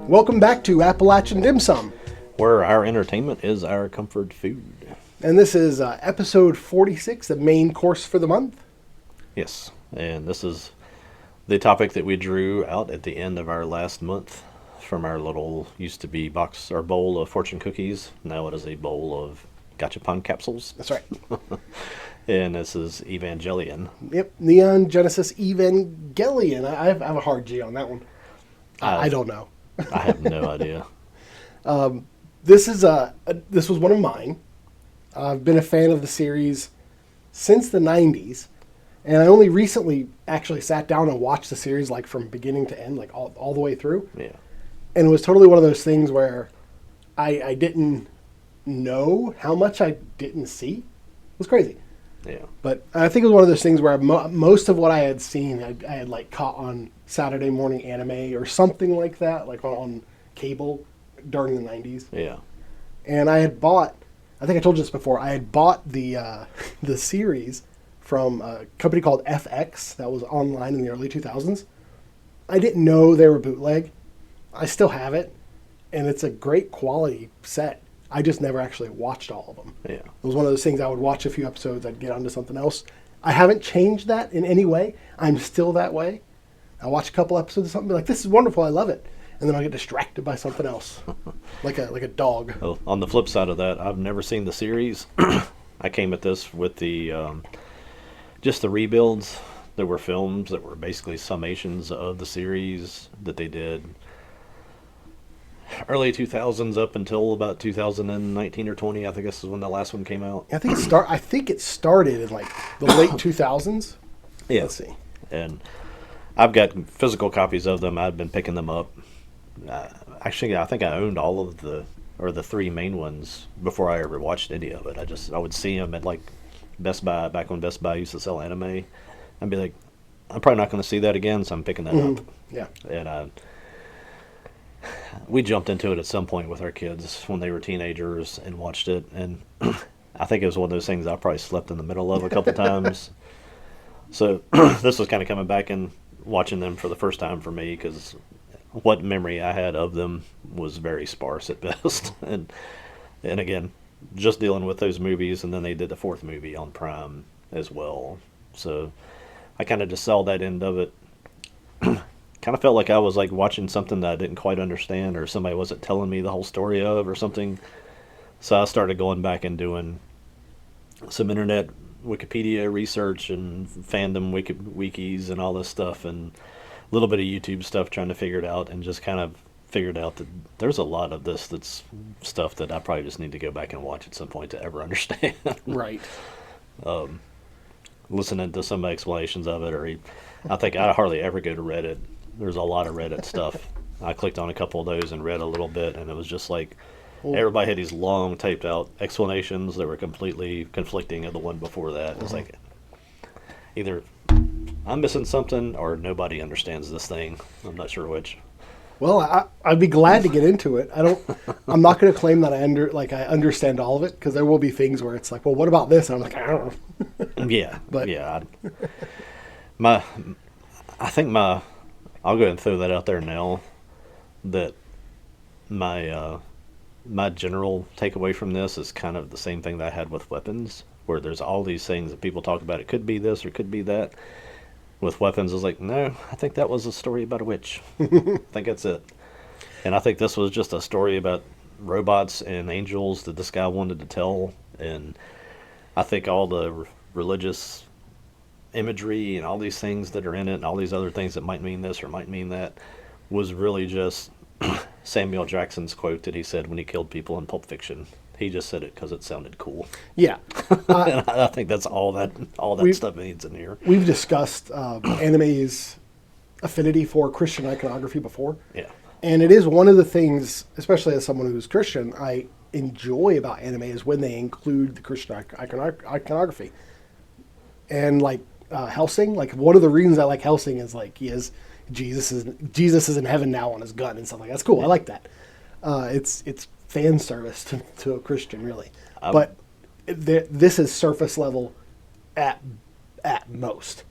Welcome back to Appalachian Dim Sum. Where our entertainment is our comfort food. And this is episode 46, the main course for the month. Yes, and this is the topic that we drew out at the end of our last month from our little, used to be box or bowl of fortune cookies. Now it is a bowl of gachapon capsules. That's right. And this is Evangelion. Yep, Neon Genesis Evangelion. I have a hard G on that one. I don't know. I have no idea. This was one of mine. I've been a fan of the series since the 90s, and I only recently actually sat down and watched the series like from beginning to end, like all the way through. Yeah. And it was totally one of those things where I didn't know how much I didn't see. It was crazy. Yeah. But I think it was one of those things where most of what I had seen, I had like caught on Saturday morning anime or something like that, like on cable during the 90s. Yeah. And I had bought, I think I told you this before, I had bought the series from a company called FX that was online in the early 2000s. I didn't know they were bootleg. I still have it, and it's a great quality set. I just never actually watched all of them. Yeah. It was one of those things I would watch a few episodes, I'd get onto something else. I haven't changed that in any way. I'm still that way. I watch a couple episodes of something, be like, this is wonderful, I love it. And then I'll get distracted by something else, like a dog. Well, on the flip side of that, I've never seen the series. I came at this with the just the rebuilds. There were films that were basically summations of the series that they did early 2000s up until about 2019 or 20. I think this is when the last one came out. I think it started in like the late 2000s. Yeah. Let's see. And I've got physical copies of them. I've been picking them up. Actually, I think I owned all of the three main ones before I ever watched any of it. I would see them at like Best Buy, back when Best Buy used to sell anime. I'd be like, I'm probably not going to see that again, so I'm picking that up. Yeah. And we jumped into it at some point with our kids when they were teenagers and watched it. And I think it was one of those things I probably slept in the middle of a couple times. So this was kind of coming back and watching them for the first time for me, because what memory I had of them was very sparse at best. and again, just dealing with those movies, and then they did the fourth movie on Prime as well. So I kind of just saw that end of it. Kind of felt like I was like watching something that I didn't quite understand, or somebody wasn't telling me the whole story of, or something. So I started going back and doing some internet Wikipedia research and fandom wikis and all this stuff, and a little bit of YouTube stuff, trying to figure it out, and just kind of figured out that there's a lot of this that's stuff that I probably just need to go back and watch at some point to ever understand. Right. Listening to some explanations of it, or I think I hardly ever go to Reddit. There's a lot of Reddit stuff. I clicked on a couple of those and read a little bit, and it was just like everybody had these long taped out explanations that were completely conflicting of the one before that. It's like either I'm missing something or nobody understands this thing. I'm not sure which. Well, I'd be glad to get into it. I'm not going to claim that I understand all of it, because there will be things where it's like, well, what about this? And I'm like, I don't know. Yeah, but yeah. I'll go ahead and throw that out there now. That my general takeaway from this is kind of the same thing that I had with weapons, where there's all these things that people talk about. It could be this or could be that. With weapons, it's like, no, I think that was a story about a witch. I think that's it. And I think this was just a story about robots and angels that this guy wanted to tell. And I think all the religious imagery and all these things that are in it, and all these other things that might mean this or might mean that, was really just Samuel Jackson's quote that he said when he killed people in Pulp Fiction. He just said it because it sounded cool. Yeah. And I think that's all that stuff needs in here. We've discussed anime's affinity for Christian iconography before. Yeah. And it is one of the things, especially as someone who's Christian, I enjoy about anime is when they include the Christian iconography. And like Hellsing, like one of the reasons I like Hellsing is like Jesus is in heaven now on his gun and stuff like that. That's cool. Yeah. I like that. It's fan service to a Christian, really. But this is surface level at most.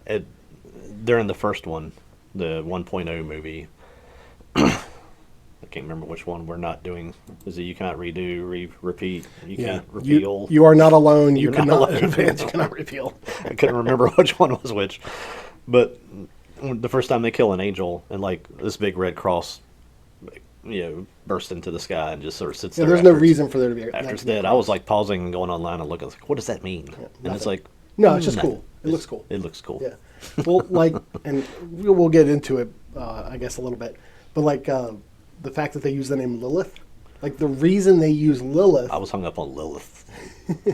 During the first one, the 1.0 movie, can't remember which one we're not doing. Is it you cannot redo, repeat, you Yeah. can't repeal? You are not alone. You You're not cannot alone. advance. You cannot repeal. I couldn't remember which one was which. But the first time they kill an angel and like this big red cross, burst into the sky and just sort of sits Yeah, there. there's no reason for there to be After it's dead, I was like pausing and going online and looking. I was like, what does that mean? And it's like, No, it's just nothing. cool. It looks cool. It looks cool. Yeah. Well, like, and we'll get into it, I guess, a little bit. But like the fact that they use the name Lilith, like the reason they use Lilith. I was hung up on Lilith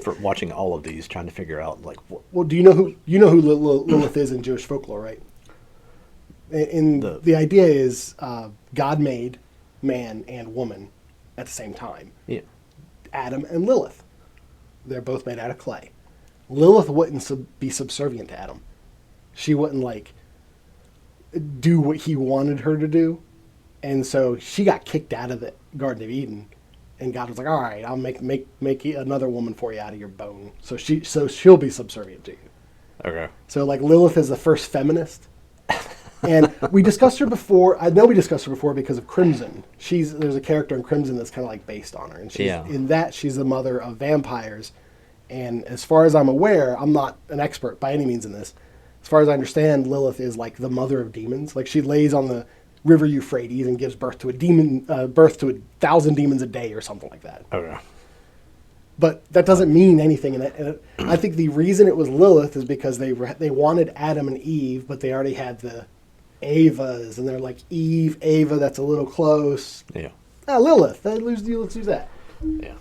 for watching all of these, trying to figure out like what. Well, do you know who Lilith is in Jewish folklore, right? The idea is God made man and woman at the same time. Yeah. Adam and Lilith. They're both made out of clay. Lilith wouldn't be subservient to Adam. She wouldn't like do what he wanted her to do. And so she got kicked out of the Garden of Eden. And God was like, all right, I'll make another woman for you out of your bone. So she'll be subservient to you. Okay. So like Lilith is the first feminist. And we discussed her before. I know we discussed her before because of Crimson. There's a character in Crimson that's kind of like based on her. And in that, she's the mother of vampires. And as far as I'm aware, I'm not an expert by any means in this. As far as I understand, Lilith is like the mother of demons. Like she lays on the river Euphrates and gives birth to 1,000 demons a day or something like that. Okay. But that doesn't mean anything. And I think the reason it was Lilith is because they wanted Adam and Eve, but they already had the Avas, and they're like Eve, Ava. That's a little close. Yeah. Lilith. Let's use that. Yeah.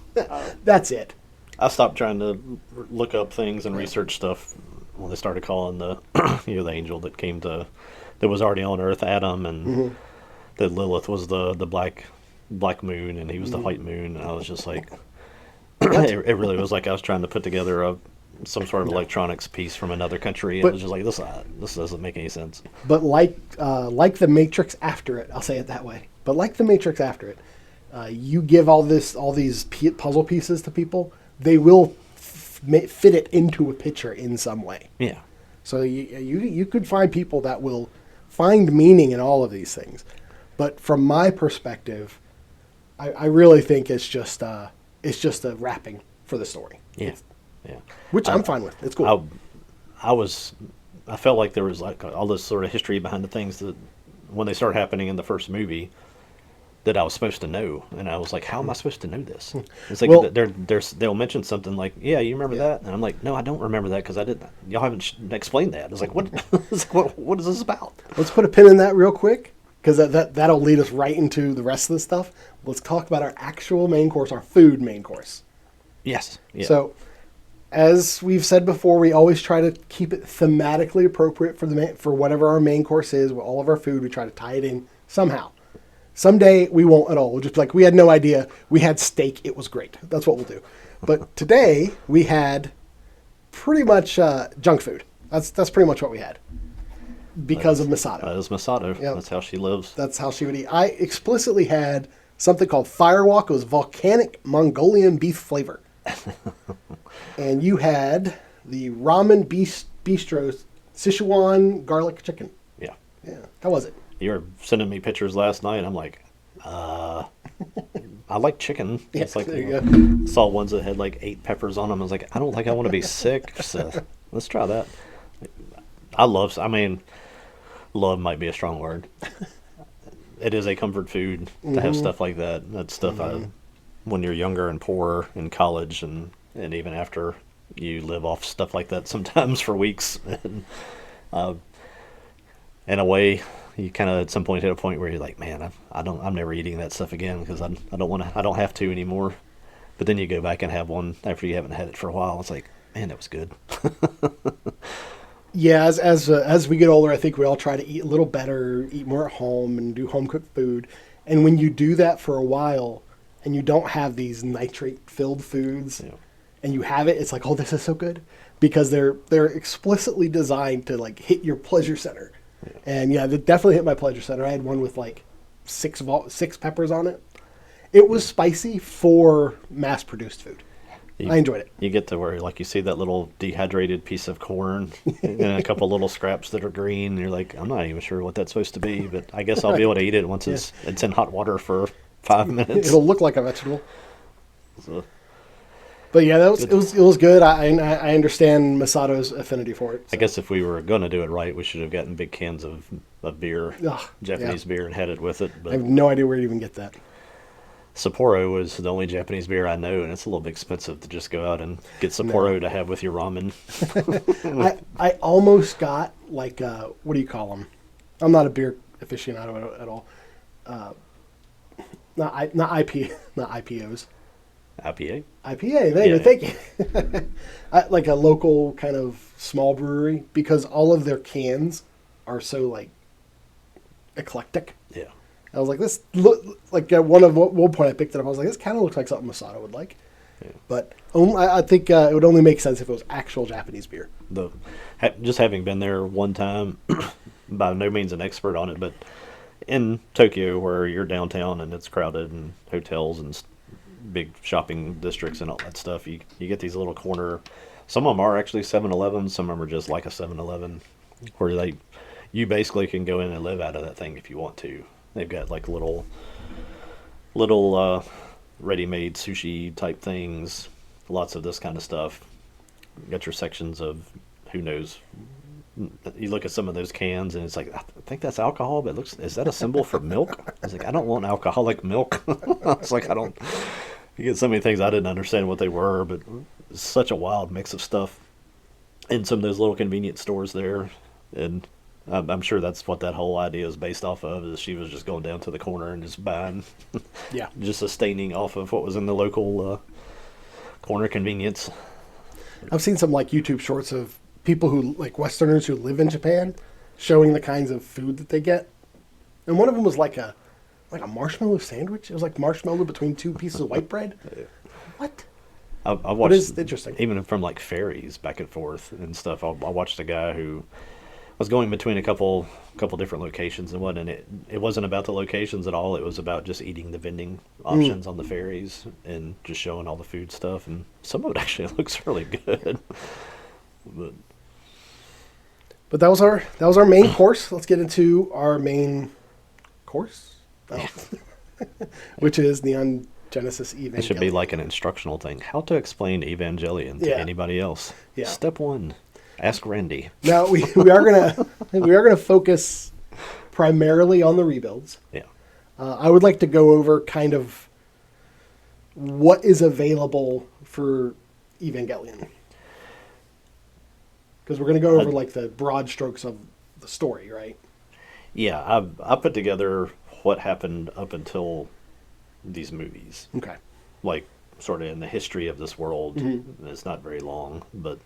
That's it. I stopped trying to look up things and research stuff when they started calling the the angel that was already on Earth, Adam, and that Lilith was the black moon and he was the white moon, and I was just like, it really was like I was trying to put together some sort of electronics piece from another country, and it was just like this doesn't make any sense. But like the Matrix after it, I'll say it that way. But like the Matrix after it, you give all these puzzle pieces to people, they will fit it into a picture in some way. Yeah. So you could find people that will find meaning in all of these things. But from my perspective, I really think it's just a wrapping for the story. Yeah. Yeah. Which I'm fine with. It's cool. I felt like there was like all this sort of history behind the things that when they started happening in the first movie that I was supposed to know, and I was like, how am I supposed to know this? It's like they'll mention something like, yeah, you remember that? And I'm like, no, I don't remember that because I didn't. Y'all haven't explained that. It's like, what is this about? Let's put a pin in that real quick because that'll lead us right into the rest of the stuff. Let's talk about our actual main course, our food main course. Yes. Yeah. So, as we've said before, we always try to keep it thematically appropriate for whatever our main course is. With all of our food, we try to tie it in somehow. Someday we won't at all. We'll just be like, we had no idea. We had steak. It was great. That's what we'll do. But today we had pretty much junk food. That's pretty much what we had because of Misato. That is Misato. Yep. That's how she lives. That's how she would eat. I explicitly had something called Firewalk. It was volcanic Mongolian beef flavor. And you had the Ramen Bistro Sichuan garlic chicken. Yeah. Yeah. How was it? You were sending me pictures last night. I'm like, I like chicken. Yeah, it's like there you go. Saw ones that had like 8 peppers on them. I was like, I don't think I want to be sick. So let's try that. Love might be a strong word. It is a comfort food to have stuff like that. That's stuff when you're younger and poorer in college and even after you live off stuff like that sometimes for weeks. And, in a way, you kind of at some point hit a point where you're like, man, I'm never eating that stuff again because I don't have to anymore. But then you go back and have one after you haven't had it for a while. It's like, man, that was good. Yeah, as we get older, I think we all try to eat a little better, eat more at home, and do home cooked food. And when you do that for a while, and you don't have these nitrate-filled foods, and you have it, it's like, oh, this is so good, because they're explicitly designed to like hit your pleasure center. Yeah. And yeah, they definitely hit my pleasure center. I had one with like 6 peppers on it. It was spicy for mass-produced food. I enjoyed it. You get to where like you see that little dehydrated piece of corn and a couple little scraps that are green. And you're like, I'm not even sure what that's supposed to be, but I guess I'll be able to eat it once it's in hot water for 5 minutes. It'll look like a vegetable. So, But yeah, it was good. I understand Misato's affinity for it. So. I guess if we were going to do it right, we should have gotten big cans of beer, Ugh, Japanese beer, and had it with it. I But have no idea where to even get that. Sapporo was the only Japanese beer I know, and it's a little bit expensive to just go out and get Sapporo to have with your ramen. I almost got like what do you call them? I'm not a beer aficionado at all. Not IPOs. IPA? IPA. There you go. Thank you. Like a local kind of small brewery because all of their cans are so like eclectic. Yeah. I was like, this look like one point I picked it up. I was like, this kind of looks like something Misato would like. Yeah. But I think it would only make sense if it was actual Japanese beer. Just having been there one time, by no means an expert on it, but in Tokyo where you're downtown and it's crowded and hotels and big shopping districts and all that stuff, you get these little corner. Some of them are actually 7-Eleven. Some of them are just like a 7-Eleven, where you basically can go in and live out of that thing if you want to. They've got like little ready-made sushi type things, lots of this kind of stuff. You got your sections of who knows. You look at some of those cans and it's like, I think that's alcohol, but is that a symbol for milk? I was like, I don't want alcoholic milk. I was like, you get so many things I didn't understand what they were, but it's such a wild mix of stuff in some of those little convenience stores there. And I'm sure that's what that whole idea is based off of, is she was just going down to the corner and just buying, just sustaining off of what was in the local corner convenience. I've seen some like YouTube shorts of people who like Westerners who live in Japan showing the kinds of food that they get. And one of them was like a marshmallow sandwich. It was like marshmallow between two pieces of white bread. What? I watched, what is interesting? Even from like ferries back and forth and stuff. I watched a guy who was going between a couple different locations and what, and it wasn't about the locations at all. It was about just eating the vending options on the ferries and just showing all the food stuff. And some of it actually looks really good. But that was our main course. Let's get into our main course, which is Neon Genesis Evangelion. It should be like an instructional thing. How to explain Evangelion to anybody else. Yeah. Step 1. Ask Randy. Now we are gonna focus primarily on the rebuilds. Yeah. I would like to go over kind of what is available for Evangelion, because we're gonna go over like the broad strokes of the story, right? Yeah, I put together what happened up until these movies. Okay. Like sort of in the history of this world. Mm-hmm. It's not very long, but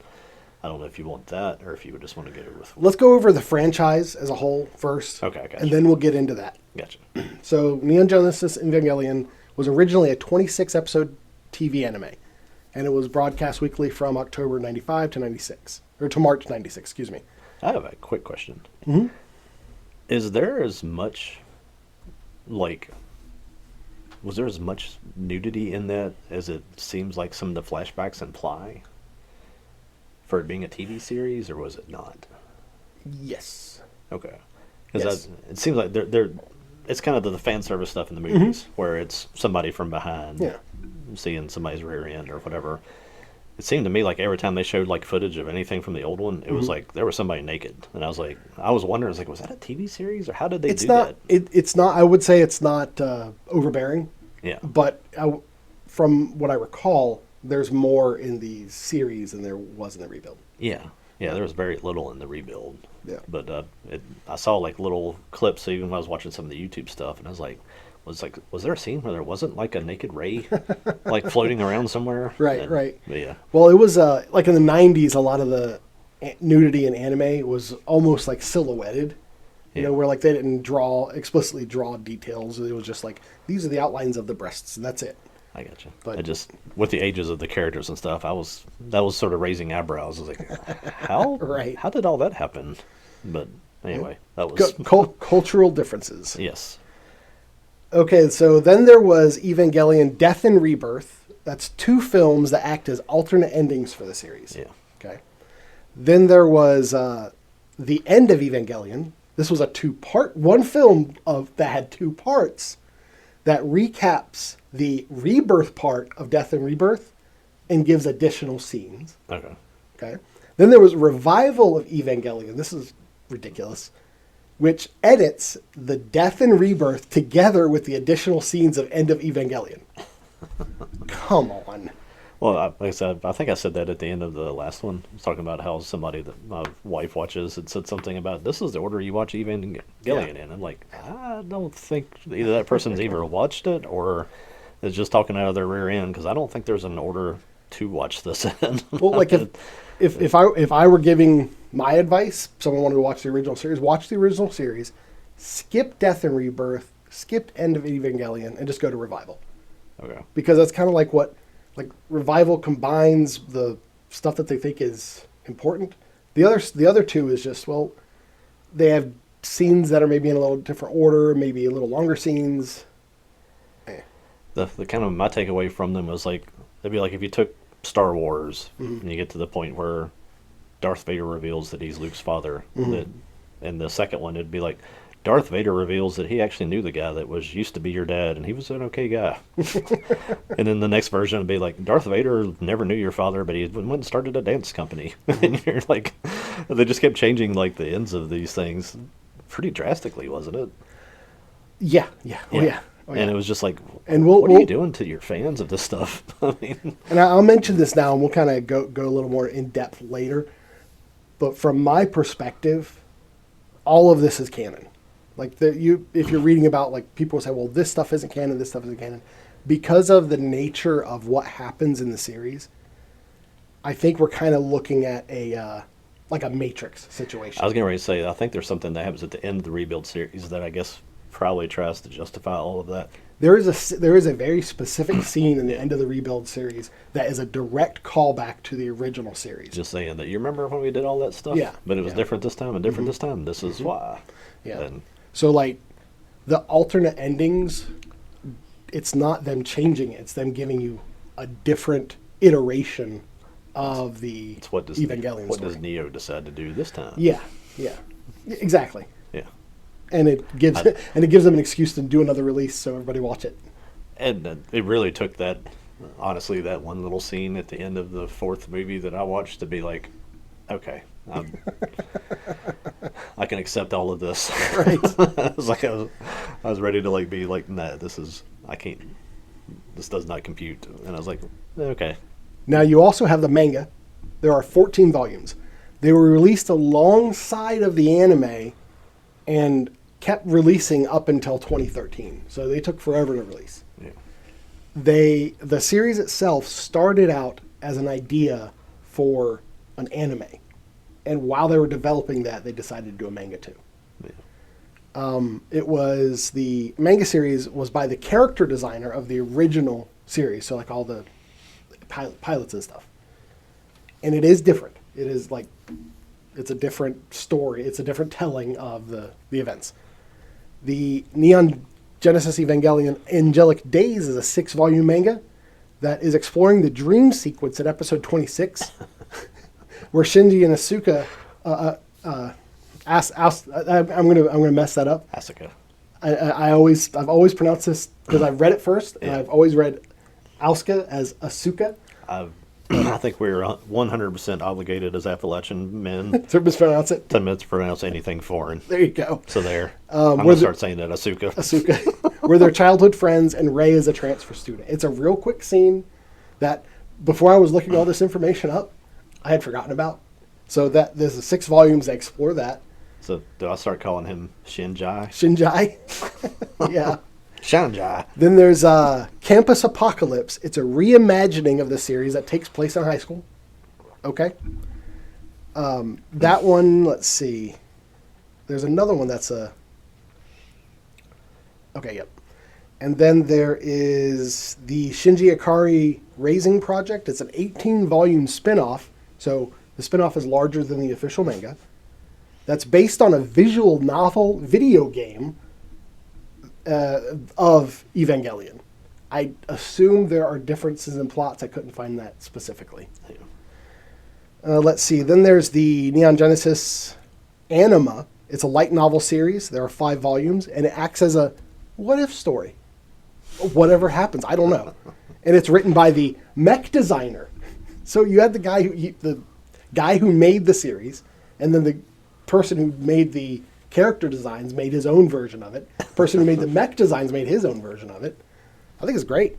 I don't know if you want that or if you would just want to go with. Let's go over the franchise as a whole first. Okay, gotcha. And then we'll get into that. Gotcha. So, Neon Genesis Evangelion was originally a 26-episode TV anime, and it was broadcast weekly from October 95 to 96, or to March 96, excuse me. I have a quick question. Mm-hmm. Is there as much, was there as much nudity in that as it seems like some of the flashbacks imply? For it being a TV series, or was it not? Yes. Okay. Because it seems like it's kind of the fan service stuff in the movies, where it's somebody from behind seeing somebody's rear end or whatever. It seemed to me like every time they showed like footage of anything from the old one, it was like there was somebody naked, and I was wondering, was that a TV series or how did they do that? It's not. I would say it's not overbearing. Yeah. But from what I recall, there's more in the series than there was in the rebuild. Yeah. Yeah, there was very little in the rebuild. Yeah. But I saw like little clips even when I was watching some of the YouTube stuff, and I was like, was there a scene where there wasn't like a naked Ray like floating around somewhere? Right. Yeah. Well, it was like in the 90s, a lot of the nudity in anime was almost like silhouetted. You know, where like they didn't explicitly draw details. It was just like, these are the outlines of the breasts, and that's it. I gotcha. But I just, with the ages of the characters and stuff, that was sort of raising eyebrows. I was like, how? Right. How did all that happen? But anyway, that was cultural differences. Yes. Okay, so then there was Evangelion Death and Rebirth. That's 2 films that act as alternate endings for the series. Yeah. Okay. Then there was The End of Evangelion. This was a 2-part, one film that had 2 parts that recaps the rebirth part of Death and Rebirth and gives additional scenes. Okay. Okay. Then there was Revival of Evangelion. This is ridiculous. Which edits the Death and Rebirth together with the additional scenes of End of Evangelion. Come on. Well, like I said, I think I said that at the end of the last one. I was talking about how somebody that my wife watches had said something about, this is the order you watch Evangelion in. I'm like, I don't think either that person's either watched it or is just talking out of their rear end, because I don't think there's an order to watch this in. Well, like if I were giving my advice, someone wanted to watch the original series, watch the original series, skip Death and Rebirth, skip End of Evangelion, and just go to Revival. Okay. Because that's kind of like what, like, Revival combines the stuff that they think is important. The other two is just, well, they have scenes that are maybe in a little different order, maybe a little longer scenes. The kind of my takeaway from them was like, it'd be like if you took Star Wars and you get to the point where Darth Vader reveals that he's Luke's father, and the second one it'd be like Darth Vader reveals that he actually knew the guy that was used to be your dad and he was an okay guy. And then the next version would be like, Darth Vader never knew your father, but he went and started a dance company. And you're like, they just kept changing like the ends of these things pretty drastically, wasn't it? Yeah. Oh, yeah. And it was just like, and what are you doing to your fans of this stuff? I mean, and I'll mention this now, and we'll kind of go a little more in depth later. But from my perspective, all of this is canon. Like if you're reading about, like, people say, well, this stuff isn't canon, this stuff isn't canon, because of the nature of what happens in the series. I think we're kind of looking at a like a Matrix situation. I was getting ready to say, I think there's something that happens at the end of the Rebuild series that I guess probably tries to justify all of that. There is a very specific scene in the end of the Rebuild series that is a direct callback to the original series. Just saying that, you remember when we did all that stuff? Yeah. But it was different this time and different this time. This is why. Yeah. And so, like, the alternate endings, it's not them changing it. It's them giving you a different iteration of the Evangelion what story. does Neo decide to do this time? Yeah. Exactly. Yeah. And it gives them an excuse to do another release, so everybody watch it. And it really took that, honestly, that one little scene at the end of the fourth movie that I watched to be like, okay, I can accept all of this. Right. I was like, I was ready to like be like, nah, I can't. This does not compute. And I was like, okay. Now you also have the manga. There are 14 volumes. They were released alongside of the anime, and kept releasing up until 2013. So they took forever to release. Yeah. The series itself started out as an idea for an anime. And while they were developing that, they decided to do a manga too. Yeah. It was, the manga series was by the character designer of the original series. So like all the pilots and stuff. And it is different. It is like, it's a different story. It's a different telling of the events. The Neon Genesis Evangelion Angelic Days is a 6-volume manga that is exploring the dream sequence at episode 26, where Shinji and Asuka, I'm gonna mess that up. Asuka. I've always pronounced this because I've read it first, and I've always read Asuka as Asuka. I think we're 100% obligated as Appalachian men to mispronounce it. To mispronounce anything foreign. There you go. So there. I'm going to start saying that, Asuka. Asuka. We're their childhood friends, and Rei is a transfer student. It's a real quick scene that, before I was looking all this information up, I had forgotten about. So that there's 6 volumes that explore that. So do I start calling him Shinjai? Shinjai? Yeah. Shinjai. Then there's Campus Apocalypse. It's a reimagining of the series that takes place in high school. Okay. That one, let's see. There's another one that's a... Okay, yep. And then there is the Shinji Ikari Raising Project. It's an 18-volume spin-off. So the spin-off is larger than the official manga. That's based on a visual novel video game of Evangelion. I assume there are differences in plots. I couldn't find that specifically. Let's see. Then there's the Neon Genesis Anima. It's a light novel series. There are 5 volumes, and it acts as a what-if story. whatever happens. I don't know. And it's written by the mech designer. So you had the guy who made the series, and then the person who made the character designs made his own version of it. The person who made the mech designs made his own version of it. I think it's great.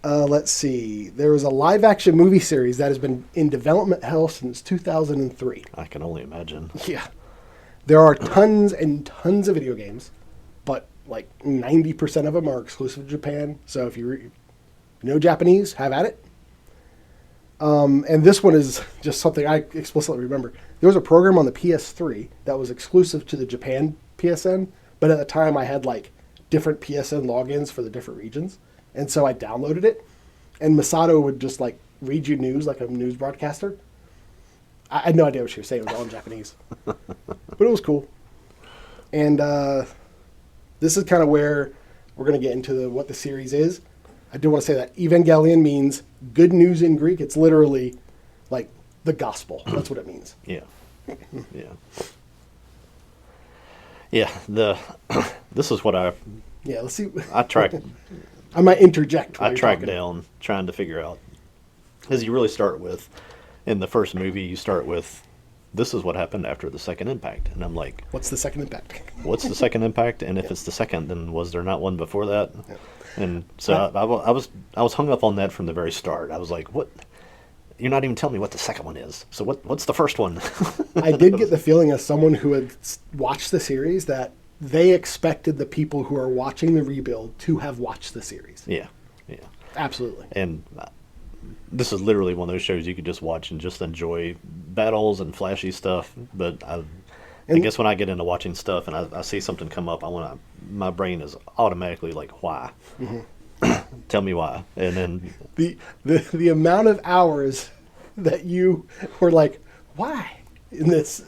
Let's see. There was a live-action movie series that has been in development hell since 2003. I can only imagine. Yeah. There are tons and tons of video games, but like 90% of them are exclusive to Japan. So if you know Japanese, have at it. And this one is just something I explicitly remember. There was a program on the PS3 that was exclusive to the Japan PSN, but at the time I had like different PSN logins for the different regions. And so I downloaded it, and Misato would just like read you news like a news broadcaster. I had no idea what she was saying. It was all in Japanese. But it was cool. And this is kind of where we're going to get into what the series is. I do want to say that Evangelion means good news in Greek. It's literally like the gospel. That's what it means. Yeah. Yeah. Yeah. This is what let's see. I tracked. I might interject. I tracked down trying to figure out, because you really start with, in the first movie, you start with, this is what happened after the second impact. And I'm like, what's the second impact? What's the second impact? And if it's the second, then was there not one before that? Yeah. And so I was hung up on that from the very start. I was like, what? You're not even telling me what the second one is. So what's the first one? I did get the feeling as someone who had watched the series that they expected the people who are watching the rebuild to have watched the series. Yeah. Yeah. Absolutely. And this is literally one of those shows you could just watch and just enjoy battles and flashy stuff. But I guess when I get into watching stuff and I see something come up, my brain is automatically like, why? Mm-hmm. Tell me why. And then the amount of hours that you were like, why? In this,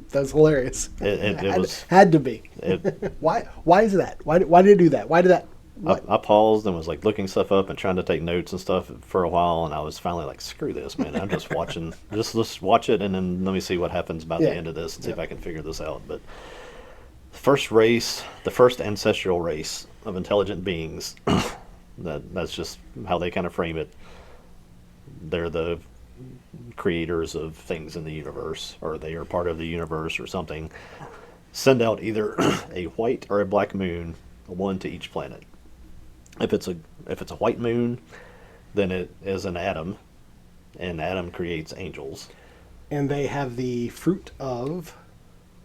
that's hilarious. It had to be. Why is that? Why did it do that? Why did that? I paused and was like looking stuff up and trying to take notes and stuff for a while, and I was finally like, screw this, man. I'm just watching. Let's watch it, and then let me see what happens about the end of this and see if I can figure this out. But the first ancestral race of intelligent beings, that's just how they kind of frame it. They're the creators of things in the universe, or they are part of the universe or something. Send out either a white or a black moon, one to each planet. If it's a white moon, then it is an atom, and Adam creates angels. And they have the fruit of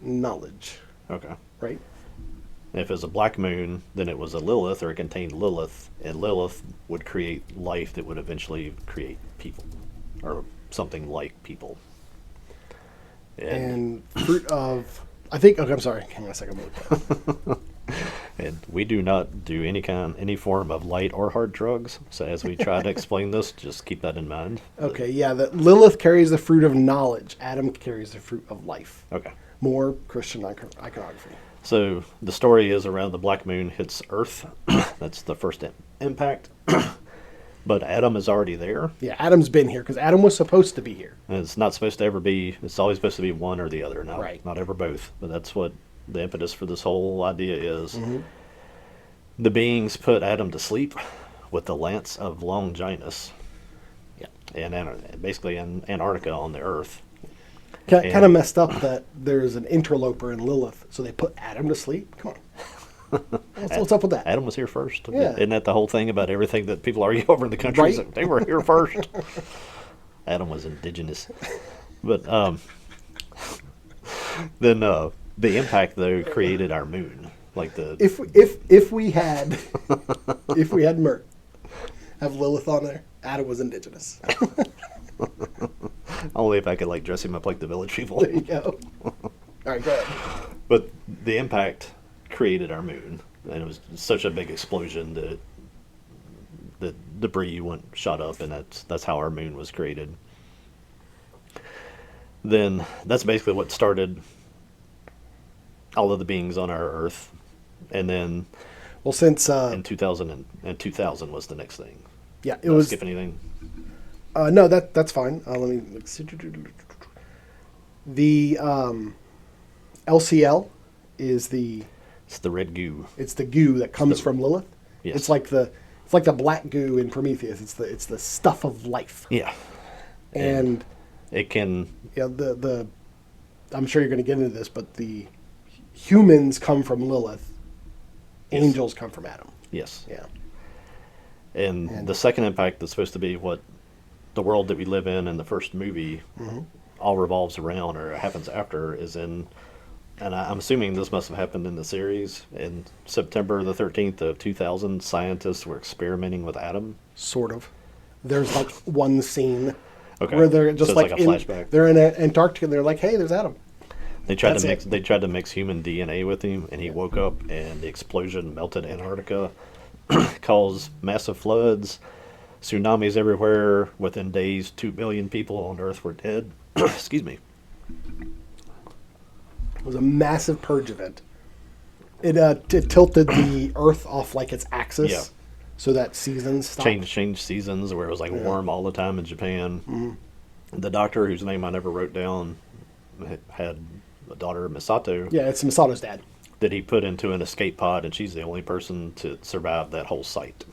knowledge. Okay. Right? If it's a black moon, then it was a Lilith, or it contained Lilith, and Lilith would create life that would eventually create people, or something like people. And fruit of, I think, okay, I'm sorry. Hang on a second. And we do not do any form of light or hard drugs. So as we try to explain this, just keep that in mind. Okay, yeah, that Lilith carries the fruit of knowledge. Adam carries the fruit of life. Okay. More Christian iconography. So the story is around the black moon hits Earth. That's the first impact. But Adam is already there. Yeah, Adam's been here because Adam was supposed to be here. And it's not supposed to ever be, it's always supposed to be one or the other. Not ever both. But that's what the impetus for this whole idea is. Mm-hmm. The beings put Adam to sleep with the lance of Longinus. Yeah. And basically in Antarctica on the Earth. Kind of messed up that there's an interloper in Lilith, so they put Adam to sleep? Come on. What's up with that? Adam was here first. Yeah. Isn't that the whole thing about everything that people argue over in the country? Right? They were here first. Adam was indigenous. But then the impact, though, created our moon. Like the if we had Mert have Lilith on there, Adam was indigenous. Only if I could dress him up like the village people. There you go. All right, go ahead. But the impact created our moon, and it was such a big explosion that the debris shot up, and that's how our moon was created. Then that's basically what started all of the beings on our Earth, and then since in 2000 was the next thing. Yeah, Did I skip anything? No, that's fine. Let me the LCL is the. It's the red goo. It's the goo that comes from Lilith, Yes. It's like the black goo in Prometheus. It's the stuff of life. Yeah. And it can. yeah, the I'm sure you're going to get into this, but the humans come from Lilith. Yes. Angels come from Adam. Yes. Yeah. And the second impact that's supposed to be what the world that we live in the first movie all revolves around or happens after is in, and I'm assuming this must have happened in the series, in September the 13th of 2000, scientists were experimenting with Adam. Sort of. There's like one scene Okay. where they're just So it's like a flashback. they're in Antarctica and they're like, hey, there's Adam. They tried That's to mix. it. They tried to mix human DNA with him, and he woke up, and the explosion melted Antarctica, caused massive floods, tsunamis everywhere. Within days, 2 billion people on Earth were dead. Excuse me. It was a massive purge event. It tilted the Earth off like its axis, Yeah. so that seasons stopped. Changed seasons where it was like warm all the time in Japan. The doctor, whose name I never wrote down, had a daughter, Misato, Yeah, it's Misato's dad. that he put into an escape pod, and she's the only person to survive that whole site,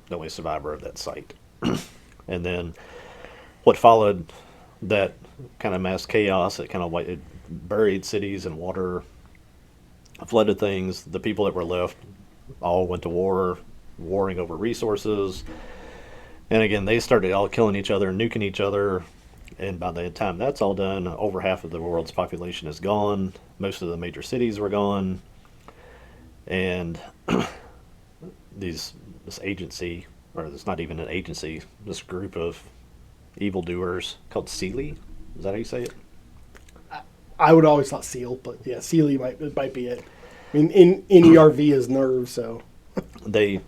the only survivor of that site. And then what followed that kind of mass chaos, it kind of it buried cities in water, flooded things. The people that were left all went to war, warring over resources. And again, they started all killing each other, nuking each other. And by the time that's all done, over half of the world's population is gone. Most of the major cities were gone. And this agency, or it's not even an agency, this group of evildoers called Sealy. Is that how you say it? I would always thought Seal, but yeah, Sealy might be it. I mean, in ERV is nerve, so They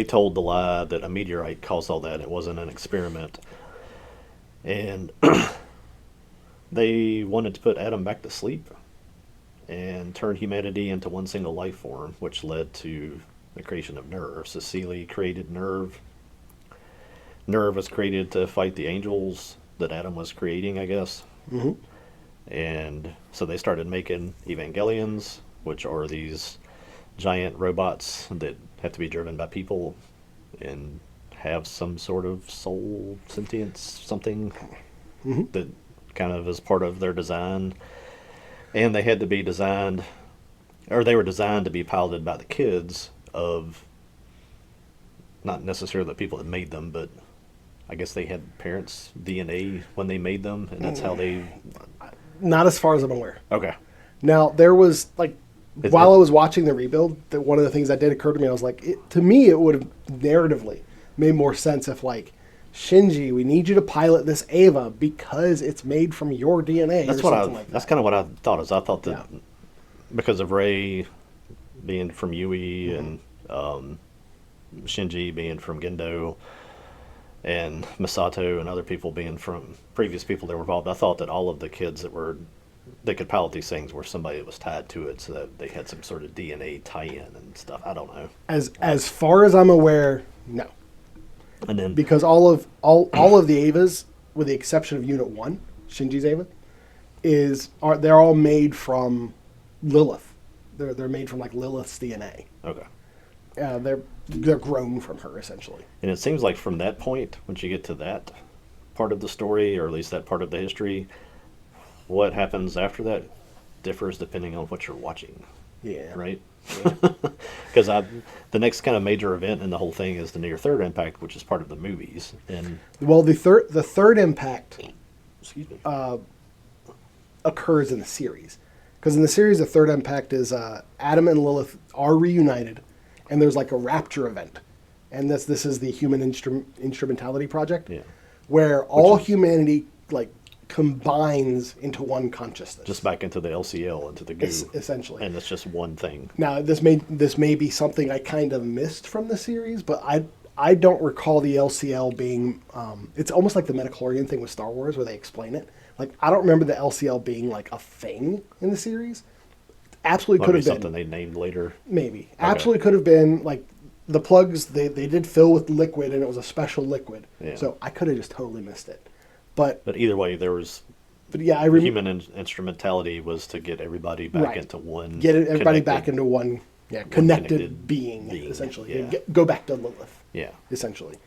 told the lie that a meteorite caused all that. It wasn't an experiment. And they wanted to put Adam back to sleep and turn humanity into one single life form, which led to the creation of Nerve. So Sealy created Nerve. Nerve was created to fight the angels that Adam was creating, I guess. Mm-hmm. And so they started making Evangelions, which are these giant robots that have to be driven by people and have some sort of soul, sentience, something that kind of is part of their design. And they had to be designed, or they were designed to be piloted by the kids of, not necessarily the people that made them, but I guess they had parents' DNA when they made them, and that's how they... not as far as I'm aware. Okay. Now, there was, like, while I was watching the rebuild, one of the things that did occur to me, I was like, to me, it would have narratively made more sense if, like, Shinji, we need you to pilot this Eva because it's made from your DNA. That's or what something like that. That's kind of what I thought. I thought that because of Rei being from Yui and Shinji being from Gendo and Misato and other people being from previous people that were involved, I thought that all of the kids that could pilot these things were somebody that was tied to it, so that they had some sort of DNA tie-in and stuff. I don't know. As far as I'm aware, no. And then Because all of the Evas, with the exception of Unit 1, Shinji's Eva, they're all made from Lilith. They're made from, like, Lilith's DNA. okay. They're grown from her, essentially. And it seems like from that point, once you get to that part of the story, or at least that part of the history, what happens after that differs depending on what you're watching. Yeah. Right? Because the next kind of major event in the whole thing is the near third impact, which is part of the movies. And Well, the third impact excuse me. occurs in the series. Because in the series, the third impact is Adam and Lilith are reunited, and there's like a rapture event. And this is the Human Instrumentality Project, where all humanity like combines into one consciousness. Just back into the LCL, into the goo. Essentially. And it's just one thing. Now, this may be something I kind of missed from the series, but I don't recall the LCL being... it's almost like the midichlorian thing with Star Wars, where they explain it. Like, I don't remember the LCL being, like, a thing in the series. Absolutely could have been. Something they named later. Maybe. Okay. Absolutely could have been, like, the plugs, they did fill with liquid, and it was a special liquid. Yeah. So I could have just totally missed it. But either way, there was... But yeah, human instrumentality was to get everybody back into one... Get everybody back into one Yeah, one connected being essentially. Yeah. Go back to Lilith, Yeah. essentially.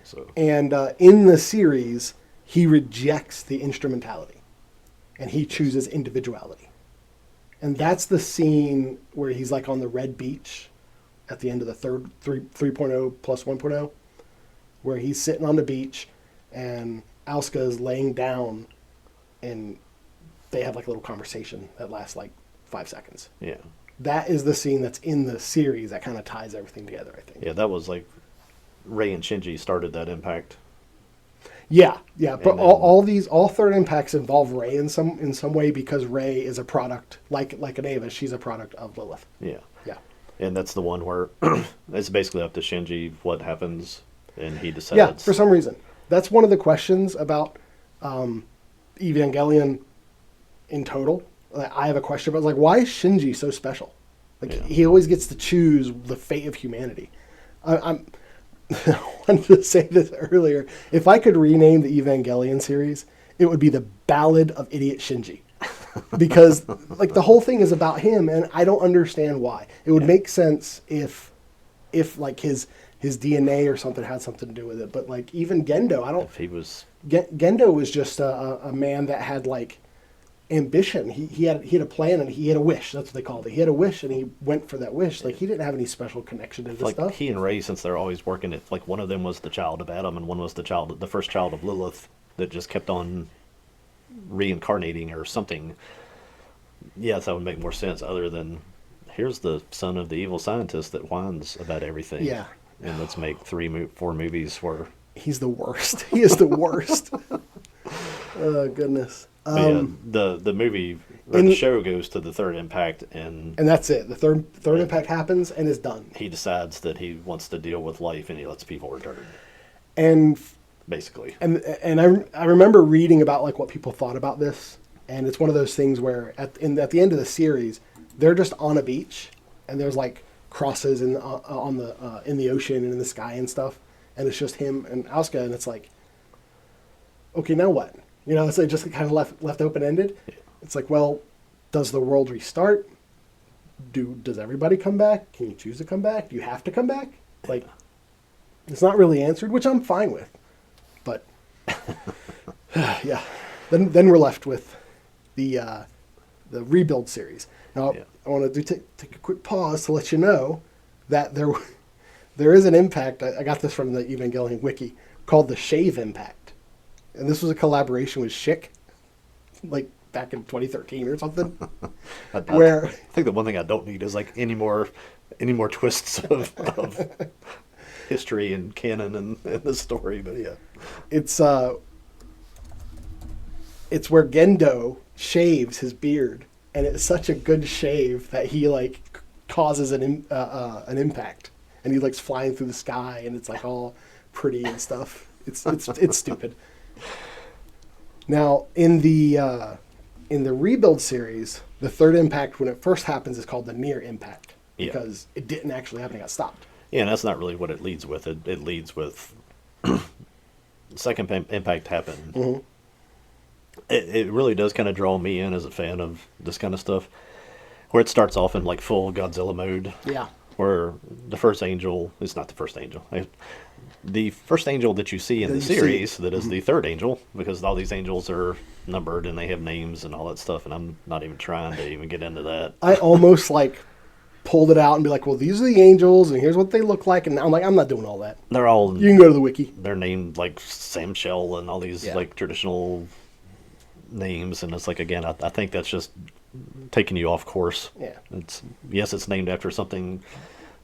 So And in the series, he rejects the instrumentality, and he chooses individuality. And that's the scene where he's like on the red beach at the end of the third 3.0 plus 1.0, where he's sitting on the beach and Asuka is laying down, and they have like a little conversation that lasts like 5 seconds. yeah. That is the scene that's in the series that kind of ties everything together, I think. Yeah, that was like Rey and Shinji started that impact. Yeah, yeah. But And then- all third impacts involve Rey in some way, because Rey is a product, like an Ava, she's a product of Lilith. Yeah. Yeah. And that's the one where it's basically up to Shinji what happens, and he decides. Yeah, for some reason. That's one of the questions about Evangelion in total. I have a question about, like, why is Shinji so special? Like, Yeah. he always gets to choose the fate of humanity. I wanted to say this earlier. If I could rename the Evangelion series, it would be the Ballad of Idiot Shinji. Because, like, the whole thing is about him, and I don't understand why. It would make sense if like, his DNA or something had something to do with it. But, like, even Gendo, If he was, Gendo was just a man that had, like, ambition. He had a plan, and he had a wish. That's what they called it. He had a wish, and he went for that wish. Like, he didn't have any special connection to this like stuff. he and Rey, since they're always working it, like one of them was the child of Adam, and one was the first child of Lilith that just kept on reincarnating or something. Yes, that would make more sense. Other than here's the son of the evil scientist that whines about everything. Yeah. And let's make 4 movies where. He's the worst. He is the worst. Oh, goodness. But yeah, the movie or the show goes to the third impact, and that's it. The third impact happens and is done. he decides that he wants to deal with life, and he lets people return. And Basically, and I remember reading about, like, what people thought about this, and it's one of those things where at the end of the series, they're just on a beach, and there's, like, crosses in the ocean and in the sky and stuff, and it's just him and Asuka, and it's like, okay, now what? You know, it's like just kind of left open ended. Yeah. It's like, well, does the world restart? Does everybody come back? Can you choose to come back? Do you have to come back? Like, it's not really answered, which I'm fine with. But yeah, then we're left with the Rebuild series. Now, Yeah. I want to take a quick pause to let you know that there is an impact. I got this from the Evangelion wiki, called the Shave Impact. And this was a collaboration with Schick, like back in 2013 or something. I think the one thing I don't need is like any more twists of history and canon and the story. But yeah, it's where Gendo shaves his beard, and it's such a good shave that he, like, causes an impact, and he, like, flying through the sky, and it's, like, all pretty and stuff. It's stupid. Now, in the Rebuild series, the third impact, when it first happens, is called the near impact, Yeah. because it didn't actually happen; it got stopped. yeah, and that's not really what it leads with. It leads with second impact happened. Mm-hmm. It really does kind of draw me in as a fan of this kind of stuff, where it starts off in like full Godzilla mode. Yeah. Where the first angel is not the first angel. The first angel that you see in That the you see. series that is the third angel, because all these angels are numbered and they have names and all that stuff, and I'm not even trying to even get into that. I almost, like, pulled it out and be like, well, these are the angels, and here's what they look like, and I'm like, I'm not doing all that. They're all You can go to the wiki. they're named like Sam Shell and all these Yeah. like traditional names, and it's like, again, I think that's just taking you off course. Yeah. It's named after something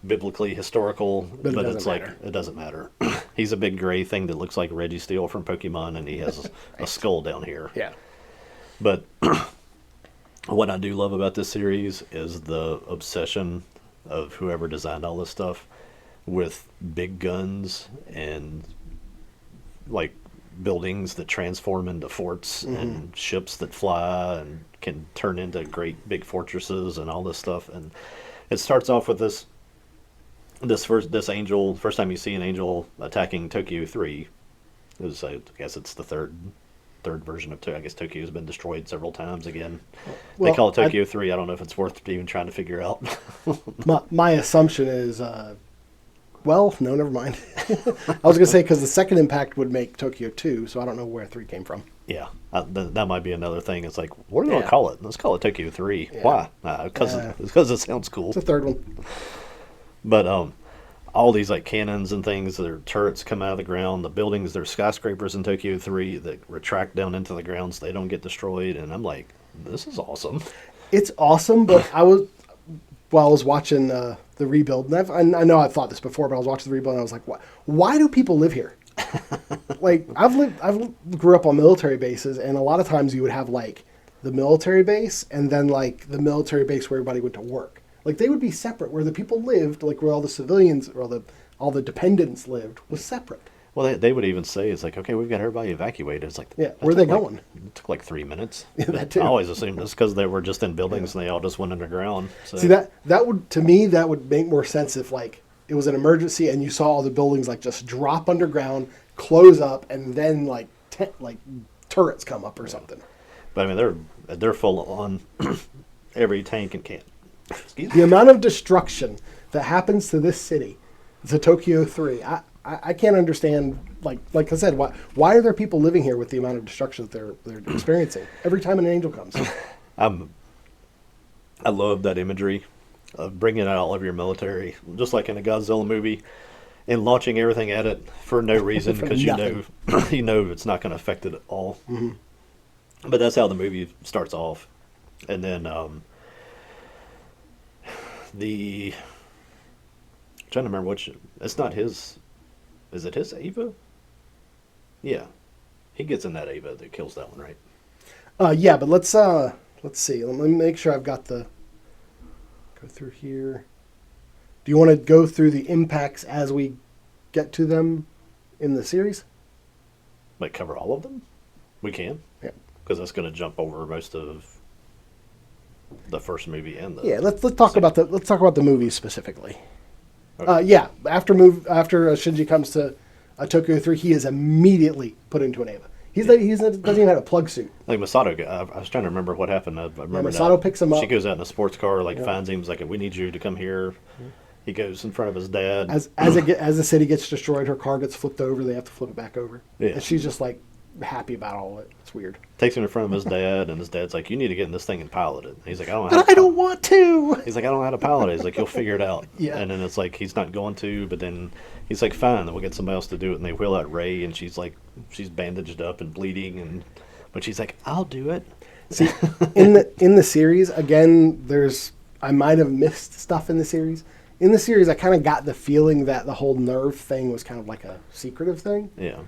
biblically historical, But it but doesn't it's like matter. it doesn't matter. He's a big gray thing that looks like Reggie Steele from Pokemon, and he has a skull down here. Yeah. But what I do love about this series is the obsession of whoever designed all this stuff with big guns and like buildings that transform into forts and ships that fly and can turn into great big fortresses and all this stuff. And it starts off with this angel. First time you see an angel attacking Tokyo 3 is, I guess it's the third third version of Tokyo. I guess Tokyo's been destroyed several times again. Well, They call it Tokyo 3. I don't know if it's worth even trying to figure out. my assumption is, well, no, never mind. I was going to say because the second impact would make Tokyo 2, so I don't know where 3 came from. Yeah, that might be another thing. It's like, what are they going Yeah. to call it? Let's call it Tokyo 3. Yeah. Why? Because it sounds cool. It's the third one. But all these like cannons and things, their turrets come out of the ground. The buildings, there's skyscrapers in Tokyo 3 that retract down into the ground so they don't get destroyed. And I'm like, this is awesome. It's awesome, but I was watching the rebuild, and I know I've thought this before, but I was watching the rebuild and I was like, why do people live here? Like I grew up on military bases, and a lot of times you would have like the military base and then like the military base where everybody went to work. Like they would be separate. Where the people lived, like where all the civilians or all the dependents lived, was separate. Well, they would even say, it's like, okay, we've got everybody evacuated. It's like, Yeah, where are they going? It took like 3 minutes. Yeah, that too. I always assumed it's because they were just in buildings and they all just went underground. So. See, that would, to me, that would make more sense if like it was an emergency and you saw all the buildings like just drop underground, close up, and then like turrets come up or something. But I mean, they're full on every tank and cannon. The amount of destruction that happens to this city, to Tokyo 3, I can't understand. Like I said, why are there people living here with the amount of destruction that they're experiencing every time an angel comes? I love that imagery of bringing out all of your military, just like in a Godzilla movie, and launching everything at it for no reason because you know it's not going to affect it at all. Mm-hmm. But that's how the movie starts off, and then I'm trying to remember which. It's not his. Is it his Ava? Yeah, he gets in that Ava that kills that one, right? Yeah, but let's see. Let me make sure I've got go through here. Do you want to go through the impacts as we get to them in the series? Like cover all of them? We can. Yeah. Because that's going to jump over most of the first movie and the. Yeah, let's talk about the movies specifically. Okay. Yeah, after Shinji comes to Tokyo 3, he is immediately put into an Ava. He doesn't even have a plug suit. Like Misato, I was trying to remember what happened. I remember Misato picks him up. She goes out in a sports car, finds him. He's like, "We need you to come here." Mm-hmm. He goes in front of his dad. As the city gets destroyed, her car gets flipped over. They have to flip it back over. Yeah. And she's just like happy about all of it. It's weird. Takes him in front of his dad, and his dad's like, "You need to get in this thing and pilot it." And he's like, "I don't want to." He's like, "I don't know how to pilot it." He's like, "You'll figure it out." Yeah. And then it's like he's not going to, but then he's like, "Fine, then we'll get somebody else to do it." And they wheel out Ray, and she's bandaged up and bleeding, but she's like, "I'll do it." See, in the series, again, I might have missed stuff in the series. In the series, I kind of got the feeling that the whole nerve thing was kind of like a secretive thing. Yeah.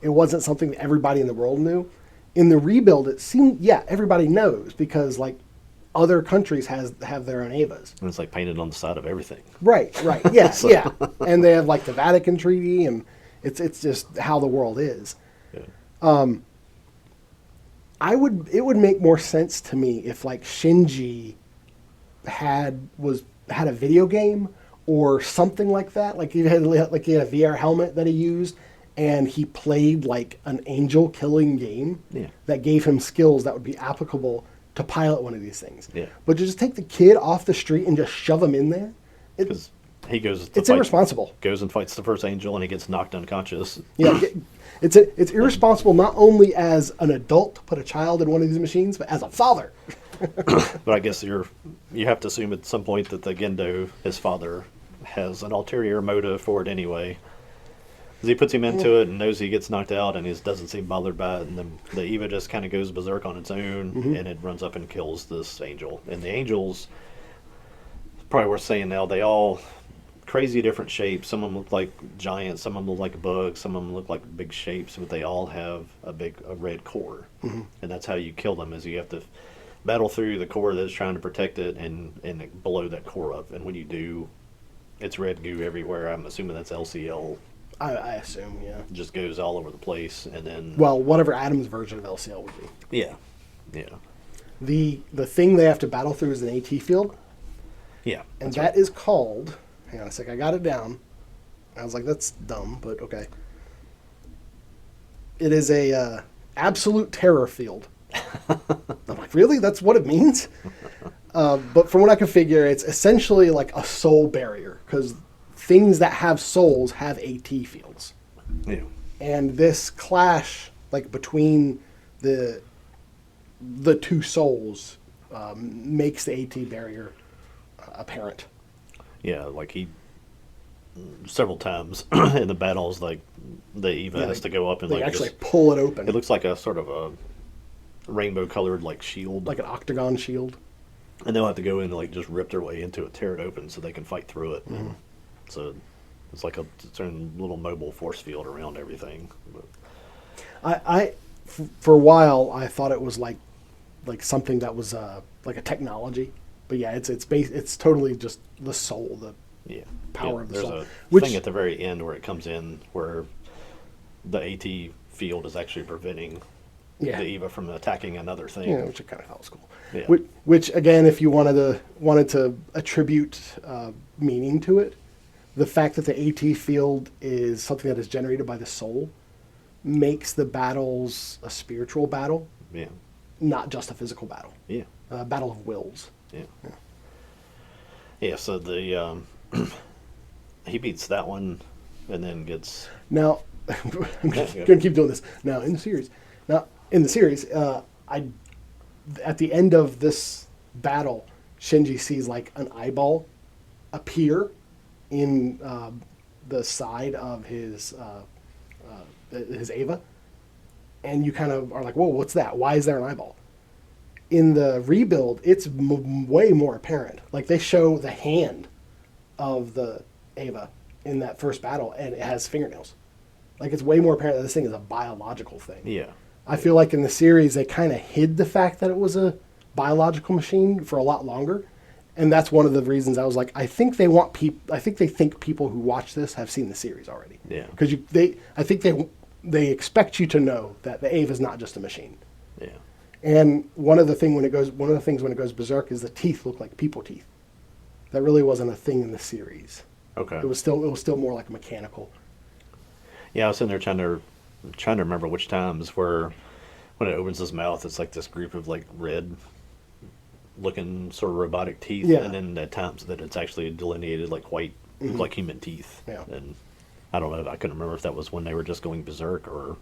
It wasn't something that everybody in the world knew. In the rebuild, it seemed, everybody knows because like other countries have their own Avas. And it's like painted on the side of everything. Right, yeah, yeah. And they have like the Vatican Treaty, and it's just how the world is. Yeah. It would make more sense to me if like Shinji had a video game or something like that. Like he had a VR helmet that he used, and he played like an angel killing game that gave him skills that would be applicable to pilot one of these things. Yeah. But to just take the kid off the street and just shove him in there, Because he goes. It's irresponsible. Goes and fights the first angel, and he gets knocked unconscious. Yeah, it's irresponsible not only as an adult to put a child in one of these machines, but as a father. But I guess you have to assume at some point that the Gendo, his father, has an ulterior motive for it anyway. Because he puts him into it and knows he gets knocked out, and he doesn't seem bothered by it, and then the Eva just kind of goes berserk on its own, and it runs up and kills this angel. And the angels, probably worth saying now, they all crazy different shapes. Some of them look like giants, some of them look like bugs, some of them look like big shapes, but they all have a red core. And that's how you kill them, is you have to battle through the core that's trying to protect it and blow that core up. And when you do, it's red goo everywhere. I'm assuming that's LCL. I assume, yeah. Just goes all over the place, and then... Well, whatever Adam's version of LCL would be. Yeah. The thing they have to battle through is an AT field. Yeah. And that is called... Hang on a sec, I got it down. I was like, that's dumb, but okay. It is a absolute terror field. I'm like, really? That's what it means? But from what I can figure, it's essentially like a soul barrier, because things that have souls have AT fields. Yeah. And this clash, like between the two souls, makes the AT barrier apparent. Yeah, like he several times in the battles, like the Eva has to go up and they like actually just, pull it open. it looks like a sort of a rainbow colored like shield, like an octagon shield. and they'll have to go in and like just rip their way into it, tear it open so they can fight through it. Mm-hmm. So it's like its own little mobile force field around everything. But For a while, I thought it was like something that was like a technology, but yeah, it's totally just the soul, the yeah, power of the there's soul. a thing at the very end where it comes in where the AT field is actually preventing the Eva from attacking another thing. Yeah, which I kind of thought was cool. Yeah. Which again, if you wanted to attribute meaning to it, the fact that the AT field is something that is generated by the soul makes the battles a spiritual battle, Yeah. not just a physical battle. Yeah. A battle of wills. Yeah. Yeah. So the he beats that one, and then gets Now, I'm just gonna keep doing this. Now in the series, at the end of this battle, Shinji sees like an eyeball appear in the side of his Eva, and you kind of are like, "Whoa, what's that? Why is there an eyeball?" In the rebuild, it's way more apparent. Like they show the hand of the Eva in that first battle, and it has fingernails. Like it's way more apparent that this thing is a biological thing. yeah. I feel like in the series they kind of hid the fact that it was a biological machine for a lot longer, and that's one of the reasons I was like, I think they want people. I think they think people who watch this have seen the series already. Yeah. Because I think they expect you to know that the Eve is not just a machine. Yeah. And one of the things when it goes berserk is the teeth look like people teeth. That really wasn't a thing in the series. Okay. It was still more like mechanical. Yeah, I was sitting there trying to remember which times where when it opens his mouth, it's like this group of like red looking sort of robotic teeth, Yeah. and then at times that it's actually delineated like white, like human teeth. Yeah. And I don't know. I couldn't remember if that was when they were just going berserk or.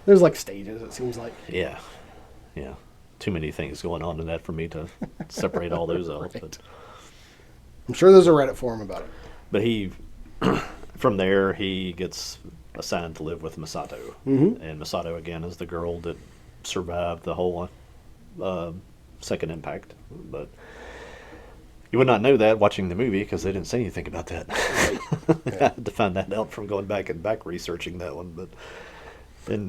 There's like stages. It seems like. Yeah. Yeah. Too many things going on in that for me to separate all those out. Right. But I'm sure there's a Reddit forum about it. But he, from there, he gets assigned to live with Misato. Mm-hmm. And Misato, again, is the girl that survived the whole second impact. But you would not know that watching the movie because they didn't say anything about that. Right. I had to find that out from going back researching that one. But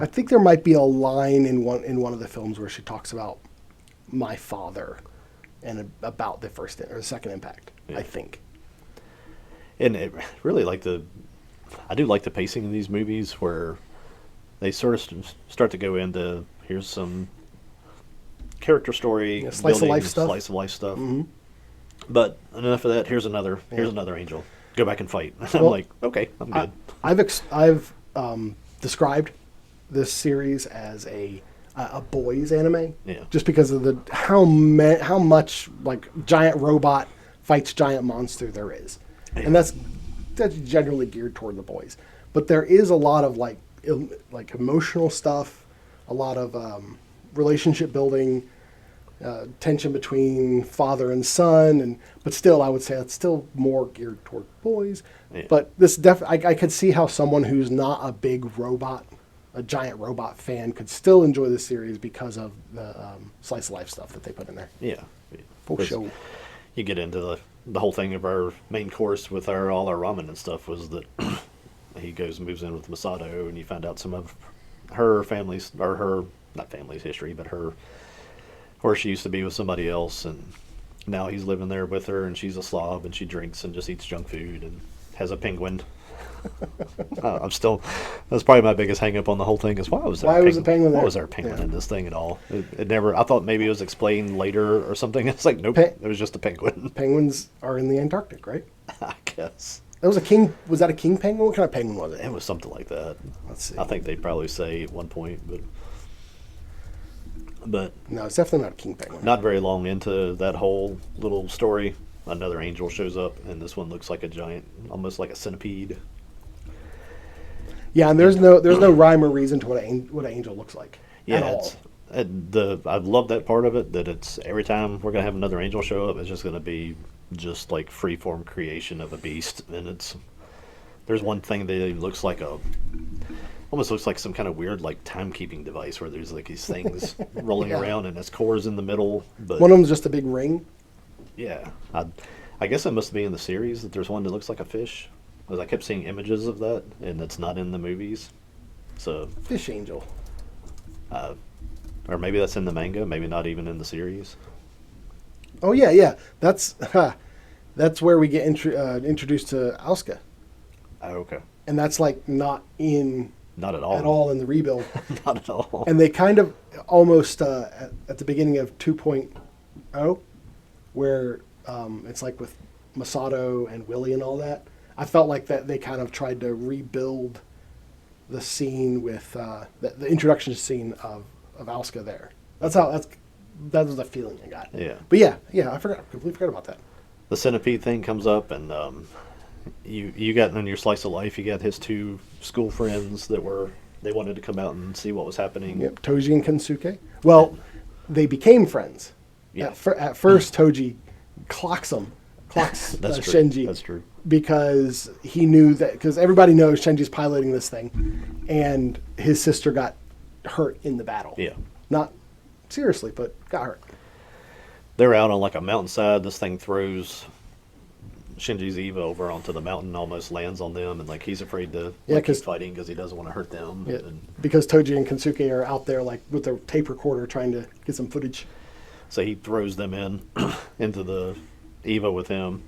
I think there might be a line in one of the films where she talks about my father and about the first or the second impact. Yeah. I think. And it really I do like the pacing in these movies where they sort of start to go into here's some character story, Yeah, slice of life stuff. Mm-hmm. But enough of that. Here's another angel. Go back and fight. I'm like, okay, I'm good. I've described this series as a boys anime. Yeah. Just because of how much like giant robot fights giant monster there is, Yeah. and that's generally geared toward the boys. But there is a lot of like emotional stuff, a lot of relationship building, tension between father and son, but still I would say it's still more geared toward boys. Yeah. But this I could see how someone who's not a big giant robot fan could still enjoy this series because of the slice of life stuff that they put in there. Yeah. For Because sure. You get into the whole thing of our main course with all our ramen and stuff was that he moves in with Misato, and you find out some of her family's, or her, not family's history, but or she used to be with somebody else, and now he's living there with her, and she's a slob, and she drinks and just eats junk food and has a penguin. That's probably my biggest hang up on the whole thing is why was there a penguin there? Why was there a penguin in this thing at all? It never, I thought maybe it was explained later or something. It's like, nope, it was just a penguin. Penguins are in the Antarctic, right? I guess. Was that a king penguin? What kind of penguin was it? It was something like that. Let's see. I think they'd probably say at one point, but But No, it's definitely not a king penguin. not very long into that whole little story, another angel shows up, and this one looks like a giant, almost like a centipede. Yeah, and there's no rhyme or reason to what an angel looks like at Yeah, all. I love that part of it. That it's every time we're gonna have another angel show up, it's just gonna be just like freeform creation of a beast, and there's one thing that looks like almost looks like some kind of weird like timekeeping device where there's like these things rolling Yeah. around and its core's in the middle. But One of them's just a big ring. yeah, I guess it must be in the series that there's one that looks like a fish, because I kept seeing images of that, and it's not in the movies. So, Fish angel. or maybe that's in the manga, maybe not even in the series. Oh yeah. That's where we get introduced to Asuka, Oh, okay, and that's like not in not at all. at all in the rebuild. Not at all. And they kind of almost at the beginning of 2.0, where it's like with Misato and Willie and all that. I felt like that they kind of tried to rebuild the scene with the introduction scene of Asuka there. That was the feeling I got. Yeah. But yeah, I completely forgot about that. The centipede thing comes up, and you got in your slice of life. You got his two school friends they wanted to come out and see what was happening. Yep, Toji and Kensuke. Well, they became friends. Yeah. At first, Toji clocks That's true. Shinji. That's true. Because he knew that, because everybody knows Shinji's piloting this thing, and his sister got hurt in the battle. Yeah. Not seriously, but got hurt. They're out on like a mountainside. This thing throws Shinji's Eva over onto the mountain, almost lands on them, and like he's afraid to Yeah, keep 'cause- fighting because he doesn't want to hurt them. Yeah, And because Toji and Kensuke are out there like with their tape recorder trying to get some footage. so he throws them into the Eva with him.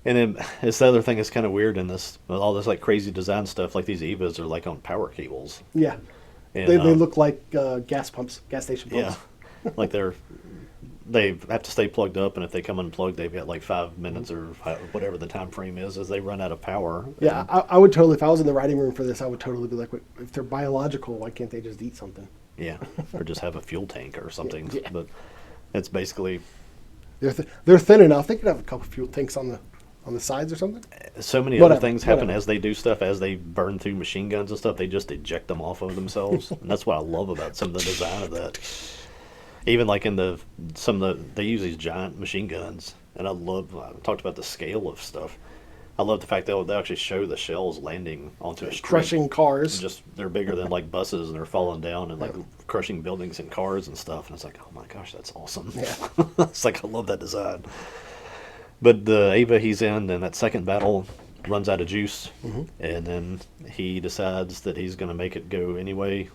And then it's the other thing that's kind of weird in this, with all this like crazy design stuff. Like these Evas are like on power cables. Yeah, And, they look like gas station pumps. Yeah, like they have to stay plugged up, and if they come unplugged, they've got like 5 minutes or whatever the time frame is as they run out of power. Yeah, And, I would totally, if I was in the writing room for this, I would totally be like, "Wait, if they're biological, why can't they just eat something?" yeah, or just have a fuel tank or something. Yeah. But it's basically They're thin enough. They could have a couple fuel tanks on the sides or something. so many Whatever, other things happen whatever. as they do stuff, as they burn through machine guns and stuff. They just eject them off of themselves, and that's what I love about some of the design of that. Even like in they use these giant machine guns, and I talked about the scale of stuff. I love the fact that they actually show the shells landing onto a street. Crushing cars. Just they're bigger than like buses, and they're falling down and like crushing buildings and cars and stuff. And it's like, oh my gosh, that's awesome. Yeah. It's like I love that design. But the Ava he's in that second battle runs out of juice, and then he decides that he's going to make it go anyway,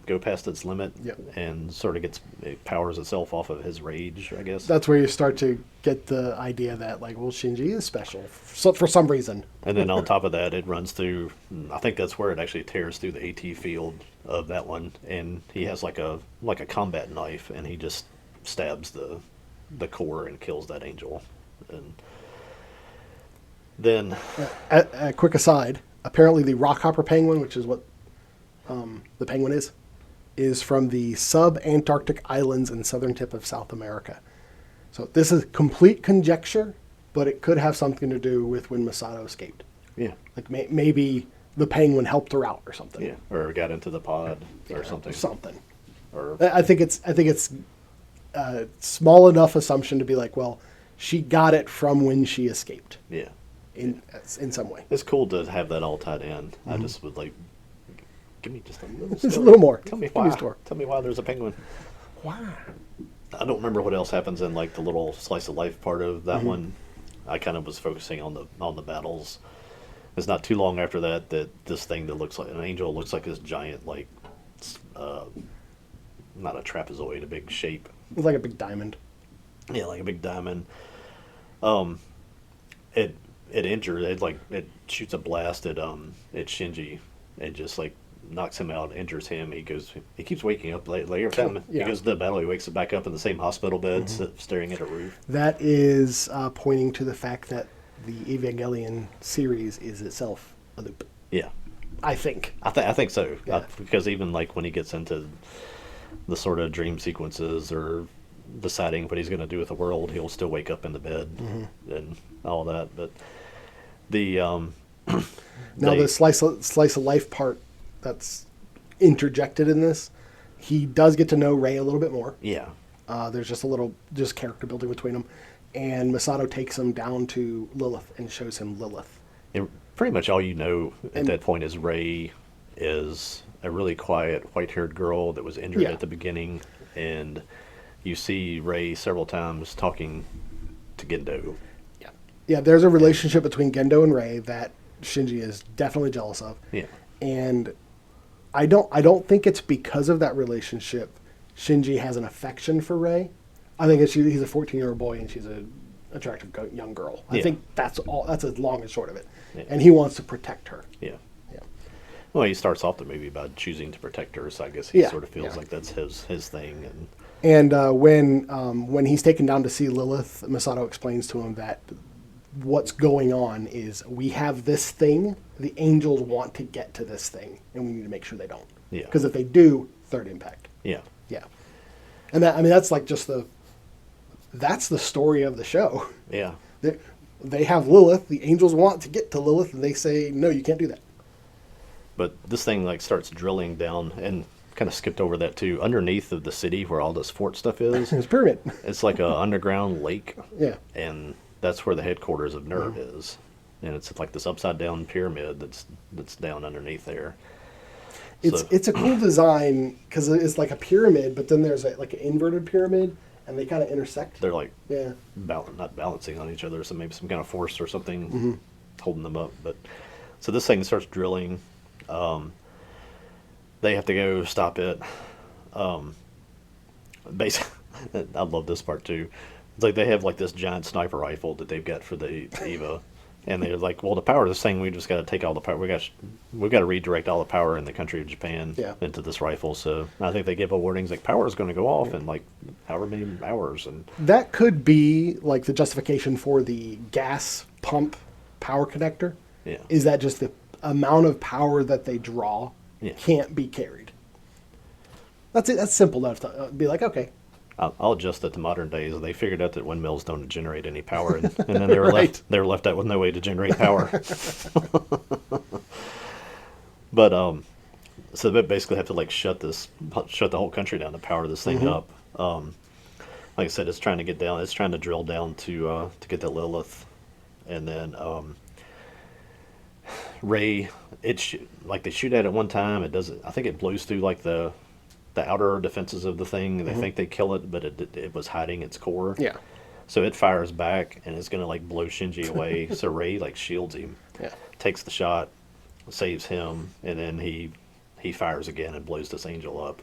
go past its limit, Yep. and sort of it powers itself off of his rage, I guess. That's where you start to get the idea that, like, well, Shinji is special for some reason. And then on top of that, it runs through. I think that's where it actually tears through the AT field of that one, and he has like a combat knife, and he just stabs the core and kills that angel. And then A quick aside: apparently, the rockhopper penguin, which is what the penguin is from the sub-Antarctic islands in southern tip of South America. So this is complete conjecture, but it could have something to do with when Misato escaped. yeah, Like maybe the penguin helped her out or something. yeah, or got into the pod or Yeah, something. Something. Or I think it's small enough assumption to be like, well, she got it from when she escaped yeah, in some way. it's cool to have that all tied in. I just would like. Give me just a little. Just a story. little more. Tell me Give me a why. story. Tell me why there's a penguin. Wow. I don't remember what else happens in like the little slice of life part of that one. I kind of was focusing on the battles. It's not too long after that this thing that looks like an angel looks like this giant like not a trapezoid, a big shape. It's like a big diamond. Yeah, like a big diamond. It injures it shoots a blast at Shinji and just like knocks him out, injures him. He keeps waking up later. Every time Yeah. he goes to the battle, he wakes up back up in the same hospital bed, staring at a roof. That is pointing to the fact that the Evangelion series is itself a loop. Yeah, I think. I think so. Yeah. Because even like when he gets into the sort of dream sequences or deciding what he's going to do with the world, he'll still wake up in the bed and all that. But the now the slice of life part that's interjected in this, he does get to know Rei a little bit more. Yeah. There's just a little character building between them, and Misato takes him down to Lilith and shows him Lilith. And pretty much all you know at that point is Rei is a really quiet, white-haired girl that was injured at the beginning, and you see Rei several times talking to Gendo. Yeah, there's a relationship between Gendo and Rei that Shinji is definitely jealous of. Yeah. And I don't think it's because of that relationship Shinji has an affection for Rei. I think he's a 14-year-old boy and she's an attractive young girl. I think that's all. That's as long and short of it. Yeah. And he wants to protect her. Yeah. Well, he starts off the movie by choosing to protect her, so I guess he sort of feels like that's his thing. And when he's taken down to see Lilith, Misato explains to him that what's going on is we have this thing. The angels want to get to this thing, and we need to make sure they don't. Yeah. Because if they do, third impact. Yeah. Yeah. And that's like that's the story of the show. Yeah. They have Lilith. The angels want to get to Lilith, and they say, no, you can't do that. But this thing like starts drilling down, and kind of skipped over that too. Underneath of the city where all this fort stuff is, it's a pyramid. It's like an underground lake. Yeah. And that's where the headquarters of NERV is, and it's like this upside down pyramid that's down underneath there. It's a cool design because it's like a pyramid, but then there's like an inverted pyramid, and they kind of intersect. They're like not balancing on each other, so maybe some kind of force or something holding them up. But so this thing starts drilling. They have to go stop it. Basically, I love this part too. It's like they have like this giant sniper rifle that they've got for the Eva, and they're like, well, to power this thing, we just got to take all the power. We've got to redirect all the power in the country of Japan into this rifle. So I think they give a warnings like power is going to go off in like however many hours, and that could be like the justification for the gas pump power connector. Yeah, is that just the amount of power that they draw can't be carried? That's it. That's simple enough to be like, okay. I'll adjust it to modern days. They figured out that windmills don't generate any power, and then they were left out with no way to generate power. But so they basically have to like shut the whole country down to power this thing up. Like I said, it's trying to get down. It's trying to drill down to get to Lilith, and then Rei. Like they shoot at it one time. It doesn't. I think it blows through like the outer defenses of the thing. They think they kill it, but it was hiding its core. Yeah. So it fires back, and it's going to like blow Shinji away. So Rei like shields him, takes the shot, saves him, and then he fires again and blows this angel up.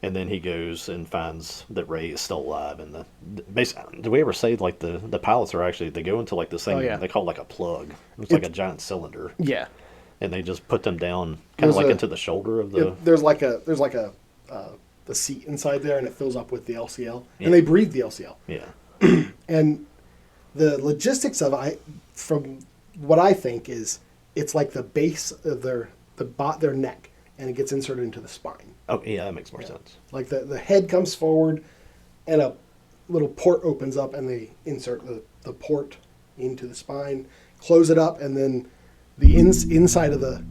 And then he goes and finds that Rei is still alive. And basically, do we ever say like the pilots are actually, they go into like this thing they call like a plug. It's like a giant cylinder. Yeah. And they just put them down kind of like into the shoulder of the. There's like a the seat inside there, and it fills up with the LCL, and they breathe the LCL. Yeah. And the logistics of it, from what I think is, it's like the base of their neck, and it gets inserted into the spine. Oh yeah, that makes more sense. Like the head comes forward, and a little port opens up, and they insert the port into the spine, close it up, and then the inside of the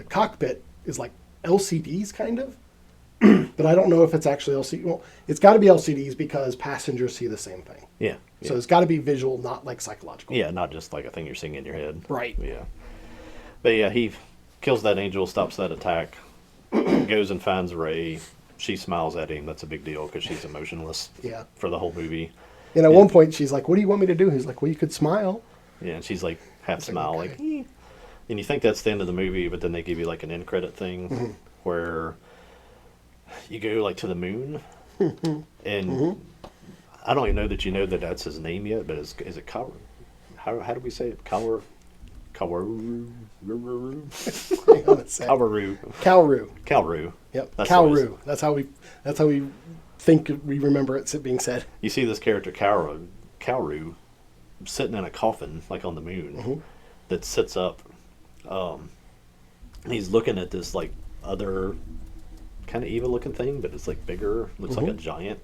cockpit is like LCDs kind of. But I don't know if it's actually LCD. Well, it's got to be LCDs because passengers see the same thing. Yeah. So it's got to be visual, not like psychological. Yeah, not just like a thing you're seeing in your head. Right. Yeah. But yeah, he kills that angel, stops that attack, goes and finds Rei. She smiles at him. That's a big deal because she's emotionless for the whole movie. And at one point, she's like, what do you want me to do? He's like, well, you could smile. Yeah, and she's like, half smile, like, eh. And you think that's the end of the movie, but then they give you like an end credit thing where you go like to the moon, and I don't even know that you know that that's his name yet, but is it Kaworu? How do we say it? Kaworu. Kaworu. Yep. Kaworu. That's how we think we remember it being said. You see this character Kaworu sitting in a coffin like on the moon that sits up. He's looking at this like other kind of evil looking thing, but it's like bigger, looks like a giant.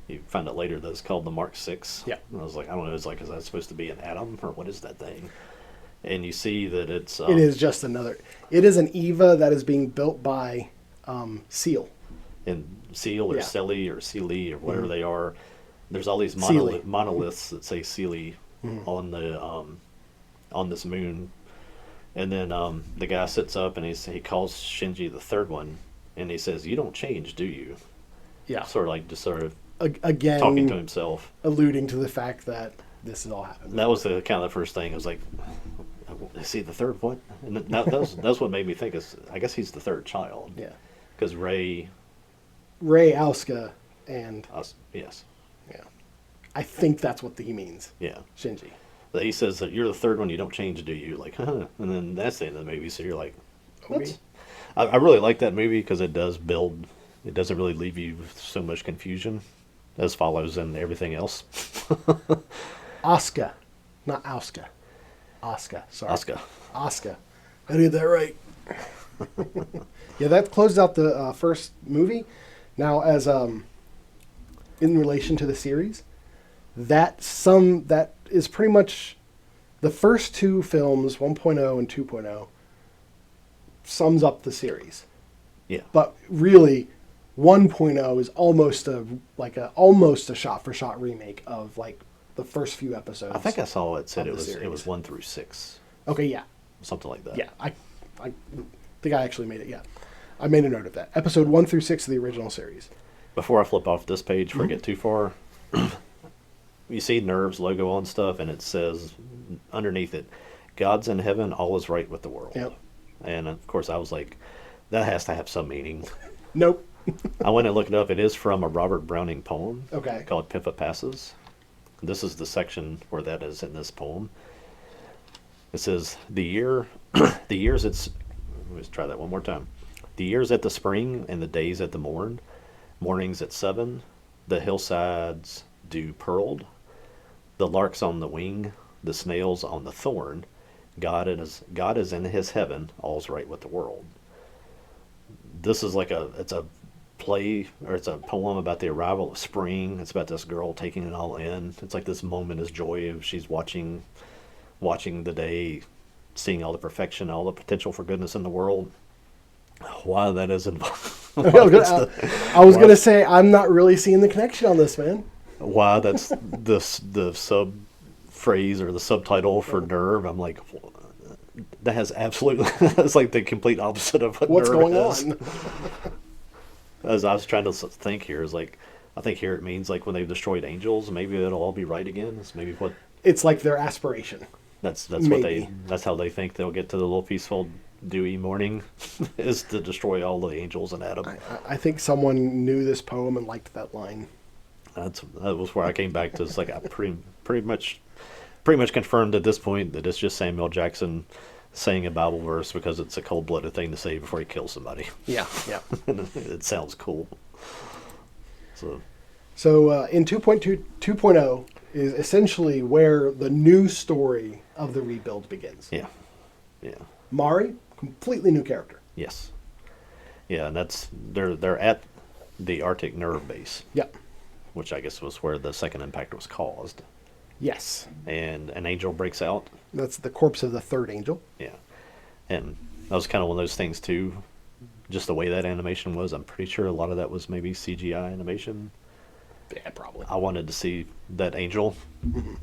You find out later that it's called the Mark 6. Yeah. And I was like, I don't know, it's like, is that supposed to be an atom or what is that thing? And you see that it's... it is just another... It is an EVA that is being built by Seal. And Seal or Yeah. Celi or Sealy or whatever they are. There's all these Sealy. monoliths that say Sealy on the on this moon. And then the guy sits up and he calls Shinji the third one, and he says, "You don't change, do you?" Yeah. Sort of Again, talking to himself, alluding to the fact that this has all happened. that was the kind of the first thing. I was like, "Is he the third what?" And that's what made me think is, I guess he's the third child. Yeah. Because Ray, Asuka, and yes, yeah, I think that's what he means. yeah. Shinji. That he says that you're the third one, you don't change, do you? Like, huh? And then that's the end of the movie. So you're like, what? I really like that movie because it does build. It doesn't really leave you with so much confusion as follows in everything else. Asuka, not Asuka. Asuka, sorry. Asuka. I did that right. Yeah, that closed out the first movie. Now, as in relation to the series, that is pretty much the first two films, 1.0 and 2.0, sums up the series. Yeah. But really, 1.0 is almost a shot for shot remake of like the first few episodes. I think I saw it said of it the was series. 1 through 6, Okay, yeah. something like that. Yeah, I think I actually made it, yeah. I made a note of that. Episode 1 through 6 of the original series. Before I flip off this page, before I get too far, you see Nerve's logo on stuff, and it says underneath it, "God's in heaven, all is right with the world." Yep. And of course, I was like, that has to have some meaning. Nope. I went and looked it up. It is from a Robert Browning poem Okay. called Pippa Passes. This is the section where that is in this poem. It says, the years let's try that one more time. The years at the spring and the days at the morn, mornings at 7, the hillsides dew pearled, the larks on the wing, the snails on the thorn, God is in his heaven, all's right with the world. This is it's a play, or it's a poem about the arrival of spring. It's about this girl taking it all in. It's like this moment is joy of she's watching the day, seeing all the perfection, all the potential for goodness in the world. Why that is involved? I was going to say, I'm not really seeing the connection on this, man. Why that's the sub phrase or the subtitle for Nerve. I'm like, that has absolutely, that's like the complete opposite of What's Nerve going is. on? As I was trying to think here, is like, I think here it means like when they've destroyed angels, maybe it'll all be right again. It's maybe what It's like their aspiration. that's Maybe. that's how they think they'll get to the little peaceful dewy morning is to destroy all the angels in Adam. I think someone knew this poem and liked that line. That was where I came back to. It's like I pretty much confirmed at this point that it's just Samuel Jackson saying a Bible verse because it's a cold-blooded thing to say before he kills somebody. Yeah, yeah. It sounds cool. So in 2.0 is essentially where the new story of the rebuild begins. Yeah. Mari, completely new character. Yes. Yeah, and that's they're at the Arctic Nerve base. Yeah. Which I guess was where the second impact was caused. Yes. And an angel breaks out. That's the corpse of the third angel. Yeah. And that was kind of one of those things too. Just the way that animation was, I'm pretty sure a lot of that was maybe CGI animation. Yeah, probably. I wanted to see that angel.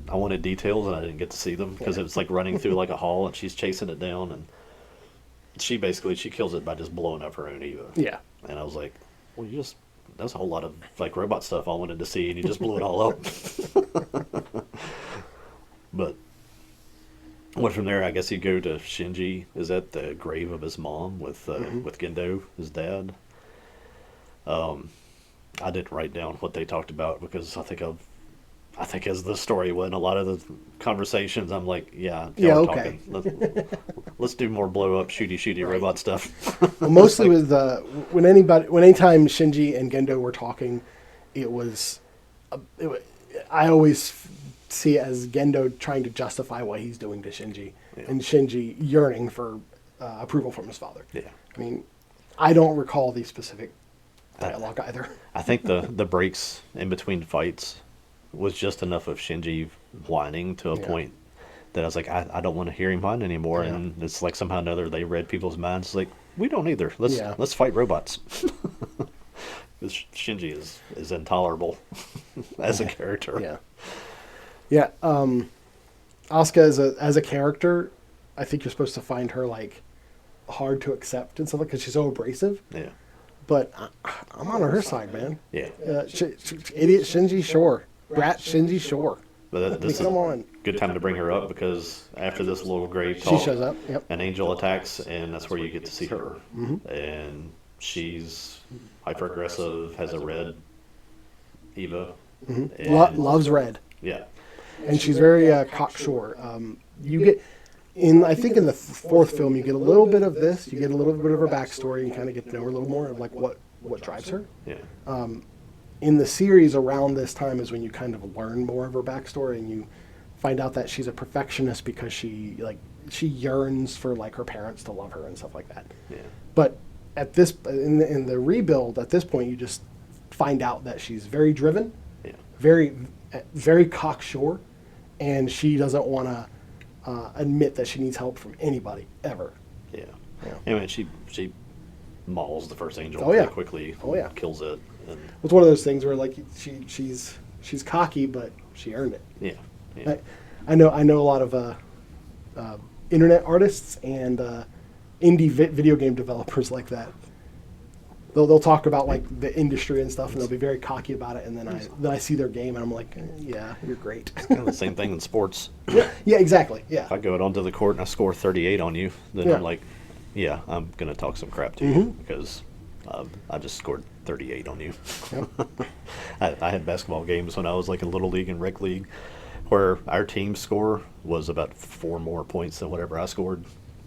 I wanted details, and I didn't get to see them because it was like running through like a hall, and she's chasing it down, and she kills it by just blowing up her own Eva. Yeah. And I was like, well, that's a whole lot of like robot stuff I wanted to see, and you just blew it all up. But went from there. I guess you go to Shinji. Is at the grave of his mom with Gendo, his dad. I didn't write down what they talked about because I think as the story went, a lot of the conversations, I'm like, okay. Talking. Let's do more blow up, shooty robot stuff. Well, mostly with anytime Shinji and Gendo were talking, I always see it as Gendo trying to justify what he's doing to Shinji, and Shinji yearning for approval from his father. Yeah. I mean, I don't recall the specific dialogue either. I think the breaks in between fights was just enough of Shinji whining to a Yeah. point that I was like, I don't want to hear him whine anymore. Yeah. And it's like somehow or another they read people's minds. It's like, we don't either. Yeah. Let's fight robots. This Shinji is intolerable as a character. Yeah. Yeah. Asuka as a character, I think you're supposed to find her like hard to accept and stuff like because she's so abrasive. Yeah. But I'm on her side, man. Yeah. Idiot Shinji, sure. Brat Shinji, sure. But this Come is on. a good time to bring her up because after this little grave She talk, shows up. Yep. an angel attacks, and that's where you get to see her. Mm-hmm. And she's hyper aggressive, has a red Eva. Mm-hmm. and- Loves red. Yeah. And she's very cocksure. You get I think in the fourth film, you get a little bit of this. You get a little bit of her backstory. You kind of get to know her a little more of like what drives her. Yeah. In the series around this time is when you kind of learn more of her backstory and you find out that she's a perfectionist because she yearns for like her parents to love her and stuff like that. Yeah. But at this in the rebuild at this point you just find out that she's very driven, Yeah. very cocksure, and she doesn't want to admit that she needs help from anybody ever. Yeah. Yeah. Anyway, she mauls the first angel Oh, yeah. pretty quickly. Oh, yeah. Kills it. And It's one of those things where like she's cocky, but she earned it. yeah. Yeah. I know a lot of internet artists and indie video game developers like that. They'll talk about like the industry and stuff, and they'll be very cocky about it. And then I see their game, and I'm like, yeah, you're great. Kind of the same thing in sports. Yeah, exactly. Yeah, If I go out onto the court and I score 38 on you, then Yeah. I'm like, yeah, I'm going to talk some crap to you because I just scored 38 on you. I had basketball games when I was like in Little League and Rec League where our team score was about 4 more points than whatever I scored.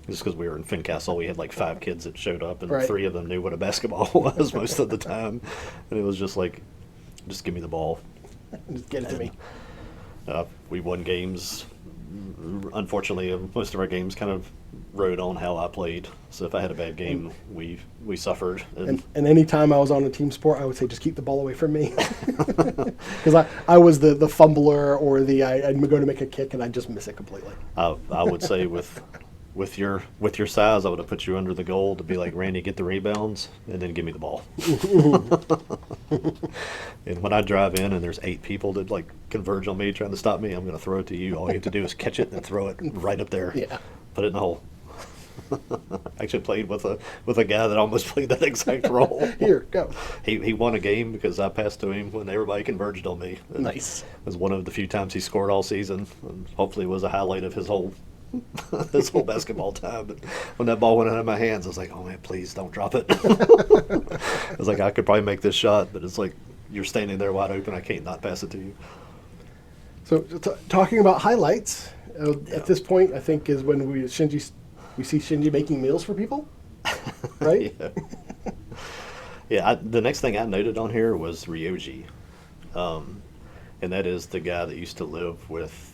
Just because we were in Fincastle, we had like 5 kids that showed up, and Right. 3 of them knew what a basketball was most of the time. And it was just like, just give me the ball. just get it to me. We won games. Unfortunately, most of our games kind of rode on how I played. So if I had a bad game, we suffered. And any time I was on a team sport, I would say just keep the ball away from me, because I was the fumbler or I'd go to make a kick and I'd just miss it completely. I would say with your size, I would have put you under the goal to be like, Randy, get the rebounds and then give me the ball. And when I drive in and there's 8 people that like converge on me trying to stop me, I'm going to throw it to you. All you have to do is catch it and throw it right up there. Yeah. Put it in the hole. I actually played with a guy that almost played that exact role. Here, go. He won a game because I passed to him when everybody converged on me. And Nice. It was one of the few times he scored all season, and hopefully it was a highlight of his whole this whole basketball time. But when that ball went out of my hands, I was like, oh man, please don't drop it. I was like, I could probably make this shot, but it's like you're standing there wide open. I can't not pass it to you. So talking about highlights, at this point, I think is when we see Shinji making meals for people, right? Yeah. Yeah. The next thing I noted on here was Ryoji, and that is the guy that used to live with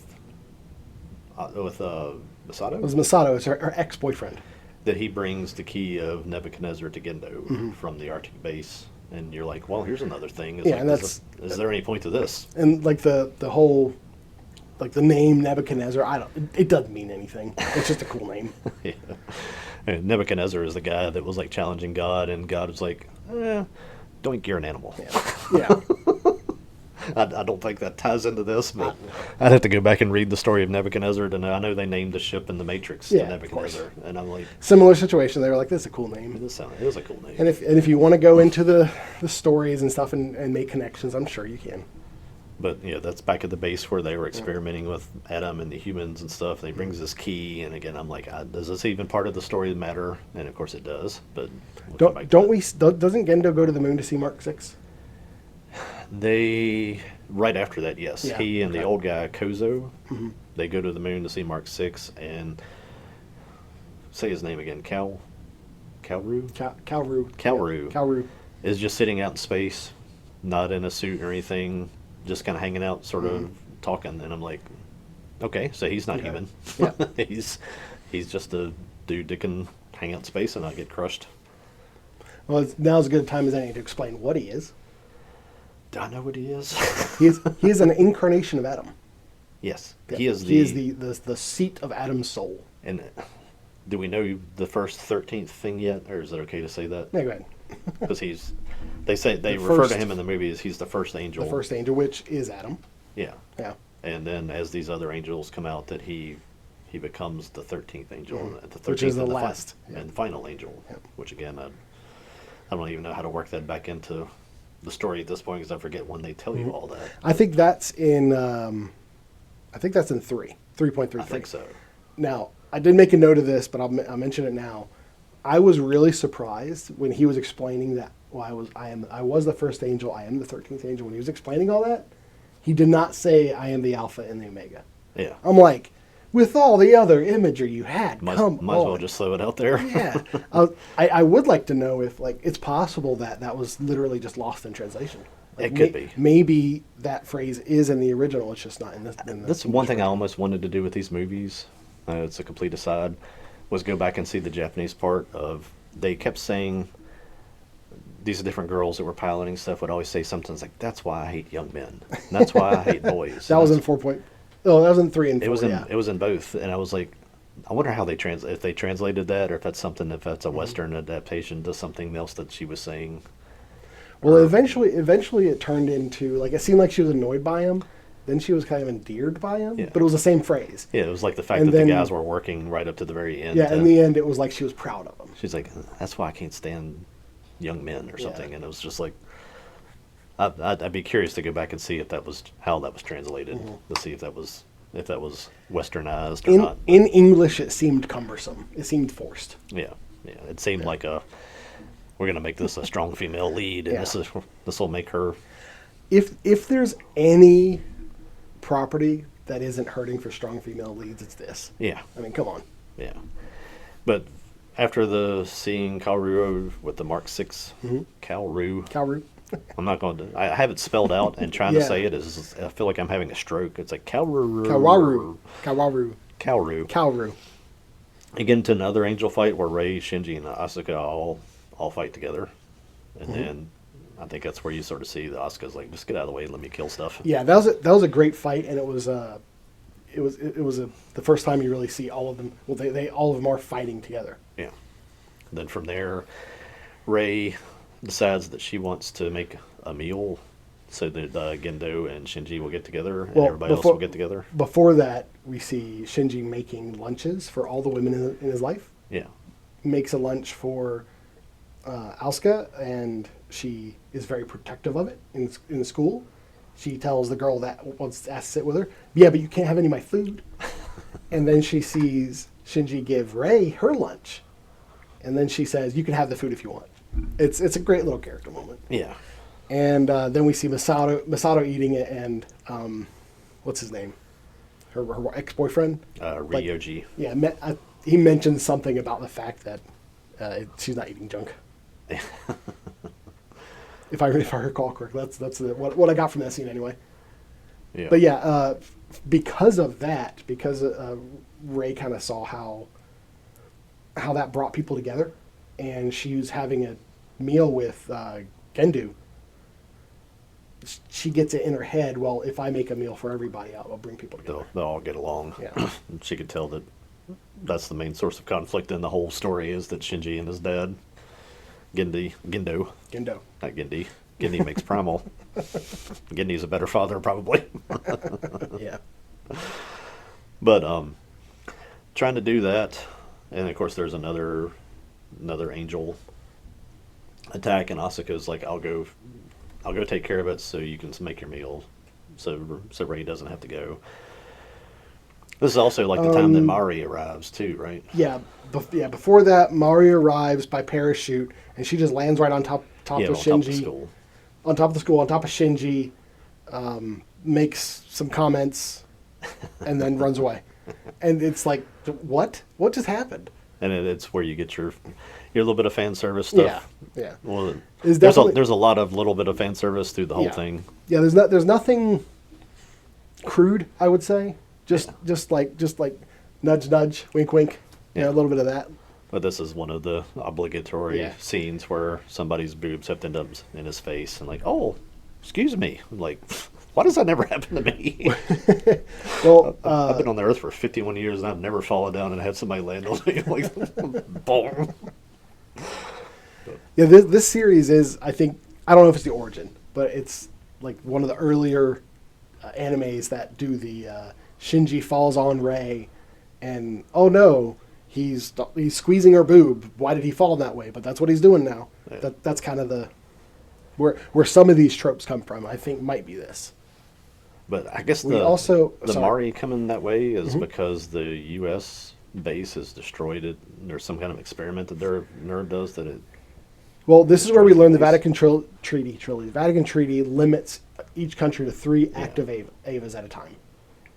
Misato. It was Misato, it's her ex-boyfriend. That he brings the key of Nebuchadnezzar to Gendo from the Arctic base, and you're like, well, here's another thing. It's Yeah, like, and is there any point to this? And like the whole, like the name Nebuchadnezzar, it doesn't mean anything. It's just a cool name. Yeah. And Nebuchadnezzar is the guy that was like challenging God, and God was like, doink, you're an animal. Yeah. I don't think that ties into this, but I'd have to go back and read the story of Nebuchadnezzar to know. I know they named the ship in the Matrix Yeah, to of course. Nebuchadnezzar, and I'm like, Similar situation. They were like, this is a cool name. it is a cool name. And if you want to go into the stories and stuff and make connections, I'm sure you can. But yeah, that's back at the base where they were experimenting with Adam and the humans and stuff. And he brings this key, and again, I'm like, does this even part of the story matter? And of course, it does. But we'll come back to Doesn't Gendo go to the moon to see Mark 6? They right after that, yes. Yeah, He and the okay. old guy Kozo, they go to the moon to see Mark 6 and say his name again. Kalru Kalru. Kalru. Kalru. is just sitting out in space, not in a suit or anything, just kind of hanging out, sort of talking. And I'm like, okay, so he's not Okay. human. Yeah. he's just a dude that can hang out in space and not get crushed. Well, now's as good a time as any to explain what he is. Do I know what he is? He is an incarnation of Adam. Yes, Yeah. he is the seat of Adam's soul. And do we know the first 13th thing yet, or is it okay to say that? Yeah, go ahead. Because they refer to him in the movie as he's the first angel. The first angel, which is Adam. Yeah. Yeah. And then as these other angels come out, that he becomes the 13th angel, the 13th Which is the and last. and final angel. Yeah. Which again, I don't even know how to work that back into the story at this point because I forget when they tell you all that. I think that's in. I think that's in 3.33. I think so. Now, I did make a note of this, but I'll mention it now. I was really surprised when he was explaining that. Well, I was the first angel. I am the 13th angel. When he was explaining all that, he did not say I am the Alpha and the Omega. Yeah. I'm like, with all the other imagery you had, Might come as well on. just throw it out there. Yeah. I would like to know if it's possible that was literally just lost in translation. It could be. Maybe that phrase is in the original. It's just not in this. That's one thing I almost wanted to do with these movies. It's a complete aside. Was go back and see the Japanese part of. They kept saying these different girls that were piloting stuff would always say something like, "That's why I hate young men. And that's why I hate boys." That was in 4. Oh, that was in 3 and 4. It was in both, and I was like, I wonder how if they translated that, or if that's a Western adaptation to something else that she was saying. Well, eventually it turned into it seemed like she was annoyed by him. Then she was kind of endeared by him, Yeah. but it was the same phrase. Yeah, it was like the fact And that then- the guys were working right up to the very end. Yeah, in the end, it was like she was proud of him. She's like, "That's why I can't stand young men," or Yeah. something, and it was just like, I'd be curious to go back and see if that was how that was translated, to see if that was westernized or not. In English, it seemed cumbersome. It seemed forced. Yeah, it seemed like we're gonna make this a strong female lead, and Yeah. this will make her. If there's any property that isn't hurting for strong female leads, it's this. Yeah, I mean, come on. yeah. But after seeing Kaoru with the Mark 6, Kaoru, Kaoru. I'm not going to. I have it spelled out, and trying to Yeah. say it is. I feel like I'm having a stroke. It's like Kaoru. Kaoru. Again, to another angel fight where Rei, Shinji, and Asuka all fight together, and then I think that's where you sort of see the Asuka's like, just get out of the way and let me kill stuff. Yeah, that was a great fight, and it was the first time you really see all of them. Well, they all of them are fighting together. Yeah. And then from there, Rei decides that she wants to make a meal so that Gendo and Shinji will get together, and everybody else will get together. Before that, we see Shinji making lunches for all the women in his life. Yeah. Makes a lunch for Asuka, and she is very protective of it in school. She tells the girl that wants to sit with her, "Yeah, but you can't have any of my food." And then she sees Shinji give Rei her lunch, and then she says, "You can have the food if you want." It's a great little character moment. Yeah. And then we see Misato eating it, and what's his name? Her ex-boyfriend? Ryoji. Yeah, he mentioned something about the fact that she's not eating junk. If I recall correctly, that's what I got from that scene anyway. Yeah. But yeah, because of that, because Rei kind of saw how that brought people together, and she was having a meal with Gendu. She gets it in her head, well, if I make a meal for everybody, I'll bring people together. They'll all get along. Yeah. She could tell that that's the main source of conflict in the whole story is that Shinji and his dad, Gendo, not Gendi. Gendi makes Primal. Gendi's a better father, probably. Yeah. But trying to do that, and of course there's another angel attack, and Asuka's like, I'll go take care of it so you can make your meal, so Rei doesn't have to go. This is also like the time that Mari arrives too, right? Yeah, before that, Mari arrives by parachute, and she just lands right on top of Shinji. On top of the school, on top of Shinji, makes some comments, and then runs away. And it's like, what? What just happened? And it's where you get your little bit of fan service stuff. Yeah. Well, There's there's a lot of little bit of fan service through the whole thing. Yeah, there's nothing crude, I would say. Just like nudge nudge, wink wink. Yeah. A little bit of that. But this is one of the obligatory Yeah. scenes where somebody's boobs have to end up in his face, and like, oh, excuse me, I'm like, why does that never happen to me? Well, I've been on the earth for 51 years, and I've never fallen down and had somebody land on me. Like, boom. yeah, this series is, I think, I don't know if it's the origin, but it's like one of the earlier animes that do the Shinji falls on Rei, and oh no, he's squeezing her boob. Why did he fall that way? But that's what he's doing now. Yeah. That's kind of the where some of these tropes come from. I think might be this. But I guess We the also- the sorry. Mari coming that way is because the U.S. base has destroyed it. There's some kind of experiment that their nerd does that it. Well, this is where we Destroys learn the the base. Vatican Treaty. The Vatican Treaty limits each country to 3 active Avas at a time.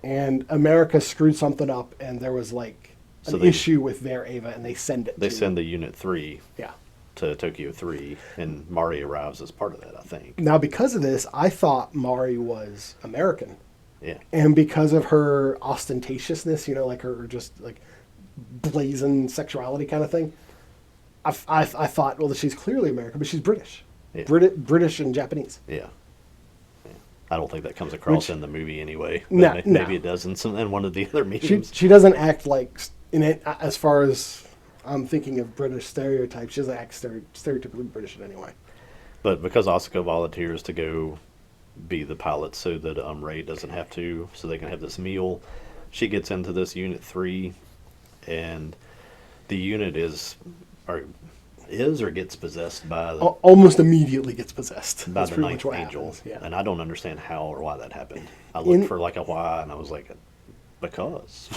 And America screwed something up, and there was like So an they- issue with their Ava, and they send it They to... send the Unit 3 Yeah. to Tokyo 3, and Mari arrives as part of that, I think. Now, because of this, I thought Mari was American. Yeah. And because of her ostentatiousness, like her just like blazing sexuality kind of thing, I thought, well, she's clearly American, but she's British. Yeah. British and Japanese. Yeah. Yeah. I don't think that comes across Which- in the movie anyway. But No, maybe no. it does in one of the other She memes. she doesn't act like in it as far as I'm thinking of British stereotypes. She doesn't act stereotypically British in any way. But because Asuka volunteers to go be the pilot so that Rei doesn't have to, so they can have this meal, she gets into this Unit 3, and the unit or gets possessed by the, Almost immediately gets possessed. by That's the pretty ninth much what angel. happens. Yeah. And I don't understand how or why that happened. I looked In- for like a why, and I was like, because.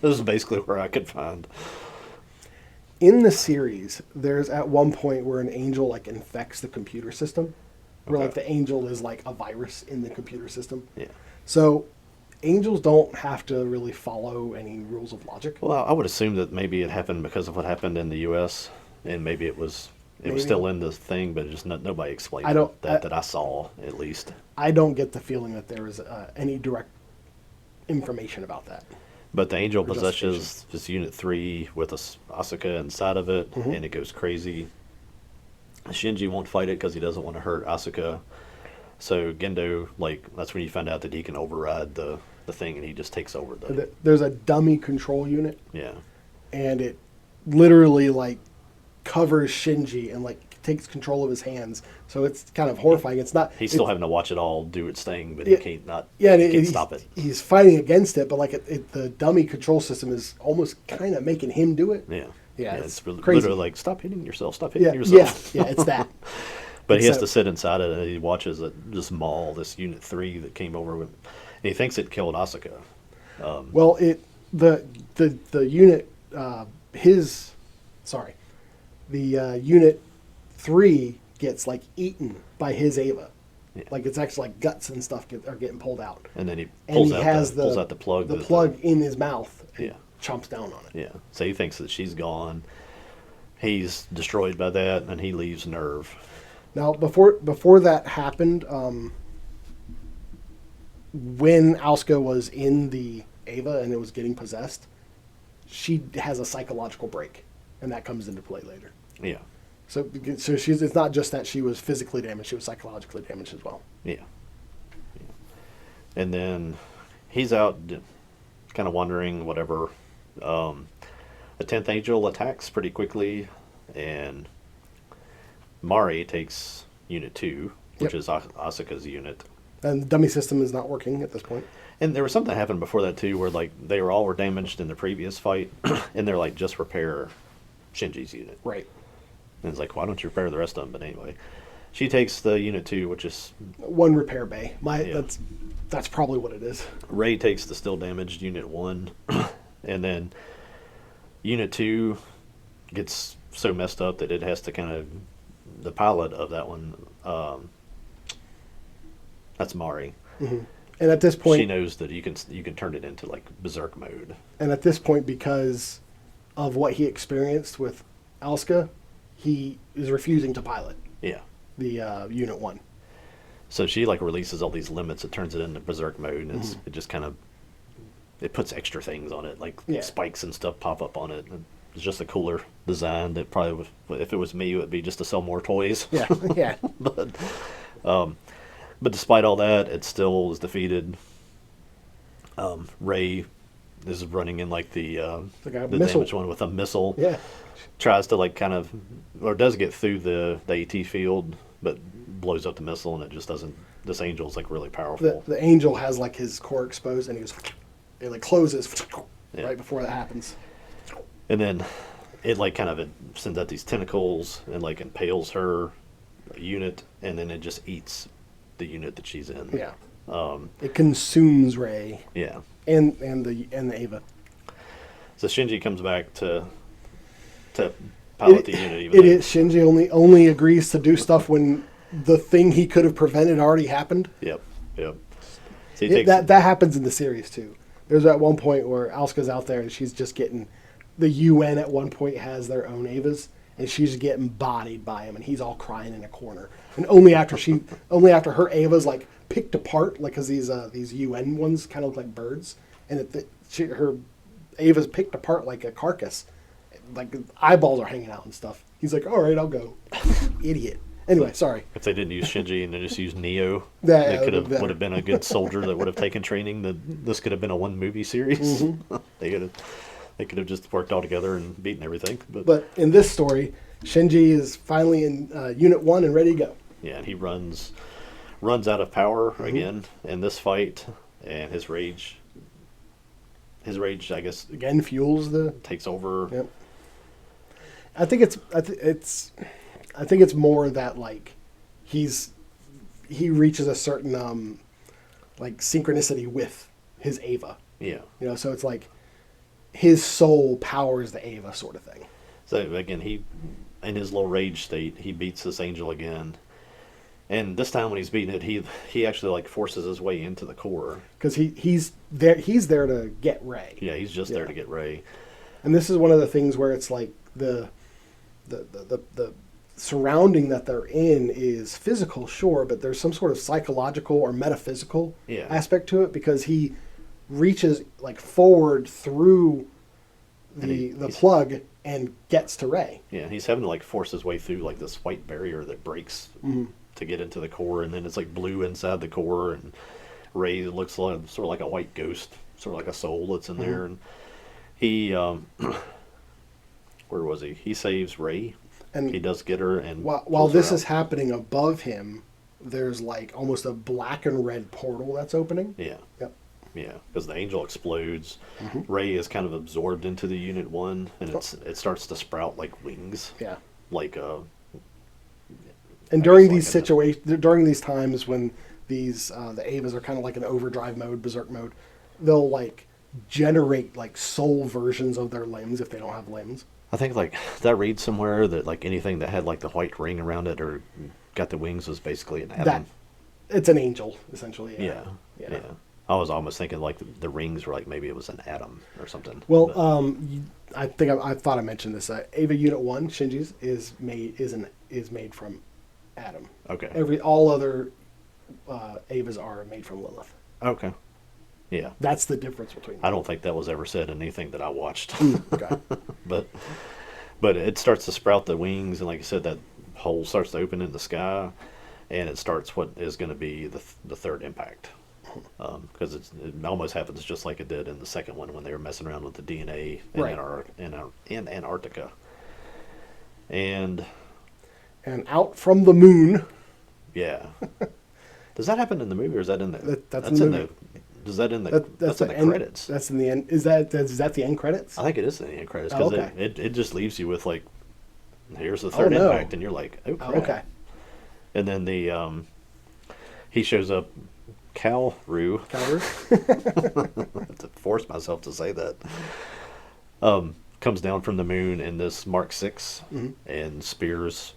This is basically where I could find. In the series, there's at one point where an angel like infects the computer system, where Okay. like the angel is like a virus in the computer system. Yeah. So angels don't have to really follow any rules of logic. Well, I would assume that maybe it happened because of what happened in the U.S., and maybe it was Maybe. still in the thing, but just nobody explained I don't- that I saw, at least. I don't get the feeling that there is any direct information about that. But the angel Or possesses this Unit 3 with Asuka inside of it, Mm-hmm. and it goes crazy. Shinji won't fight it because he doesn't want to hurt Asuka. So Gendo, that's when you find out that he can override the thing, and he just takes over the... There's a dummy control unit, Yeah. and it literally like covers Shinji and like takes control of his hands. So it's kind of horrifying. It's not. He's still having to watch it all do its thing, but Yeah, he can't Yeah, he can't stop it. He's fighting against it, but like the dummy control system is almost kind of making him do it. Yeah. Yeah, it's it's crazy. literally like, stop hitting yourself, stop hitting Yeah, yourself. yeah, it's that. But he has So- to sit inside it, and he watches it just maul this Unit 3 that came over with... And he thinks it killed Asuka. Well, the unit the Unit 3 gets like eaten by his Ava. Yeah. Like it's actually like guts and stuff are getting pulled out. And then he And pulls, he out, has pulls out the plug. the that- plug in his mouth and Yeah. chomps down on it. Yeah. So he thinks that she's gone. He's destroyed by that, and he leaves Nerve. Now, before that happened, when Asuka was in the Ava and it was getting possessed, she has a psychological break, and that comes into play later. Yeah. So it's not just that she was physically damaged; she was psychologically damaged as well. Yeah. Yeah. And then he's out kind of wandering, whatever. The 10th Angel attacks pretty quickly, and Mari takes Unit 2, which Yep. is Asuka's unit. And the dummy system is not working at this point. And there was something that happened before that, too, where, they were damaged in the previous fight, and they're just repair Shinji's unit. Right. And it's like, why don't you repair the rest of them? But anyway, she takes the Unit 2, which is... One repair bay. Yeah. That's probably what it is. Rei takes the still damaged Unit 1, and then Unit 2 gets so messed up that it has to kind of... The pilot of that one, that's Mari. And at this point, She knows that you can turn it into, berserk mode. And at this point, because of what he experienced with Asuka, he is refusing to pilot Yeah. the Unit 1. So she, releases all these limits. It turns it into berserk mode, and it just kind of... It puts extra things on it, Yeah. spikes and stuff pop up on it. It's just a cooler designed. It probably would, if it was me, it would be just to sell more toys. Yeah, yeah. But despite all that, it still is defeated. Ray is running in like the Like a the missile. damaged one with a missile. Yeah. Tries to like kind of, or does get through the AT field, but blows up the missile, and it just doesn't. This angel's like really powerful. The angel has like his core exposed, and he goes, it like closes Yeah. right before that happens. And then it like kind of it sends out these tentacles and like impales her unit, and then it just eats the unit that she's in. Yeah. It consumes Ray Yeah. and the Ava. So Shinji comes back to pilot the unit. Even Idiot Shinji only agrees to do stuff when the thing he could have prevented already happened. Yep. So he takes, That happens in the series too. There's at one point where Asuka's out there and she's just getting, the UN at one point has their own Avas, and she's getting bodied by him, and he's all crying in a corner. And only after her Ava's like picked apart, like because these UN ones kind of look like birds, and her Ava's picked apart like a carcass, like eyeballs are hanging out and stuff. He's like, all right, I'll go. Idiot. Anyway, sorry. if they didn't use Shinji and they just used Neo, Yeah, it it would have been a good soldier that would have taken training. This could have been a one movie series. Mm-hmm. They could have just worked all together and beaten everything. But in this story, Shinji is finally in Unit 1 and ready to go. Yeah, and he runs out of power again in this fight, and his rage, I guess, Again, fuels the... takes over. Yep. I think it's more that like he reaches a certain like synchronicity with his Ava. Yeah. You know, so it's like his soul powers the Ava sort of thing. So again, he, in his low rage state, he beats this angel again, and this time when he's beating it, he actually like forces his way into the core. Because he's there to get Ray. Yeah, he's just there to get Ray. And this is one of the things where it's like the surrounding that they're in is physical, sure, but there's some sort of psychological or metaphysical aspect to it, because he reaches like forward through the plug and gets to Ray. Yeah, he's having to like force his way through like this white barrier that breaks to get into the core, and then it's like blue inside the core, and Ray looks like sort of like a white ghost, sort of like a soul that's in there, and he where was he? He saves Ray. And he does get her, and while this is happening above him, there's like almost a black and red portal that's opening. Yeah. Yep. Yeah, because the angel explodes. Ray is kind of absorbed into the Unit 1, and it starts to sprout like wings. Yeah. Like and during these during these times when these the Avas are kind of like in overdrive mode, berserk mode, they'll like generate like soul versions of their limbs if they don't have limbs. I think like that read somewhere that like anything that had like the white ring around it or got the wings was basically an atom. It's an angel essentially. Yeah. I was almost thinking like the rings were like maybe it was an atom or something. Well, I think I thought I mentioned this. Ava Unit 1, Shinji's, is made from atom. Okay. All other Avas are made from Lilith. Okay. Yeah. That's the difference between them. I don't think that was ever said in anything that I watched. Okay. But it starts to sprout the wings, and like I said, that hole starts to open in the sky, and it starts what is going to be the third impact. Because it almost happens just like it did in the second one when they were messing around with the DNA in Antarctica. And out from the moon. Yeah. Does that happen in the movie, or is that in the? That's in the movie. Does that in the? That's in the credits. That's in the end. Is that the end credits? I think it is in the end credits because it just leaves you with like, here's the third no. impact, and you're like, oh crap. Okay. And then he shows up. Calru. I have to force myself to say that. Comes down from the moon in this Mark 6 and spears.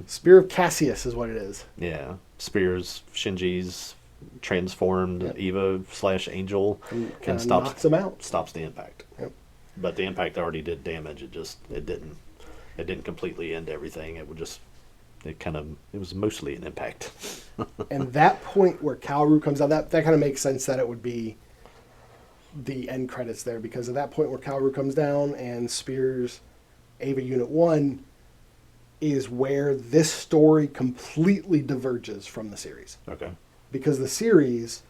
Spear of Cassius is what it is. Yeah, spears Shinji's transformed Eva/Angel and knocks him out. Stops the impact. Yep. But the impact already did damage. It didn't completely end everything. It was mostly an impact. And that point where Calru comes out, that kind of makes sense that it would be the end credits there, because at that point where Calru comes down and spears Ava Unit 1 is where this story completely diverges from the series. Okay. Because the series,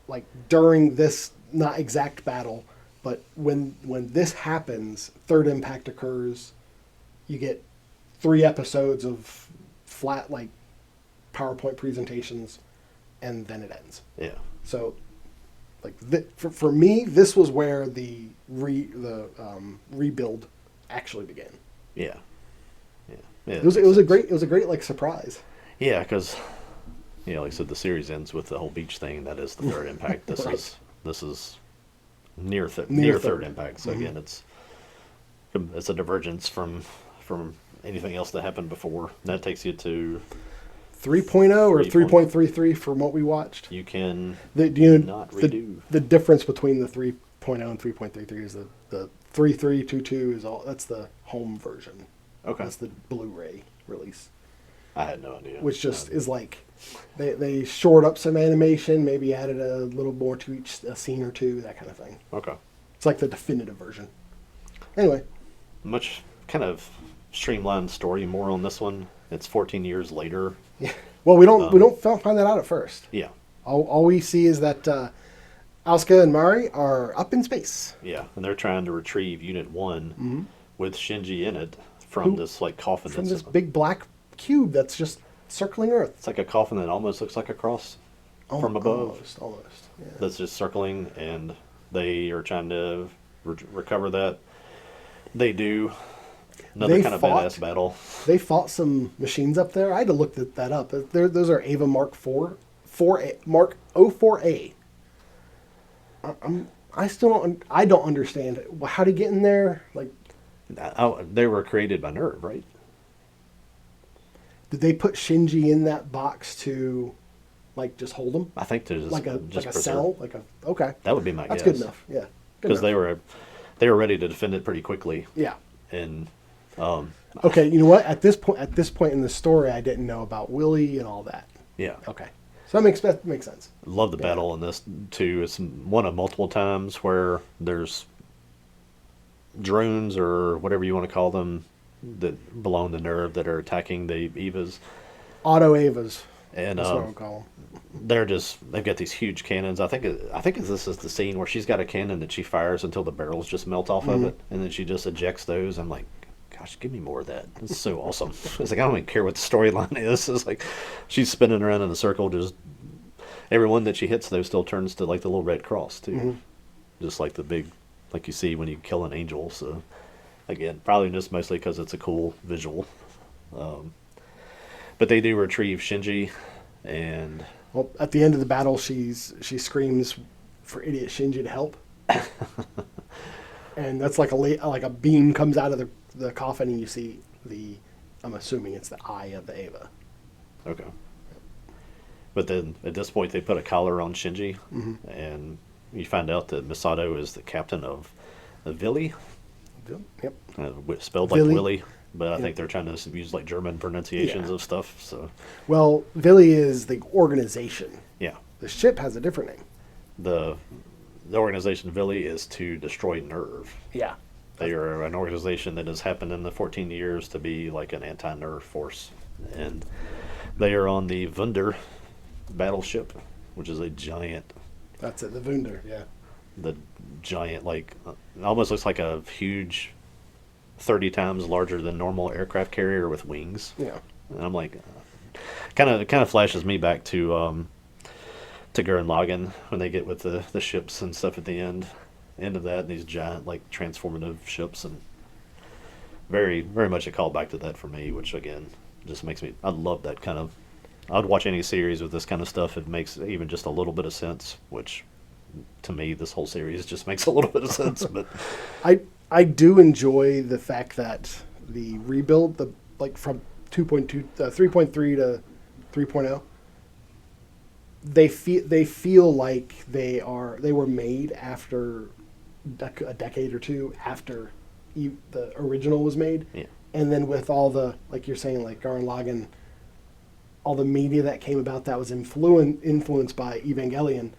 like during this, not exact battle, but when this happens, third impact occurs, you get 3 episodes of flat, like, PowerPoint presentations, and then it ends. Yeah. So, like, for me, this was where the rebuild actually began. Yeah. Yeah. It was a great like surprise. Yeah, because like I said, the series ends with the whole beach thing. That is the third impact. This Right. is near Near third third. impact. So Mhm. again, it's a divergence from anything else that happened before. And that takes you to 3.0 or 3. 3.33 from what we watched. you can not The, redo. the difference between the 3.0 and 3.33 is the 3322 is all. That's the home version. Okay. That's the Blu-ray release, I had no idea. which just is like they shored up some animation, maybe added a little more to each a scene or two, that kind of thing. Okay. It's like the definitive version. Anyway, Much kind of streamlined story more on this one. It's 14 years later. yeah. Well, we don't find that out at first. Yeah. All we see is that Asuka and Mari are up in space. Yeah, and they're trying to retrieve Unit 1 Mm-hmm. with Shinji in it from this like coffin. From this big black cube that's just circling Earth. It's like a coffin that almost looks like a cross from above. Almost. Yeah. That's just circling, and they are trying to recover that. They do. Another They kind of fought- badass battle. They fought some machines up there. I had to look that up. Those are Ava Mark 4A, Mark 04A. I still don't understand it. How to get in there? Like, They were created by Nerve, right? did they put Shinji in that box to, like, just hold him I think there's like a preserve. cell? Okay. That would be my That's guess. good enough. Yeah. Good Because enough. they were ready to defend it pretty quickly, Yeah. and Okay. You know what? At this point in the story, I didn't know about Willie and all that. yeah. Okay. So that makes sense. Love the battle in this too. It's one of multiple times where there's drones or whatever you want to call them that belong to Nerve that are attacking the Evas, Auto Avas. and That's what I'll call them. they've got these huge cannons. I think this is the scene where she's got a cannon that she fires until the barrels just melt off of it, and then she just ejects those. I'm like, gosh, give me more of that. It's so awesome. It's like, I don't even care what the storyline is. It's like she's spinning around in a circle, just everyone that she hits though still turns to like the little red cross too, just like the big, like you see when you kill an angel. So again, probably just mostly because it's a cool visual. But they do retrieve Shinji, and Well, at the end of the battle, she screams for idiot Shinji to help, and that's like a beam comes out of the coffin, and you see I'm assuming it's the eye of the Ava. okay. But then at this point, they put a collar on Shinji, and you find out that Misato is the captain of Vili, Yep. spelled like Vili. Willy, but I Yeah. think they're trying to use like German pronunciations Yeah. of stuff. So Well, Vili is the organization. yeah, The ship has a different name. the organization Vili is to destroy Nerve. Yeah. They are an organization that has happened in the 14 years to be like an anti-Nerve force, and they are on the Wunder battleship, which is a giant. That's it. The Wunder. Yeah. The giant, like, it almost looks like a huge 30 times larger than normal aircraft carrier with wings. Yeah. And I'm like, kind of flashes me back to Gurren Lagann when they get with the ships and stuff at the end of that, these giant like transformative ships, and very very much a call back to that for me, which again just makes me, I love that kind of, I'd watch any series with this kind of stuff. It makes even just a little bit of sense, which to me this whole series just makes a little bit of sense. But I do enjoy the fact that the rebuild, from 2.2, 3.3 to 3.0, they feel like they were made after a decade or two after the original was made. yeah, And then with all the, like you're saying, like Gurren Lagann, all the media that came about that was influenced by Evangelion,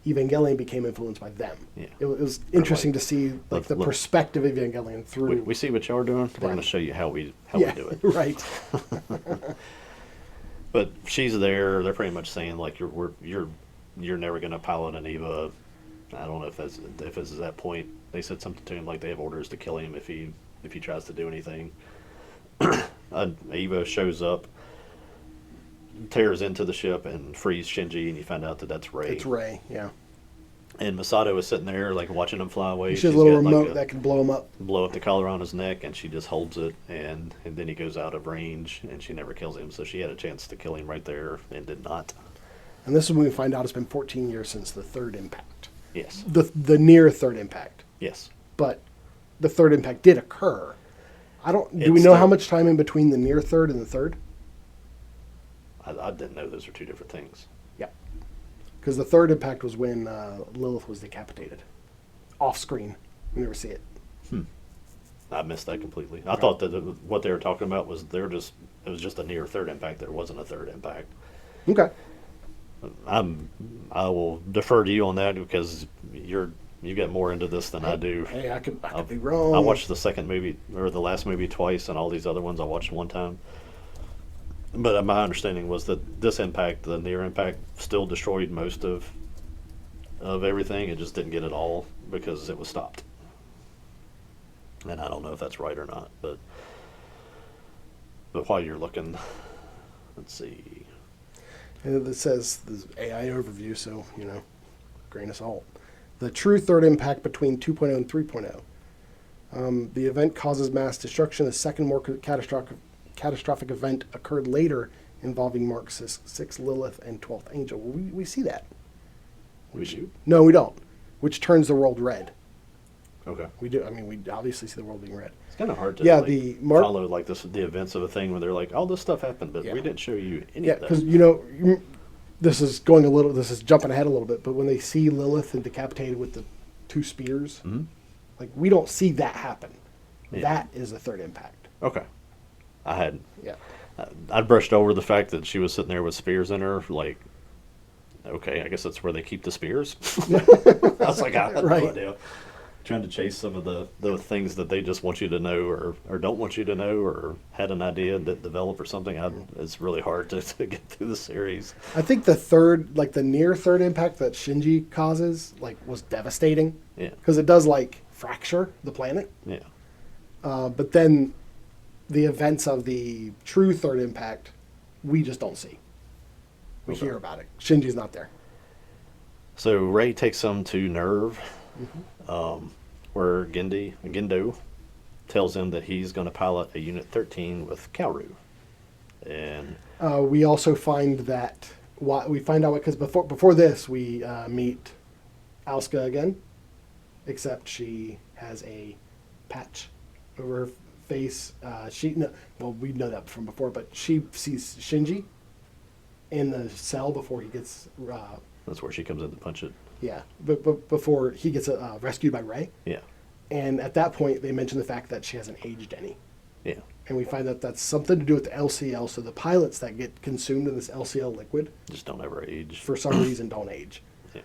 Evangelion became influenced by them. Yeah. It was interesting like, to see like the look, perspective of Evangelion through. we see what y'all are doing. We're going to Right. show you how we Yeah, do it. right. But she's there. They're pretty much saying like you're never going to pilot an Eva. I don't know if it's that point. They said something to him like they have orders to kill him if he tries to do anything. Eva shows up, tears into the ship and frees Shinji, and you find out that that's Rei. It's Rei, yeah. And Misato is sitting there like watching him fly away. She has a little got, remote that can blow him up. blow up the collar on his neck, and she just holds it, and then he goes out of range, and she never kills him. So she had a chance to kill him right there and did not. And this is when we find out it's been 14 years since the third impact. Yes. The near third impact. Yes. But the third impact did occur. Do we It's know the- how much time in between the near third and the third? I didn't know those are two different things. Yeah. Because the third impact was when Lilith was decapitated. Off screen. We never see it. I missed that completely. I thought that what they were talking about was it was just a near third impact. There wasn't a third impact. Okay. I will defer to you on that because you get more into this than I do. Hey, I could be wrong. I watched the second movie or the last movie twice, and all these other ones I watched one time. But my understanding was that this impact, the near impact, still destroyed most of everything. It just didn't get it all because it was stopped. And I don't know if that's right or not. But while you're looking, let's see. It says the AI overview, so, grain of salt. The true third impact between 2.0 and 3.0. The event causes mass destruction. The second more catastrophic event occurred later involving Mark 6 Lilith and 12th Angel. We see that. We do? No, we don't. Which turns the world red. Okay. We do. I mean, we obviously see the world being red. It's kind of hard to the Mark, follow like the events of a thing where they're like, "Oh, this stuff happened, but Yeah. we didn't show you any yeah, of that." because this is jumping ahead a little bit. But when they see Lilith and decapitated with the two spears, like we don't see that happen. Yeah. That is the third impact. Okay. Yeah. I brushed over the fact that she was sitting there with spears in her. Like, okay, I guess that's where they keep the spears. I was like, I had Right. no idea. Trying to chase some of the things that they just want you to know or don't want you to know or had an idea that develop or something. It's really hard to get through the series. I think the near third impact that Shinji causes, was devastating. Yeah. Because it does fracture the planet. Yeah. But then the events of the true third impact, we just don't see. We Okay. hear about it. Shinji's not there. So Rei takes them to Nerve, where Gendo tells him that he's going to pilot a Unit 13 with Kaoru. And We also find that we find out because before this we meet Asuka again, except she has a patch over her face. We know that from before, but she sees Shinji in the cell before he gets. that's where she comes in to punch it. Yeah, but before he gets rescued by Rei. Yeah. And at that point, they mention the fact that she hasn't aged any. Yeah. And we find that that's something to do with the LCL. So the pilots that get consumed in this LCL liquid, Just don't ever age. for some reason, don't age. Yeah.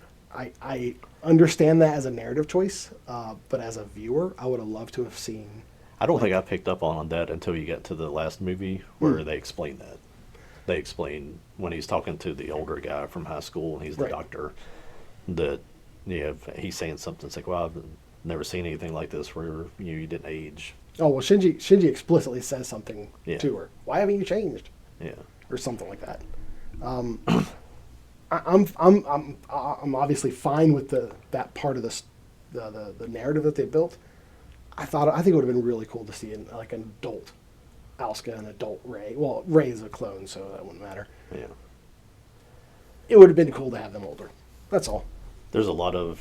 I understand that as a narrative choice, but as a viewer, I would have loved to have seen. I don't think I picked up on that until you get to the last movie where they explain that. They explain when he's talking to the older guy from high school and he's the Right. doctor that he's saying something. It's like, well, I've never seen anything like this where you didn't age. Oh well, Shinji explicitly says something Yeah. to her. Why haven't you changed? Yeah. Or something like that. I'm obviously fine with that part of the narrative that they built. I think it would have been really cool to see an adult Asuka and adult Rei. Well, Rei is a clone, so that wouldn't matter. Yeah. It would have been cool to have them older. That's all. There's a lot of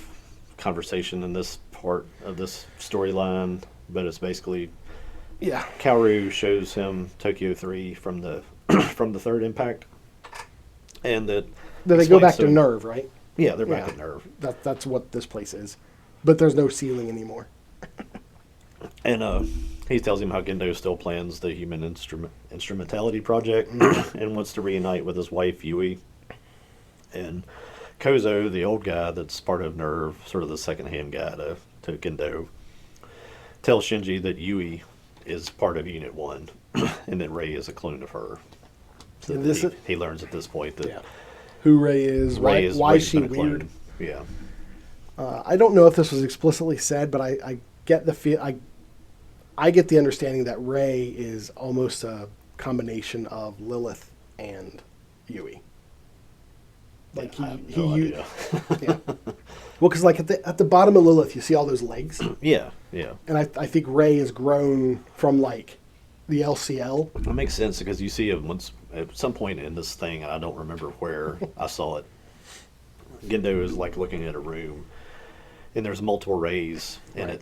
conversation in this part of this storyline, but it's basically Yeah. Kaoru shows him Tokyo 3 from the from the third impact, and that Then they go back explains to him- Nerve, right? Yeah, they're back Yeah. at Nerve, That's what this place is. But there's no ceiling anymore. and he tells him how Gendo still plans the human instrumentality project and wants to reunite with his wife Yui. And Kozo, the old guy that's part of Nerve, sort of the second-hand guy to Gendo, tells Shinji that Yui is part of Unit 1, and that Rei is a clone of her. So And this he learns at this point that yeah. Who Rei is, why Rei's is she been a clone. weird? Yeah. I don't know if this was explicitly said, but I get the I get the understanding that Rei is almost a combination of Lilith and Yui. Like I have no idea. yeah. Well, because like at the bottom of Lilith, you see all those legs, Yeah, yeah. and I think Rei is grown from like the LCL. That makes sense because you see it once at some point in this thing, and I don't remember where I saw it. Gendo is like looking at a room, and there's multiple Reis in it.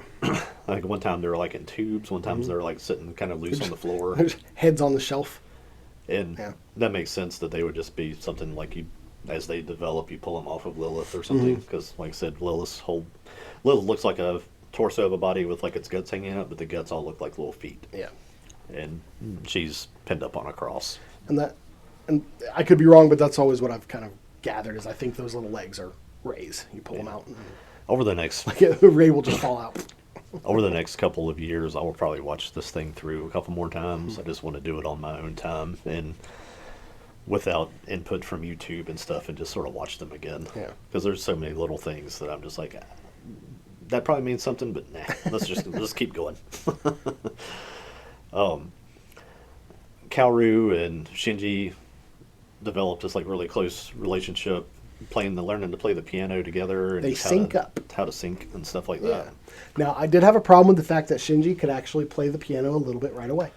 Like one time they're like in tubes, one time they're like sitting kind of loose on the floor, There's heads on the shelf. and Yeah. that makes sense that they would just be something like you. As they develop, you pull them off of Lilith or something. Because, like I said, Lilith looks like a torso of a body with like its guts hanging out, but the guts all look like little feet. Yeah. And she's pinned up on a cross. And I could be wrong, but that's always what I've kind of gathered is I think those little legs are Rei's. You pull them out, and Over the next Rei will just fall out. over the next couple of years, I will probably watch this thing through a couple more times. I just want to do it on my own time and without input from YouTube and stuff, and just sort of watch them again. Yeah. Because there's so many little things that I'm just like, that probably means something, but nah, let's keep going. Kaoru and Shinji developed this like really close relationship, learning to play the piano together, and They just sync up. how to sync and stuff like Yeah. that. Now, I did have a problem with the fact that Shinji could actually play the piano a little bit right away.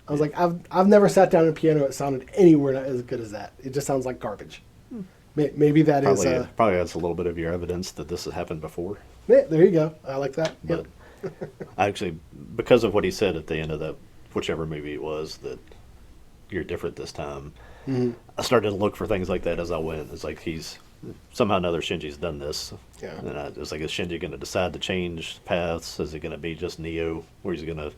I was like, I've never sat down at a piano that sounded anywhere as good as that. It just sounds like garbage. Maybe that is. Probably adds a little bit of your evidence that this has happened before. Yeah, there you go. I like that. But Yep. I actually, because of what he said at the end of that, whichever movie it was, that you're different this time, I started to look for things like that as I went. It's like somehow or another Shinji's done this. Yeah. And I was like, is Shinji going to decide to change paths? Is it going to be just Neo, where he's going to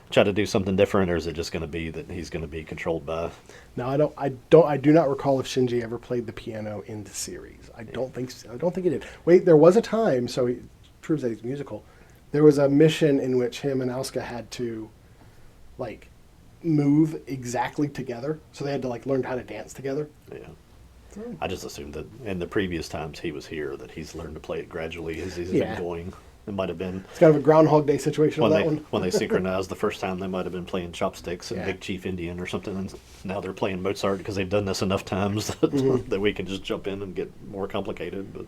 try to do something different, or is it just going to be that he's going to be controlled by? Now, I do not recall if Shinji ever played the piano in the series. I don't think he did. Wait, there was a time, so it proves that he's musical. There was a mission in which him and Asuka had to, like, move exactly together. So they had to like learn how to dance together. Yeah. I just assumed that in the previous times he was here that he's learned to play it gradually as he's been going. It might have been It's kind of a Groundhog Day situation on that one. when they synchronized the first time. They might have been playing chopsticks and Yeah. Big Chief Indian or something, and now they're playing Mozart because they've done this enough times that, that we can just jump in and get more complicated. But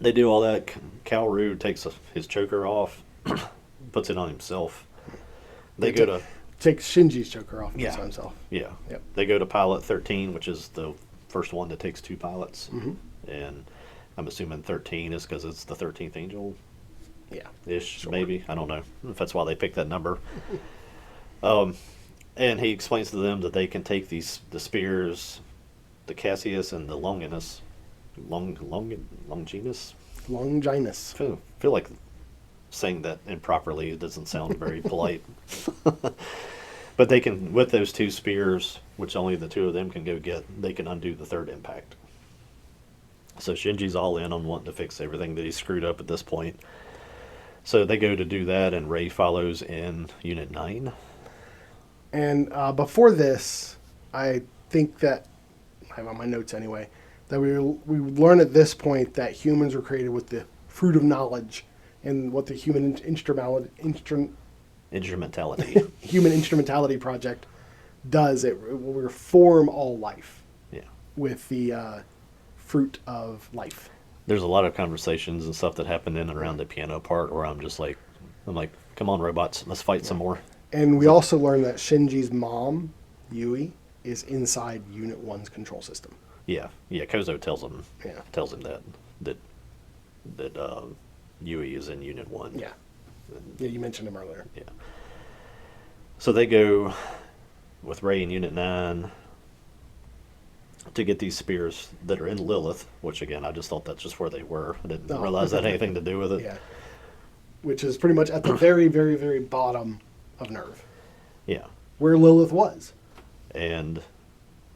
they do all that. Kaoru takes his choker off, puts it on himself. They go to Take Shinji's choker off and Yeah. puts it on himself. Yeah. Yep. They go to pilot 13, which is the first one that takes 2 pilots. And I'm assuming 13 is because it's the 13th angel Yeah. ish, Sure. maybe. I don't know if that's why they picked that number. And he explains to them that they can take the spears, the Cassius and the Longinus. Longinus? Longinus. Feel like saying that improperly. It doesn't sound very polite. But they can, with those 2 spears, which only the 2 of them can go get, they can undo the 3rd impact. So Shinji's all in on wanting to fix everything that he screwed up at this point. So they go to do that, and Rei follows in Unit 9. And before this, I think that, I have on my notes anyway, that we learn at this point that humans were created with the fruit of knowledge, and what the human instrumentality project does, it will reform all life Yeah. with the fruit of life. There's a lot of conversations and stuff that happen in and around the piano part where I'm like, come on, robots, let's fight some more. And we also learn that Shinji's mom, Yui, is inside Unit 1's control system. Yeah. Kozo tells him Yeah. that Yui is in Unit 1. Yeah. Yeah, you mentioned him earlier. Yeah. So they go with Rei in Unit 9 to get these spears that are in Lilith, which again, I just thought that's just where they were. I didn't realize that had anything to do with it. Yeah. Which is pretty much at the very, very, very bottom of Nerve, Yeah. where Lilith was. And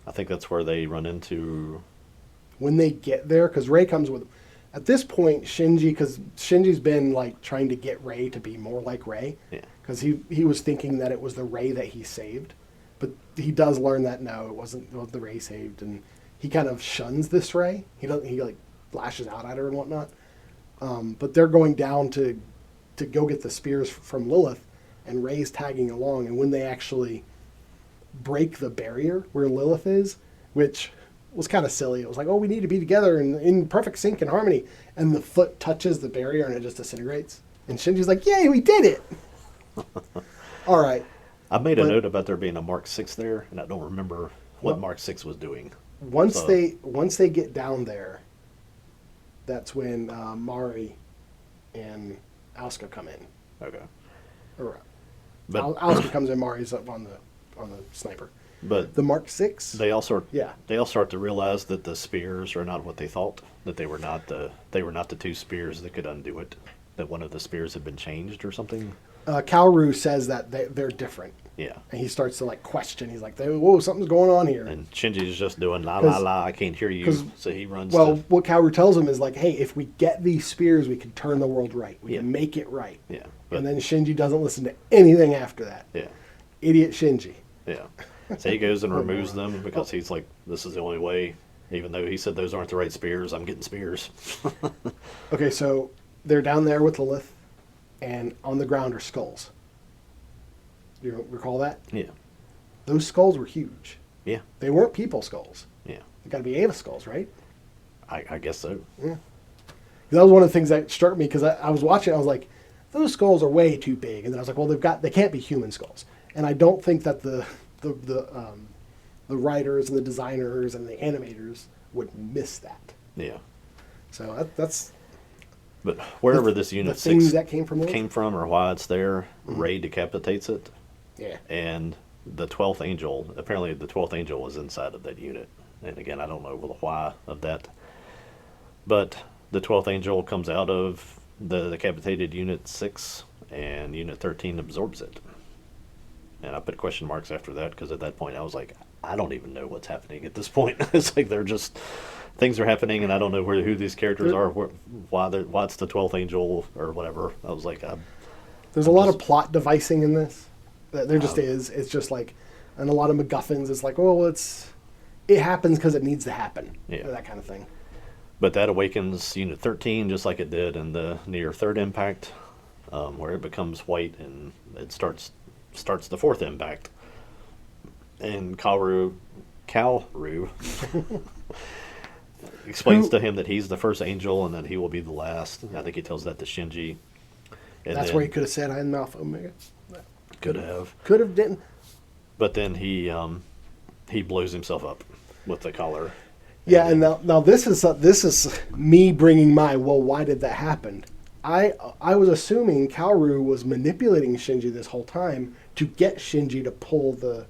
I think that's where they run into. When they get there, because Rei comes with. At this point, Shinji, because Shinji's been like trying to get Rei to be more like Rei, Yeah. because he was thinking that it was the Rei that he saved, but he does learn that no, it wasn't the Rei saved, and he kind of shuns this Rei. He like lashes out at her and whatnot. But they're going down to go get the spears from Lilith, and Rei's tagging along. And when they actually break the barrier where Lilith is, which was kind of silly. It was like, oh, we need to be together and in perfect sync and harmony. And the foot touches the barrier and it just disintegrates. And Shinji's like, yay, we did it. All right. I made a note about there being a Mark 6 there, and I don't remember what Mark 6 was doing. Once they get down there, that's when Mari and Asuka come in. Okay. But Asuka comes in, Mari's up on the sniper. But the Mark 6, they all start to realize that the spears are not what they thought. That they were not the two spears that could undo it. That one of the spears had been changed or something. Kaoru says that they're different. Yeah. And he starts to like question. He's like, whoa, something's going on here. And Shinji's just doing la la la, I can't hear you. So he runs. Well, what Kaoru tells him is like, hey, if we get these spears, we can turn the world right. We can make it right. Yeah. And then Shinji doesn't listen to anything after that. Yeah. Idiot Shinji. Yeah. So he goes and removes them because he's like, this is the only way. Even though he said those aren't the right spears, I'm getting spears. Okay, so they're down there with Lilith, and on the ground are skulls. You recall that? Yeah. Those skulls were huge. Yeah. They weren't people skulls. Yeah. They got to be Ava skulls, right? I guess so. Yeah. That was one of the things that struck me because I was watching. I was like, those skulls are way too big, and then I was like, well, they can't be human skulls, and I don't think that the writers and the designers and the animators would miss that. Yeah. So that's. But wherever this Unit 6 that came from or why it's there, Rei decapitates it. Yeah. And the 12th angel, apparently the 12th angel was inside of that unit. And again, I don't know the why of that. But the 12th angel comes out of the decapitated Unit 6, and Unit 13 absorbs it. And I put question marks after that because at that point I was like, I don't even know what's happening at this point. It's like they're just... Things are happening, and I don't know who these characters are, why it's the 12th angel or whatever. I was like, there's a lot of plot devising in this. There just is. It's just like, and a lot of MacGuffins. It's like, well, it happens because it needs to happen. Yeah. That kind of thing. But that awakens Unit 13 just like it did in the near third impact, where it becomes white and it starts the fourth impact. And Kaoru explains to him that he's the first angel and that he will be the last. I think he tells that to Shinji. And that's where he could have said, I'm Alpha Omega. Could have. Could have, didn't. But then he blows himself up with the collar. Yeah, and now this is me bringing my, well, why did that happen? I was assuming Kaoru was manipulating Shinji this whole time to get Shinji to pull the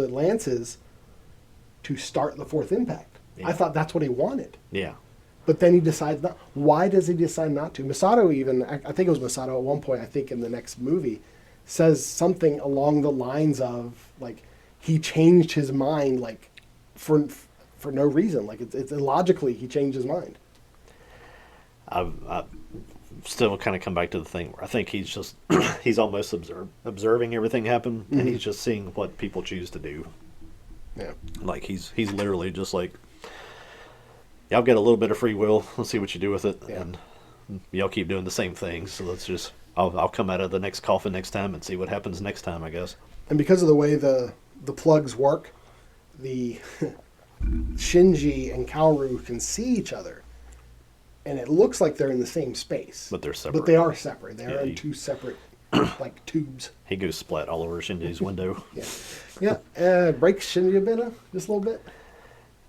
lances to start the fourth impact. Yeah. I thought that's what he wanted. Yeah. But then he decides not. Why does he decide not to? Misato even, I think it was Misato at one point, I think in the next movie, says something along the lines of, like, he changed his mind, like, for no reason. Like, it's illogically he changed his mind. I've still kind of come back to the thing where I think he's just, he's almost observing everything happen, and he's just seeing what people choose to do. Yeah. Like, he's literally just like, y'all get a little bit of free will. Let's see what you do with it. Yeah. And y'all keep doing the same thing. So let's just, I'll come out of the next coffin next time and see what happens next time, I guess. And because of the way the plugs work, the Shinji and Kaoru can see each other. And it looks like they're in the same space. But they're separate. But they are separate. They are in two separate, like, tubes. He goes splat all over Shinji's window. Yeah. Breaks Shinji a bit, just a little bit.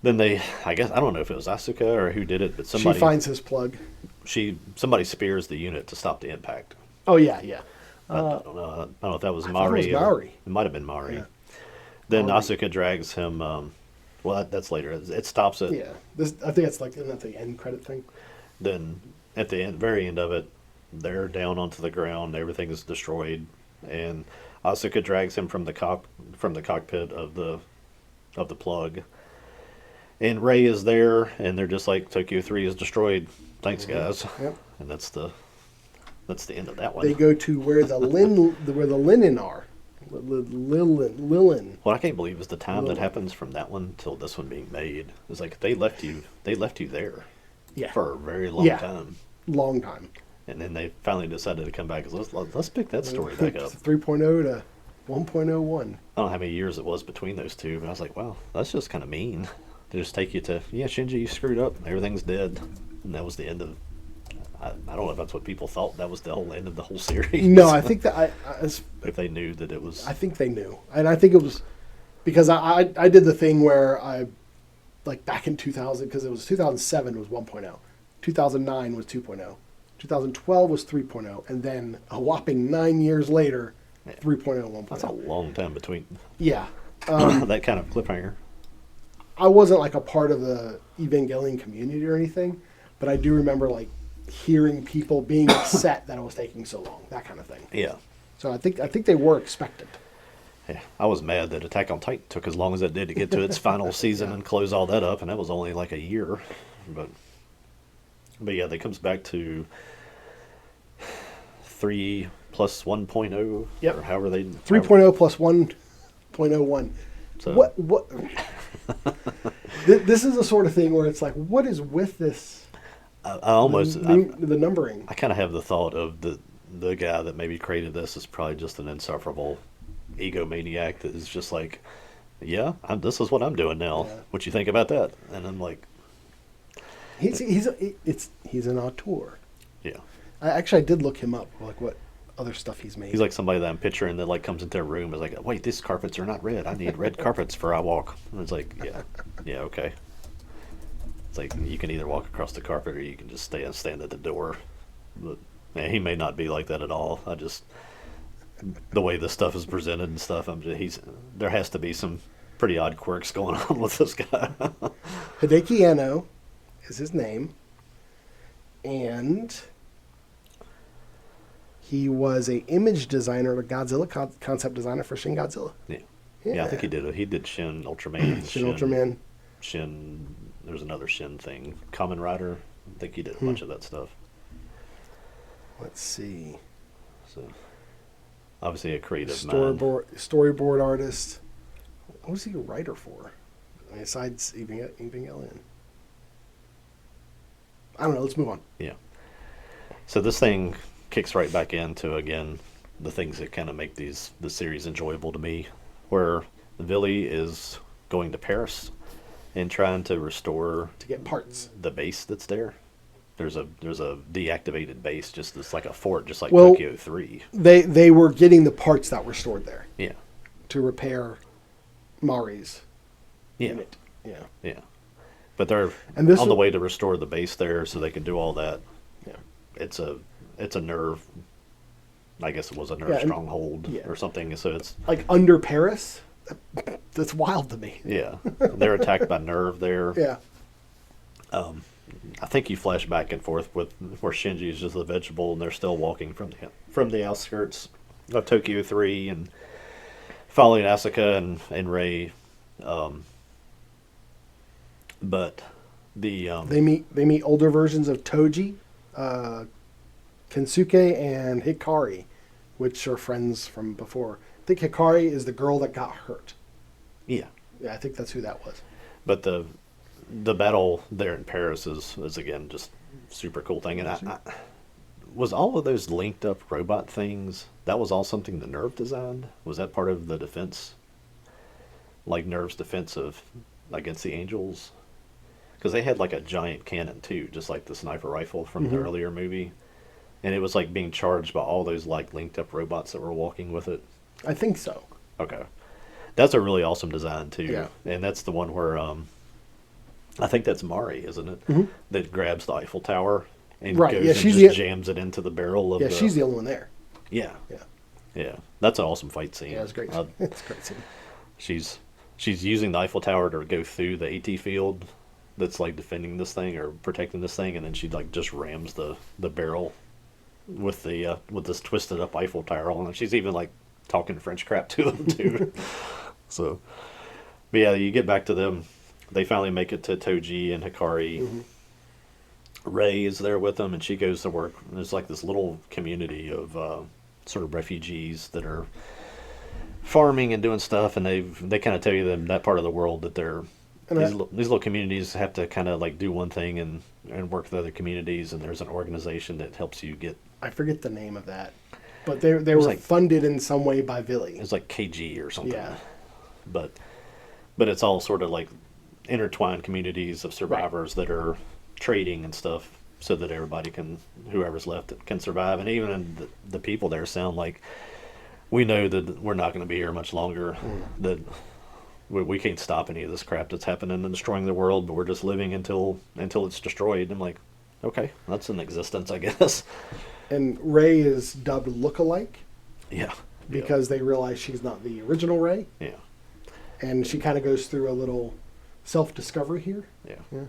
Then I guess, I don't know if it was Asuka or who did it, but somebody... She finds his plug. Somebody spears the unit to stop the impact. Oh, yeah. I don't know. I don't know if that was I Mari. It was Mari. It might have been Mari. Yeah. Then Asuka drags him... well, that's later. It stops it. Yeah. I think it's like, isn't that the end credit thing? Then, at the very end of it, they're down onto the ground. Everything is destroyed. And Asuka drags him from the cockpit of the of the plug. And Ray is there, and they're just like, Tokyo 3 is destroyed. Thanks, guys. Yep. And that's the end of that one. They go to where the linen are. Lilin. What I can't believe is the time that happens from that one till this one being made. It's like they left you there Yeah. for a very long time. Long time. And then they finally decided to come back. Let's pick that story back up. 3.0 to 1.01. I don't know how many years it was between those two, but I was like, wow, that's just kind of mean. They just take you to, Shinji, you screwed up. Everything's dead. And that was the end of, I don't know if that's what people thought. That was the whole end of the whole series. No, I think that if they knew that it was. I think they knew. And I think it was because I did the thing where I, like back in 2000, because it was 2007 was 1.0. 2009 was 2.0. 2012 was 3.0. And then a whopping 9 years later, 3.0, 1.0. That's a long time between. Yeah. That kind of cliffhanger. I wasn't like a part of the Evangelion community or anything, but I do remember like hearing people being upset that it was taking so long, that kind of thing. Yeah. So I think they were expected. Yeah, I was mad that Attack on Titan took as long as it did to get to its final season and close all that up, and that was only like a year. But yeah, that comes back to 3 plus 1.0, Yep. or however they 3.0 plus 1.01. So What? This is the sort of thing where it's like, what is with this? I almost The numbering. I kind of have the thought of the guy that maybe created this is probably just an insufferable egomaniac that is just like, this is what I'm doing now. Yeah. What you think about that? And I'm like, He's an auteur. yeah. I did look him up, like what other stuff he's made. He's like somebody that I'm picturing that like comes into a room and is like, wait, these carpets are not red. I need red carpets for I walk. And it's like, yeah, okay. It's like you can either walk across the carpet or you can just stand at the door. But man, he may not be like that at all. I just the way this stuff is presented and stuff. There has to be some pretty odd quirks going on with this guy. Hideki Anno is his name, and he was a image designer, a Godzilla concept designer for Shin Godzilla. Yeah, I think he did. He did Shin Ultraman. Shin Ultraman. Shin. There's another Shin thing. Kamen Rider. I think he did a bunch of that stuff. Let's see. So, obviously a creative mind. Storyboard artist. What was he a writer for? I mean, besides Evangelion. I don't know. Let's move on. Yeah. So this thing kicks right back into, again, the things that kind of make the series enjoyable to me, where Villy is going to Paris and trying to restore To get parts. the base that's there. There's a deactivated base, just it's like a fort, just like Well, Tokyo 3. They were getting the parts that were stored there Yeah. to repair Mari's unit. Yeah. Yeah. But they're And this on the was- way to restore the base there so they can do all that. Yeah. It's a nerve, I guess it was a nerve Yeah, and- stronghold yeah. or something. So it's, Like under Paris? That's wild to me. yeah, they're attacked by nerve there. Yeah. I think you flash back and forth with where Shinji is just a vegetable and they're still walking from the outskirts of Tokyo 3 and following Asuka and Rei. But the They meet older versions of Toji, Kensuke, and Hikari, which are friends from before. I think Hikari is the girl that got hurt. yeah. Yeah, I think that's who that was. But the battle there in Paris is again just super cool thing. And I was all of those linked up robot things. That was all something the Nerve designed. Was that part of the defense? Like Nerve's defense against the Angels, because they had like a giant cannon too, just like the sniper rifle from the earlier movie, and it was like being charged by all those like linked up robots that were walking with it. I think so. Okay. That's a really awesome design too. Yeah. And that's the one where I think that's Mari, isn't it? That grabs the Eiffel Tower and Right, goes yeah, and she's just the- jams it into the barrel of Yeah, she's the only one there. Yeah. Yeah. Yeah. That's an awesome fight scene. Yeah, it's great. It's a great scene. She's using the Eiffel Tower to go through the AT field that's like defending this thing or protecting this thing, and then she like just rams the barrel with this twisted up Eiffel Tower on it. She's even like talking French crap to them too. So, But yeah, you get back to them. They finally make it to Toji and Hikari. Mm-hmm. Ray is there with them, and she goes to work. There's like this little community of sort of refugees that are farming and doing stuff, and they kind of tell you that part of the world that they're these little communities have to kind of like do one thing and work with other communities, and there's an organization that helps you get. I forget the name of that, but they were like, funded in some way by Villy. It's like KG or something. Yeah, but it's all sort of like intertwined communities of survivors that are trading and stuff, so that everybody whoever's left can survive, and even the people there sound like, we know that we're not going to be here much longer. That we can't stop any of this crap that's happening and destroying the world, but we're just living until it's destroyed. I'm like, okay, that's an existence, I guess. And Ray is dubbed lookalike. Yeah. Because they realize she's not the original Ray. Yeah. And she kind of goes through a little self-discovery here. Yeah.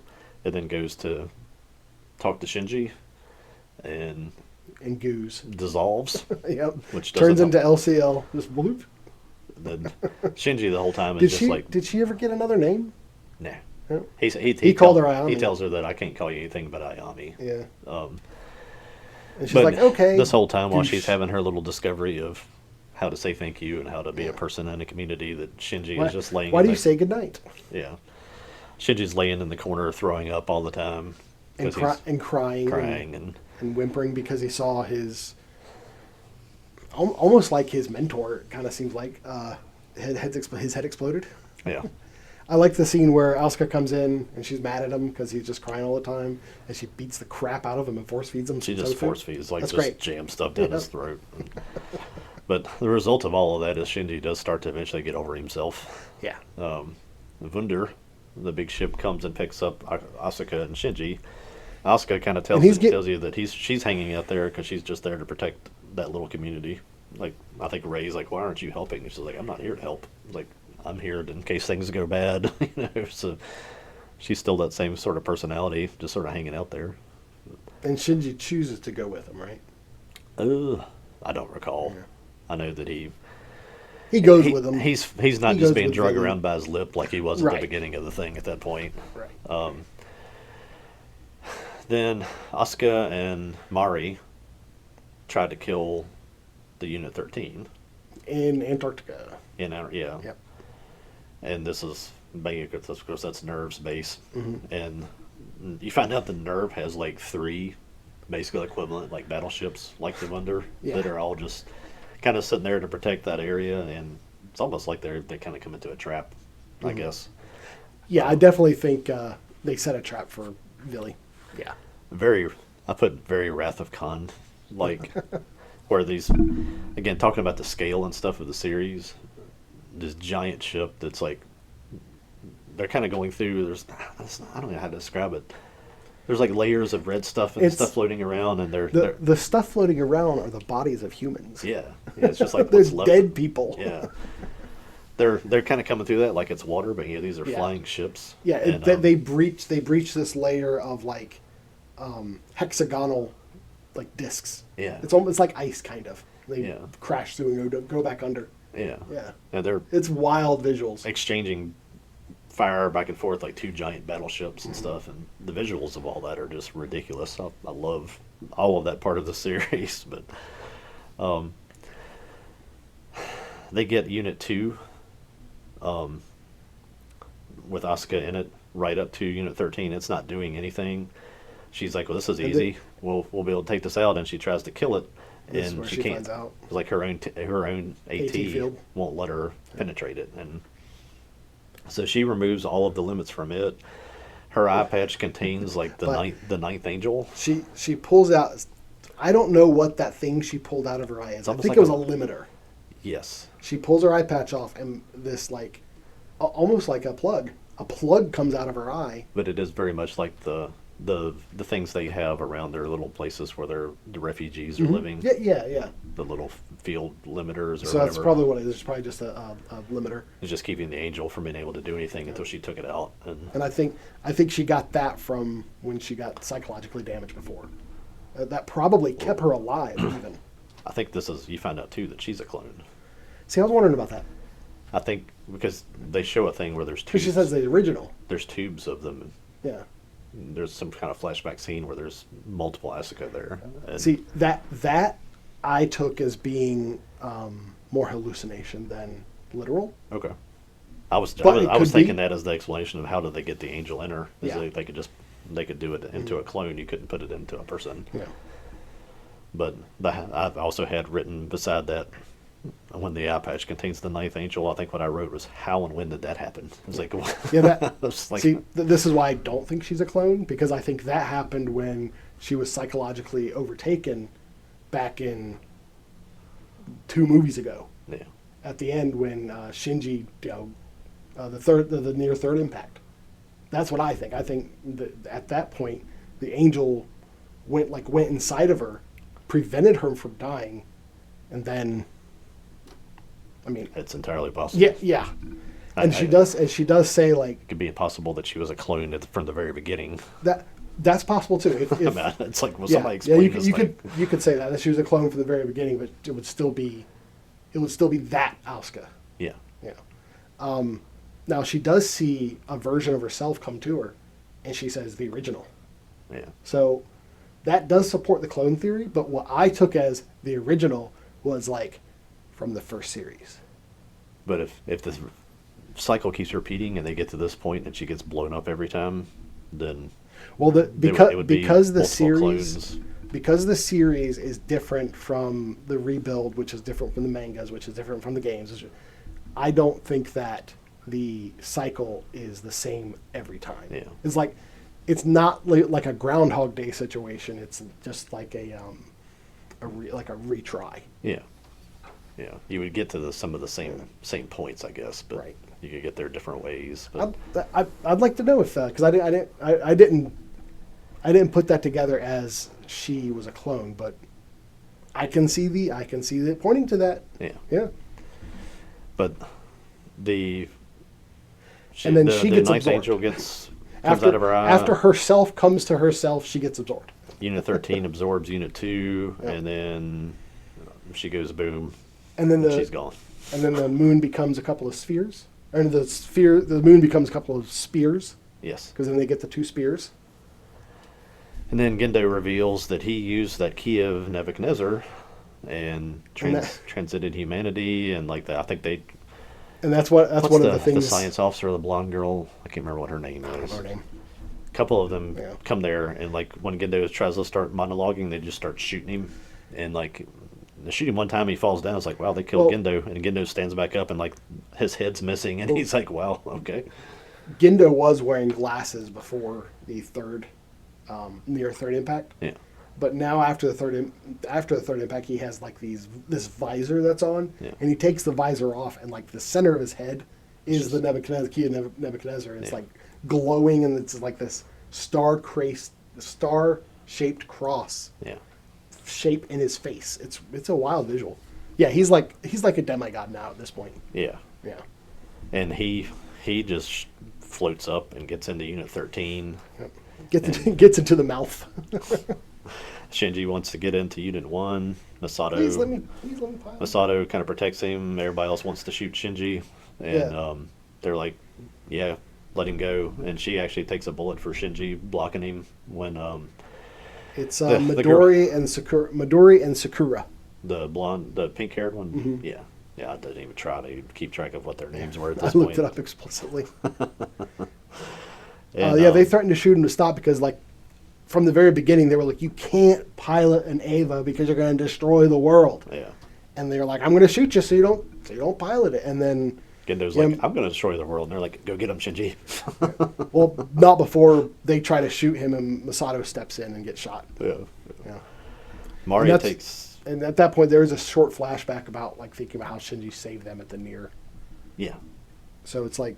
It then goes to talk to Shinji, and Goose dissolves. Yep. Which turns into LCL. Just bloop. Then Shinji the whole time is Did she ever get another name? Nah. No. He called her Ayami. He tells her that I can't call you anything but Ayami. Yeah. And she's but like, okay. This whole time while she's having her little discovery of how to say thank you and how to be a person in a community, that Shinji is just laying. Why do you say goodnight? Yeah. Shinji's laying in the corner throwing up all the time. And crying. And whimpering because he saw his... Almost like his mentor, kind of seems like. His head exploded. Yeah. I like the scene where Asuka comes in and she's mad at him because he's just crying all the time, and she beats the crap out of him and force feeds him. She just force feeds, like, That's just great. jam stuff down his throat. But the result of all of that is Shinji does start to eventually get over himself. Yeah. Wunder, the big ship, comes and picks up Asuka and Shinji. Asuka kind of tells you that she's hanging out there because she's just there to protect that little community. Like, I think Ray's like, why aren't you helping? And she's like, I'm not here to help. Like, I'm here in case things go bad. So she's still that same sort of personality, just sort of hanging out there. And Shinji chooses to go with him, right? I don't recall. Yeah. I know that he goes with him. He's not just being dragged around by his lip like he was at the beginning of the thing at that point. Right. Then Asuka and Mari tried to kill the Unit 13 in Antarctica. Yeah. Yep. And this is of course that's Nerve's base, mm-hmm. and you find out the Nerve has like 3 basically equivalent like battleships like the Wunder that are all just kind of sitting there to protect that area, and it's almost like they kind of come into a trap, I guess. Yeah, I definitely think they set a trap for Villy. Yeah. I put very Wrath of Khan, like, where these, again, talking about the scale and stuff of the series, this giant ship that's like, they're kind of going through, I don't know how to describe it. There's like layers of red stuff and stuff floating around, and the stuff floating around are the bodies of humans. Yeah, it's just like there's dead people. Yeah, they're kind of coming through that like it's water, but these are flying ships. Yeah, and, they breach this layer of like hexagonal like discs. Yeah, it's almost like ice kind of. They crash through and go back under. Yeah, and it's wild visuals. Exchanging fire back and forth like 2 giant battleships and stuff, and the visuals of all that are just ridiculous. I love all of that part of the series, but they get Unit 2 with Asuka in it right up to Unit 13. It's not doing anything. She's like, well, this is easy. We'll be able to take this out, and she tries to kill it, and she can't. Finds out. It's like her own AT field won't let her penetrate it, and so she removes all of the limits from it. Her eye patch contains like the ninth angel. She pulls out. I don't know what that thing she pulled out of her eye is. I think it was a limiter. Yes. She pulls her eye patch off, and this like almost like a plug. A plug comes out of her eye. But it is very much like the things they have around their little places where the refugees are living. Yeah. The little field limiters or so whatever. That's probably what it is. It's probably just a limiter. It's just keeping the angel from being able to do anything until she took it out. And I think she got that from when she got psychologically damaged before. That probably kept her alive even. I think you find out too that she's a clone. See, I was wondering about that. I think because they show a thing where there's Because tubes. she says the original. There's tubes of them. Yeah. There's some kind of flashback scene where there's multiple Asuka there. And See, that I took as being more hallucination than literal. okay. I was But it I was could be. thinking that as the explanation of how did they get the angel in her. Is Yeah. they could do it into a clone. You couldn't put it into a person. Yeah. But I've also had written beside that when the eye patch contains the ninth angel. I think what I wrote was how and when did that happen? It was like Yeah, that. I was like, See, this is why I don't think she's a clone, because I think that happened when she was psychologically overtaken back in 2 movies ago. yeah, At the end, when Shinji, the near third impact. That's what I think. I think that at that point, the angel went inside of her, prevented her from dying, and then, I mean, it's entirely possible. yeah. And she does say like It could be possible that she was a clone from the very beginning. that. That's possible too. If, I mean, it's like, well, yeah, somebody explain you, this you thing. could say that she was a clone from the very beginning, but it would still be that Asuka. Yeah, Yeah. Now she does see a version of herself come to her, and she says the original. yeah. So that does support the clone theory, but what I took as the original was like from the first series. But if this cycle keeps repeating and they get to this point and she gets blown up every time, then Well, it would be because the multiple series clones. because the series is different from the rebuild, which is different from the mangas, which is different from the games. I don't think that the cycle is the same every time. Yeah. It's not like a Groundhog Day situation. It's just like a retry. Yeah, yeah. You would get to some of the same points, I guess, but Right. you could get there different ways. But I'd like to know if because I didn't put that together as she was a clone, but I can see the pointing to that. yeah, Yeah. but the And then the she gets ninth absorbed. angel comes out of her eye. After herself comes to herself, she gets absorbed. Unit 13 absorbs Unit 2, Yeah. and then she goes boom, And then she's gone. And then the moon becomes a couple of spheres. Or the moon becomes a couple of spears, Yes. because then they get the 2 spears. And then Gendo reveals that he used that key of Nebuchadnezzar and transcended humanity, and like that. I think they. And that's one of the The things. science officer, the blonde girl. I can't remember what her name is. Her name. A couple of them Yeah. come there, and like when Gendo tries to start monologuing, they just start shooting him, and like they shoot him one time, he falls down. It's like, wow, they killed Well- Gendo, and Gendo stands back up, and like his head's missing, and he's like, wow, okay. Gendo was wearing glasses before the near third impact. Yeah. But now after the third impact, he has like this visor that's on, Yeah. and he takes the visor off, and like the center of his head is the Nebuchadnezzar key of Nebuchadnezzar. It's Yeah. like glowing, and it's like this star-shaped cross Yeah. shape in his face. It's a wild visual. Yeah, he's like a demigod now at this point. Yeah. Yeah. And he just floats up and gets into Unit 13. Gets into the mouth. Shinji wants to get into Unit 1. Misato Please let me pilot. Misato kind of protects him. Everybody else wants to shoot Shinji. And Yeah. they're like, yeah, let him go. And she actually takes a bullet for Shinji, blocking him when It's the Midori and Sakura. the pink-haired one. Mm-hmm. Yeah. Yeah, I didn't even try to keep track of what their names were at I this looked point. it up explicitly. And, They threatened to shoot him to stop because, like, from the very beginning, they were like, "You can't pilot an Ava because you're going to destroy the world." Yeah. And they were like, "I'm going to shoot you so you don't pilot it." And then, Gendo's Yeah. like, I'm going to destroy the world. And they're like, go get him, Shinji. well, not before they try to shoot him, and Misato steps in and gets shot. Yeah. Yeah. Mario And that's- takes... And at that point, there is a short flashback about like thinking about how Shinji saved them at the near. Yeah. So it's like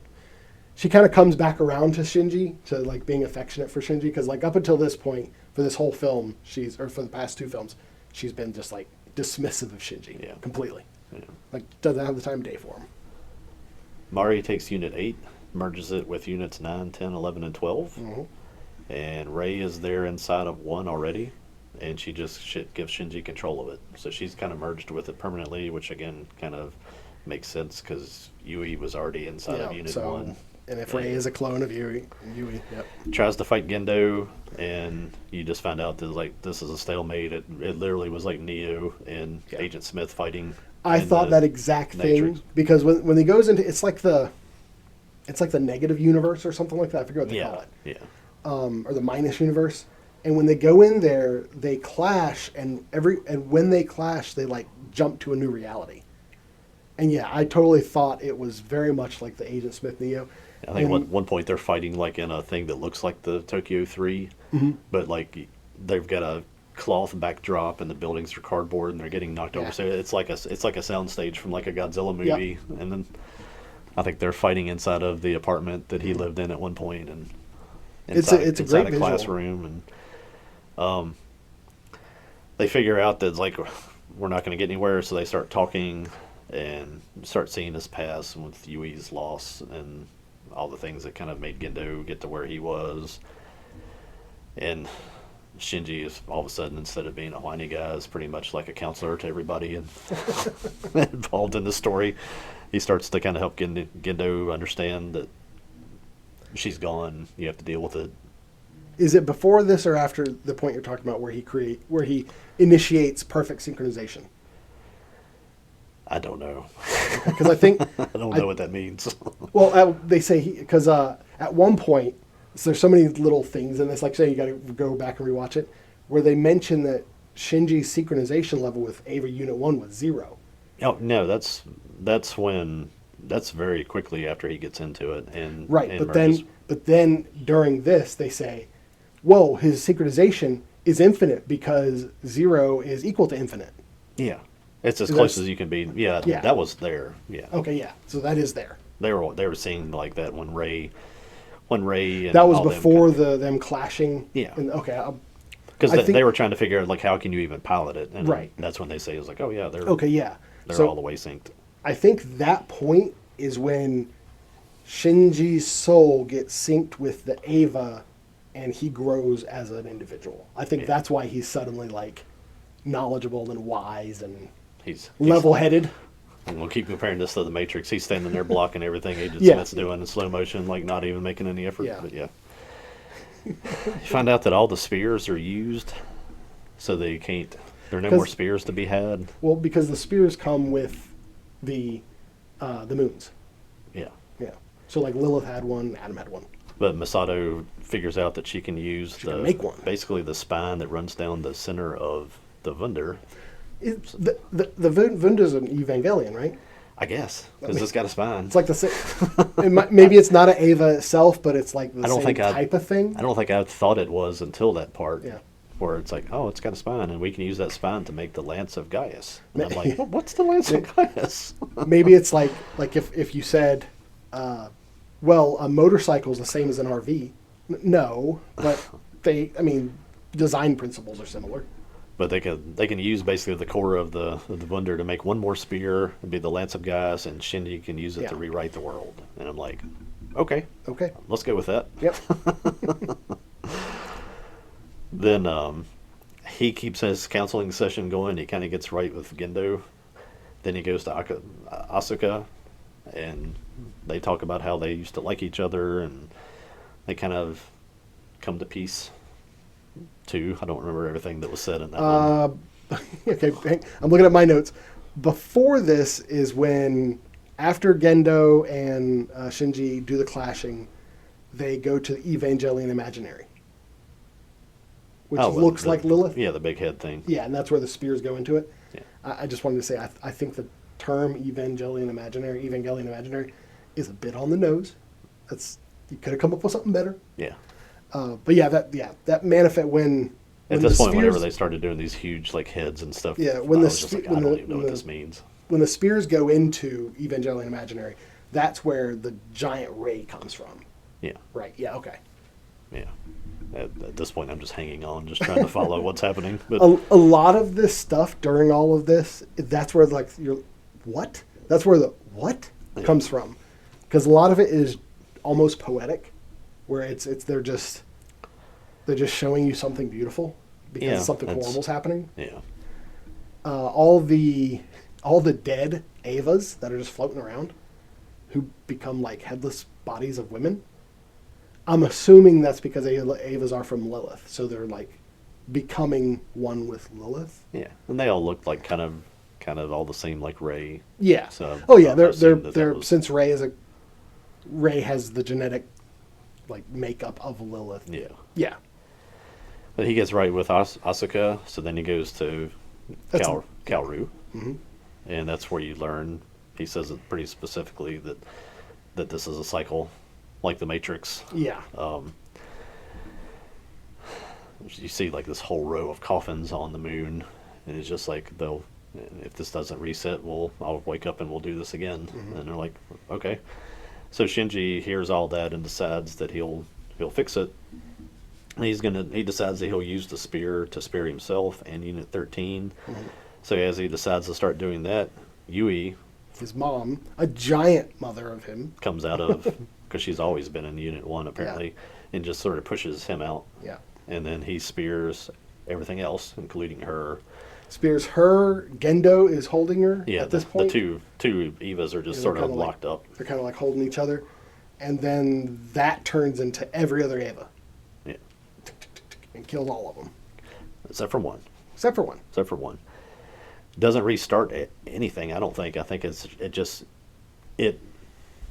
she kind of comes back around to Shinji, to like being affectionate for Shinji, because like up until this point, for this whole film, for the past 2 films, she's been just like dismissive of Shinji, Yeah. completely. Yeah. Like doesn't have the time of day for him. Mari takes Unit 8, merges it with Units 9, 10, 11, and 12. Mhm. And Rei is there inside of 1 already. And she just gives Shinji control of it. So she's kind of merged with it permanently, which again kind of makes sense because Yui was already inside of Unit so, 1. and if Rei is a clone of Yui, yep. Tries to fight Gendo, and you just find out that like this is a stalemate. It literally was like Neo and Agent Smith fighting. I thought that exact thing because when he goes into it's like the negative universe or something like that. I forget what they call it. Yeah. Or the minus universe. And when they go in there, they clash, and when they clash, they like jump to a new reality. And yeah, I totally thought it was very much like the Agent Smith Neo. I think at one point they're fighting like in a thing that looks like the Tokyo 3, but like they've got a cloth backdrop and the buildings are cardboard and they're getting knocked over. So it's like a soundstage from like a Godzilla movie. And then I think they're fighting inside of the apartment that he lived in at one point, and inside a great classroom. And they figure out that it's like we're not going to get anywhere, so they start talking and start seeing his past with Yui's loss and all the things that kind of made Gendo get to where he was. And Shinji is all of a sudden, instead of being a whiny guy, is pretty much like a counselor to everybody and involved in the story. He starts to kind of help Gendo understand that she's gone. You have to deal with it. Is it before this or after the point you're talking about where he initiates perfect synchronization? I don't know. Because I think I don't know what that means. Well, they say because at one point, so there's so many little things in this. Like say you got to go back and rewatch it, where they mention that Shinji's synchronization level with Ava Unit 1 was 0. Oh no, that's very quickly after he gets into it and right. And but then during this they say, whoa, his synchronization is infinite because 0 is equal to infinite. Yeah. It's as close as you can be. Yeah, that was there. Yeah. Okay, yeah. So that is there. They were seeing like that when Ray and that was before them clashing. Yeah. Okay. Because they were trying to figure out like how can you even pilot it, and right. That's when they say it was like, oh yeah, they're all the way synced. I think that point is when Shinji's soul gets synced with the Ava, and he grows as an individual. I think that's why he's suddenly like knowledgeable and wise and he's level-headed. And we'll keep comparing this to the Matrix. He's standing there blocking everything Agent Smith's doing in slow motion, like not even making any effort. Yeah. But you find out that all the spears are used, so there are no more spears to be had. Well, because the spears come with the moons. Yeah. Yeah. So like Lilith had one, Adam had one. But Misato figures out that she can use make one. Basically the spine that runs down the center of the Wunder. The Wunder's an Evangelion, right? I guess, because it's got a spine. It's like the same. Maybe it's not an Ava itself, but it's like the same type of thing. I don't think I thought it was until that part. Yeah. Where it's like, oh, it's got a spine, and we can use that spine to make the Lance of Gaius. And I'm like, what's the Lance of Gaius? Maybe it's like if you said, well, a motorcycle is the same as an RV. No, but design principles are similar. But they can use basically the core of the Wunder to make one more spear. It'd be the Lance of Gaius, and Shinji can use it to rewrite the world. And I'm like, okay, let's go with that. Yep. Then he keeps his counseling session going. He kind of gets right with Gendo. Then he goes to Asuka, and they talk about how they used to like each other, and they kind of come to peace. Too. I don't remember everything that was said in that one. Okay, I'm looking at my notes. Before this is when, after Gendo and Shinji do the clashing, they go to the Evangelion Imaginary, which looks like Lilith. Yeah, the big head thing. Yeah, and that's where the spears go into it. Yeah. I just wanted to say I think the term Evangelion Imaginary is a bit on the nose. You could have come up with something better. Yeah. But that manifest when at this point, whenever they started doing these huge like heads and stuff, yeah, I don't even know what this means. When the spears go into Evangelion Imaginary, that's where the giant ray comes from. Yeah. Right. Yeah. Okay. Yeah. At this point, I'm just hanging on, just trying to follow what's happening. But a lot of this stuff during all of this, that's where what? That's where the what comes from, because a lot of it is almost poetic. Where they're just showing you something beautiful because something horrible's happening. Yeah. All the all the dead Avas that are just floating around, who become like headless bodies of women. I'm assuming that's because Avas are from Lilith, so they're like becoming one with Lilith. Yeah, and they all look like kind of all the same, like Ray. Yeah. So Oh yeah, I they're assumed that was- since Ray has the genetic like makeup of Lilith. yeah. Yeah. But he gets right with Asuka, so then he goes to That's Kalru, Mhm. and that's where you learn. He says it pretty specifically that this is a cycle, like the Matrix. Yeah. You see like this whole row of coffins on the moon, and it's just like if this doesn't reset, I'll wake up and we'll do this again. Mm-hmm. And they're like, okay. So Shinji hears all that and decides that he'll fix it. And he decides that he'll use the spear to spear himself and Unit 13. Mm-hmm. So as he decides to start doing that, Yui His mom, a giant mother of him. comes out of, because she's always been in Unit 1 apparently, and just sort of pushes him out. Yeah. And then he spears everything else, including her. Spears her. Gendo is holding her Yeah, at this point. the two Evas are just Yeah, sort they're of kinda locked up. They're kind of like holding each other. And then that turns into every other Eva Yeah, and kills all of them. except for one. Except for one. Except for one. Doesn't restart anything. I don't think. I think it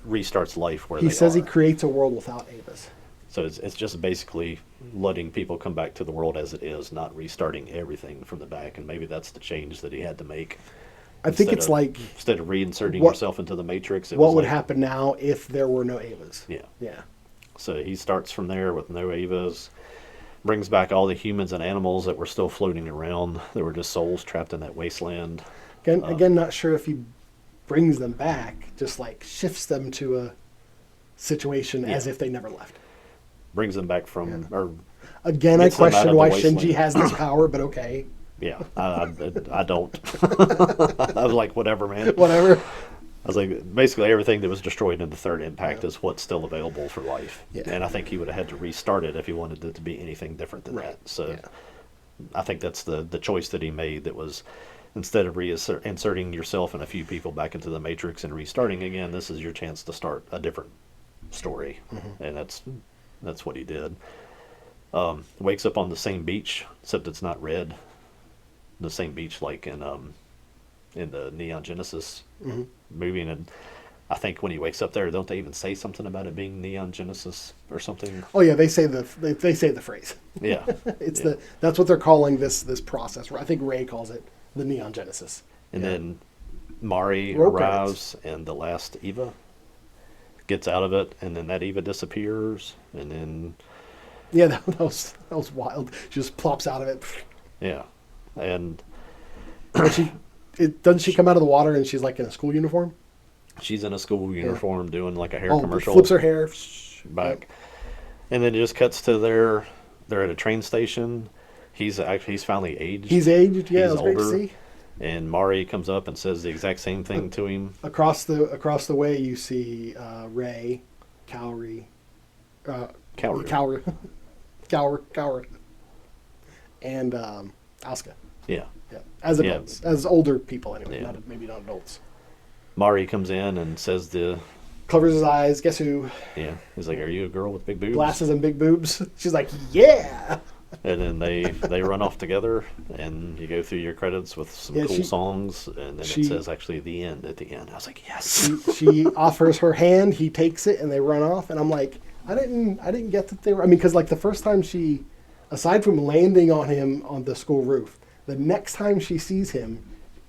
restarts life where He they says are. he creates a world without Evas. So it's just basically letting people come back to the world as it is, not restarting everything from the back. And maybe that's the change that he had to make. I think Instead it's of- like instead of reinserting what- yourself into the Matrix, it what was would like- happen now if there were no Evas. Yeah. Yeah. So he starts from there with no Evas, brings back all the humans and animals that were still floating around. They were just souls trapped in that wasteland. Again, not sure if he brings them back, just like shifts them to a situation as Yeah. if they never left. Brings them back from, Yeah. or Again, I Gets them out question of the why wasteland. Shinji has this power, but okay. yeah, I don't. I was like, whatever, man. Whatever. I was like, basically everything that was destroyed in the third impact is what's still available for life. Yeah. And I think he would have had to restart it if he wanted it to be anything different than Right. that. So Yeah. I think that's the choice that he made, that was, instead of inserting yourself and a few people back into the Matrix and restarting again, this is your chance to start a different story. Mm-hmm. And that's what he did. Wakes up on the same beach, except it's not red. The same beach like in the Neon Genesis Mm-hmm. movie. And I think when he wakes up there, don't they even say something about it being Neon Genesis or something? Oh yeah, they say the phrase. Yeah. It's Yeah. that's what they're calling this process. I think Ray calls it the Neon Genesis. And Yeah. then Mari Roll arrives, and the last Eva gets out of it, and then that Eva disappears, and then Yeah, that was wild. She just plops out of it. yeah, and Doesn't she come out of the water and she's like in a school uniform? she's in a school uniform doing like a hair Oh, commercial. flips her hair back, and then it just cuts to they're at a train station. He's finally aged. He's aged. Yeah, He's it was great to older. see. And Mari comes up and says the exact same thing to him. Across the way, you see Ray, Cowrie, Cowrie. Cowrie, and Asuka. Yeah. Yeah, as Yeah. adults, as older people anyway. Yeah. Maybe not adults. Mari comes in and says Covers his eyes. Guess who? yeah. He's like, "Are you a girl with big boobs?" Glasses and big boobs. She's like, yeah. And then they run off together, and you go through your credits with some Yeah, cool songs, and then she- it says actually the end at the end. I was like, yes. She offers her hand. He takes it, and they run off. And I'm like, I didn't get that they were. I mean, because like the first time she, aside from landing on him on the school roof, the next time she sees him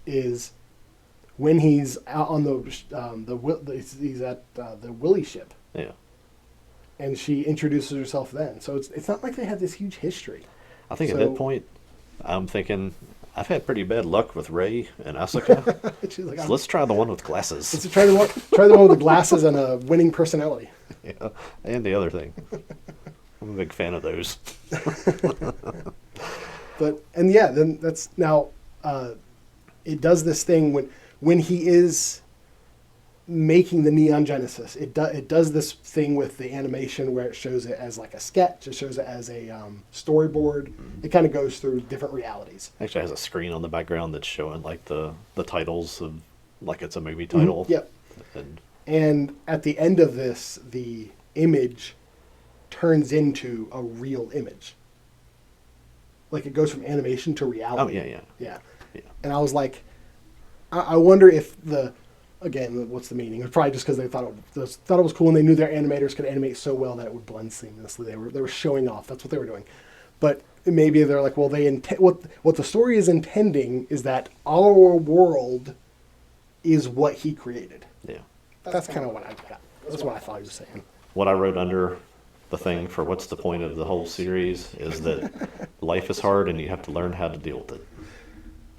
is when he's out on he's at the Willie ship, Yeah. and she introduces herself then. So it's not like they had this huge history. I think at So- that point, I'm thinking, I've had pretty bad luck with Ray and Asuka. She's like, So let's try the one with glasses. let's try the one with the glasses and a winning personality. Yeah. And the other thing. I'm a big fan of those. But and yeah, then that's now it does this thing when he is making the Neon Genesis, it does this thing with the animation where it shows it as like a sketch, it shows it as a storyboard. It kind of goes through different realities. Actually has a screen on the background that's showing like the titles of like it's a movie title. Yep. And at the end of this, the image turns into a real image. Like it goes from animation to reality. Oh yeah. And I was like, I wonder if again, what's the meaning? It's probably just because they thought it was cool, and they knew their animators could animate so well that it would blend seamlessly. They were showing off. That's what they were doing. But maybe they're like, well, what the story is intending is that our world is what he created. Yeah. That's kind of what I got. That's what I thought he was saying. What I wrote under the thing for what's the point of the whole series is that life is hard and you have to learn how to deal with it.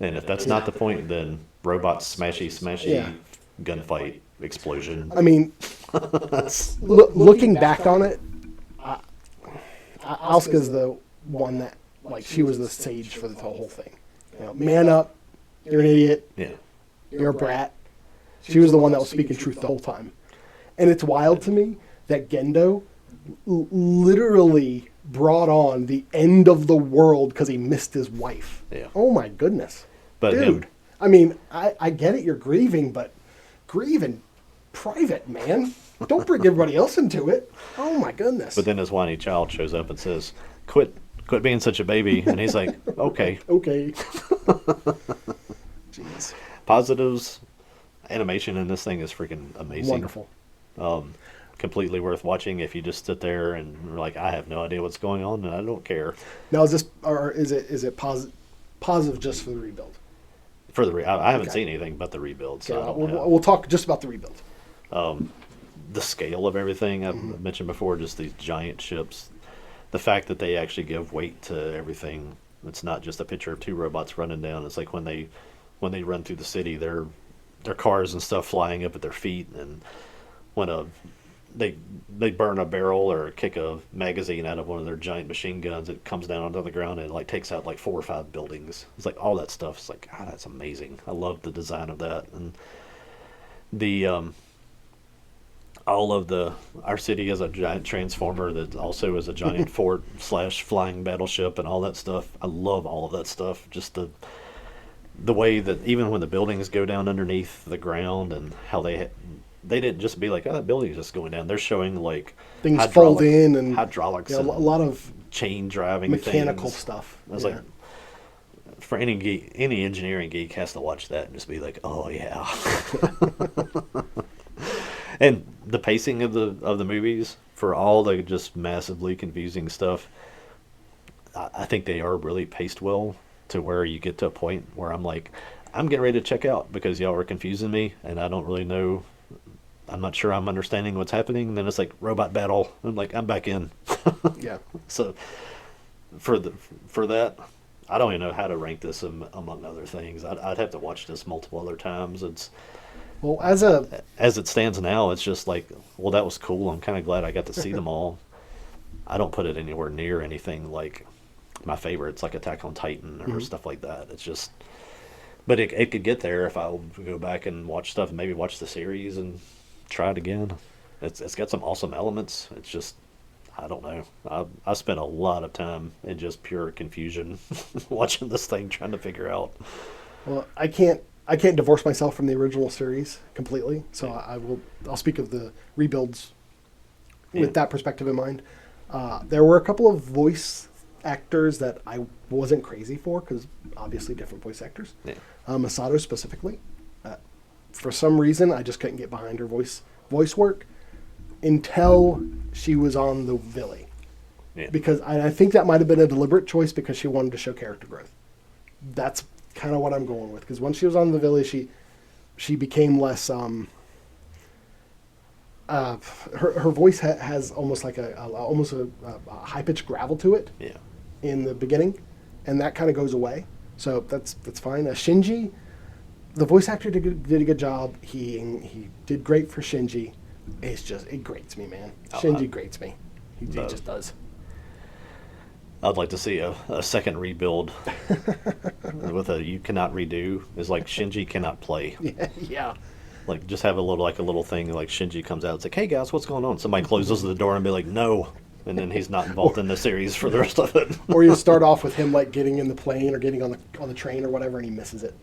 And if that's not the point, then robots smashy, gunfight, explosion. I mean, looking back on it, Asuka's the one that, like, she was the sage for the whole thing. You know, man up, you're an idiot, you're a brat. She was the one that was speaking truth the whole time. And it's wild to me that Gendo literally brought on the end of the world because he missed his wife. Yeah. Oh my goodness. But dude, I mean, I get it, you're grieving, but grieve in private, man. Don't bring everybody else into it. Oh my goodness. But then his whiny child shows up and says, quit being such a baby. And he's like, okay. Okay. Jeez. Positives, animation in this thing is freaking amazing. Wonderful. Completely worth watching if you just sit there and are like, I have no idea what's going on and I don't care. Now is it positive just for the rebuild? For I haven't seen anything but the rebuild. So we'll talk just about the rebuild. The scale of everything I've mentioned before, just these giant ships, the fact that they actually give weight to everything. It's not just a picture of two robots running down. It's like when they run through the city, their cars and stuff flying up at their feet, and when they burn a barrel or kick a magazine out of one of their giant machine guns, it comes down onto the ground and it like takes out like 4 or 5 buildings. It's like all that stuff. It's like, God, that's amazing. I love the design of that. And the all of our city is a giant transformer that also is a giant fort / flying battleship and all that stuff. I love all of that stuff. Just the way that even when the buildings go down underneath the ground and how they didn't just be like, oh, that building's just going down. They're showing like things fold in and hydraulics, a lot of chain driving, mechanical things. Stuff. I was like, for any engineering geek has to watch that and just be like, oh yeah. And the pacing of the movies, for all the just massively confusing stuff, I think they are really paced well to where you get to a point where I'm like, I'm getting ready to check out because y'all are confusing me and I don't really know. I'm not sure I'm understanding what's happening. And then it's like robot battle. I'm like, I'm back in. Yeah. So for that, I don't even know how to rank this among other things. I'd have to watch this multiple other times. Well, as it stands now, it's just like, well, that was cool. I'm kind of glad I got to see them all. I don't put it anywhere near anything like my favorites, like Attack on Titan or stuff like that. It's just, but it could get there if I go back and watch stuff and maybe watch the series and try it again. It's got some awesome elements. It's just, I don't know. I spent a lot of time in just pure confusion watching this thing, trying to figure out. Well, I can't divorce myself from the original series completely. So I'll speak of the rebuilds with that perspective in mind. There were a couple of voice actors that I wasn't crazy for because obviously different voice actors. Yeah. Misato specifically. For some reason, I just couldn't get behind her voice work until she was on the Villy. Yeah. Because I think that might have been a deliberate choice because she wanted to show character growth. That's kind of what I'm going with. Because once she was on the Villy, she became less. Her voice has almost like a high pitched gravel to it. Yeah. In the beginning, and that kind of goes away. So that's fine. Shinji, the voice actor did a good job. He did great for Shinji. It grates me, man. Shinji grates me. He just does. I'd like to see a second rebuild with you cannot redo. It's like Shinji cannot play. Yeah. Like, just have a little thing, like Shinji comes out, it's like, hey guys, what's going on? Somebody closes the door and be like, no. And then he's not involved in the series for the rest of it. Or you start off with him like getting in the plane or getting on the train or whatever, and he misses it.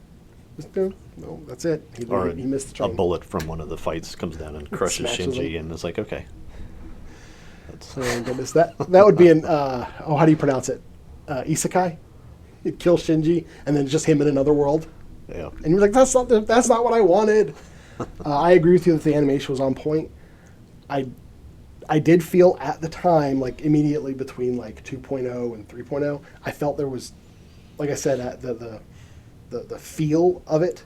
Just, no, that's it. He missed the A train. bullet from one of the fights comes down and crushes Shinji, and it's like, okay. Oh goodness, that would be an how do you pronounce it? Isekai. You'd kill Shinji, and then just him in another world. Yeah. And you're like, that's not what I wanted. I agree with you that the animation was on point. I did feel at the time, like immediately between like 2.0 and 3.0, I felt there was, like I said, the feel of it.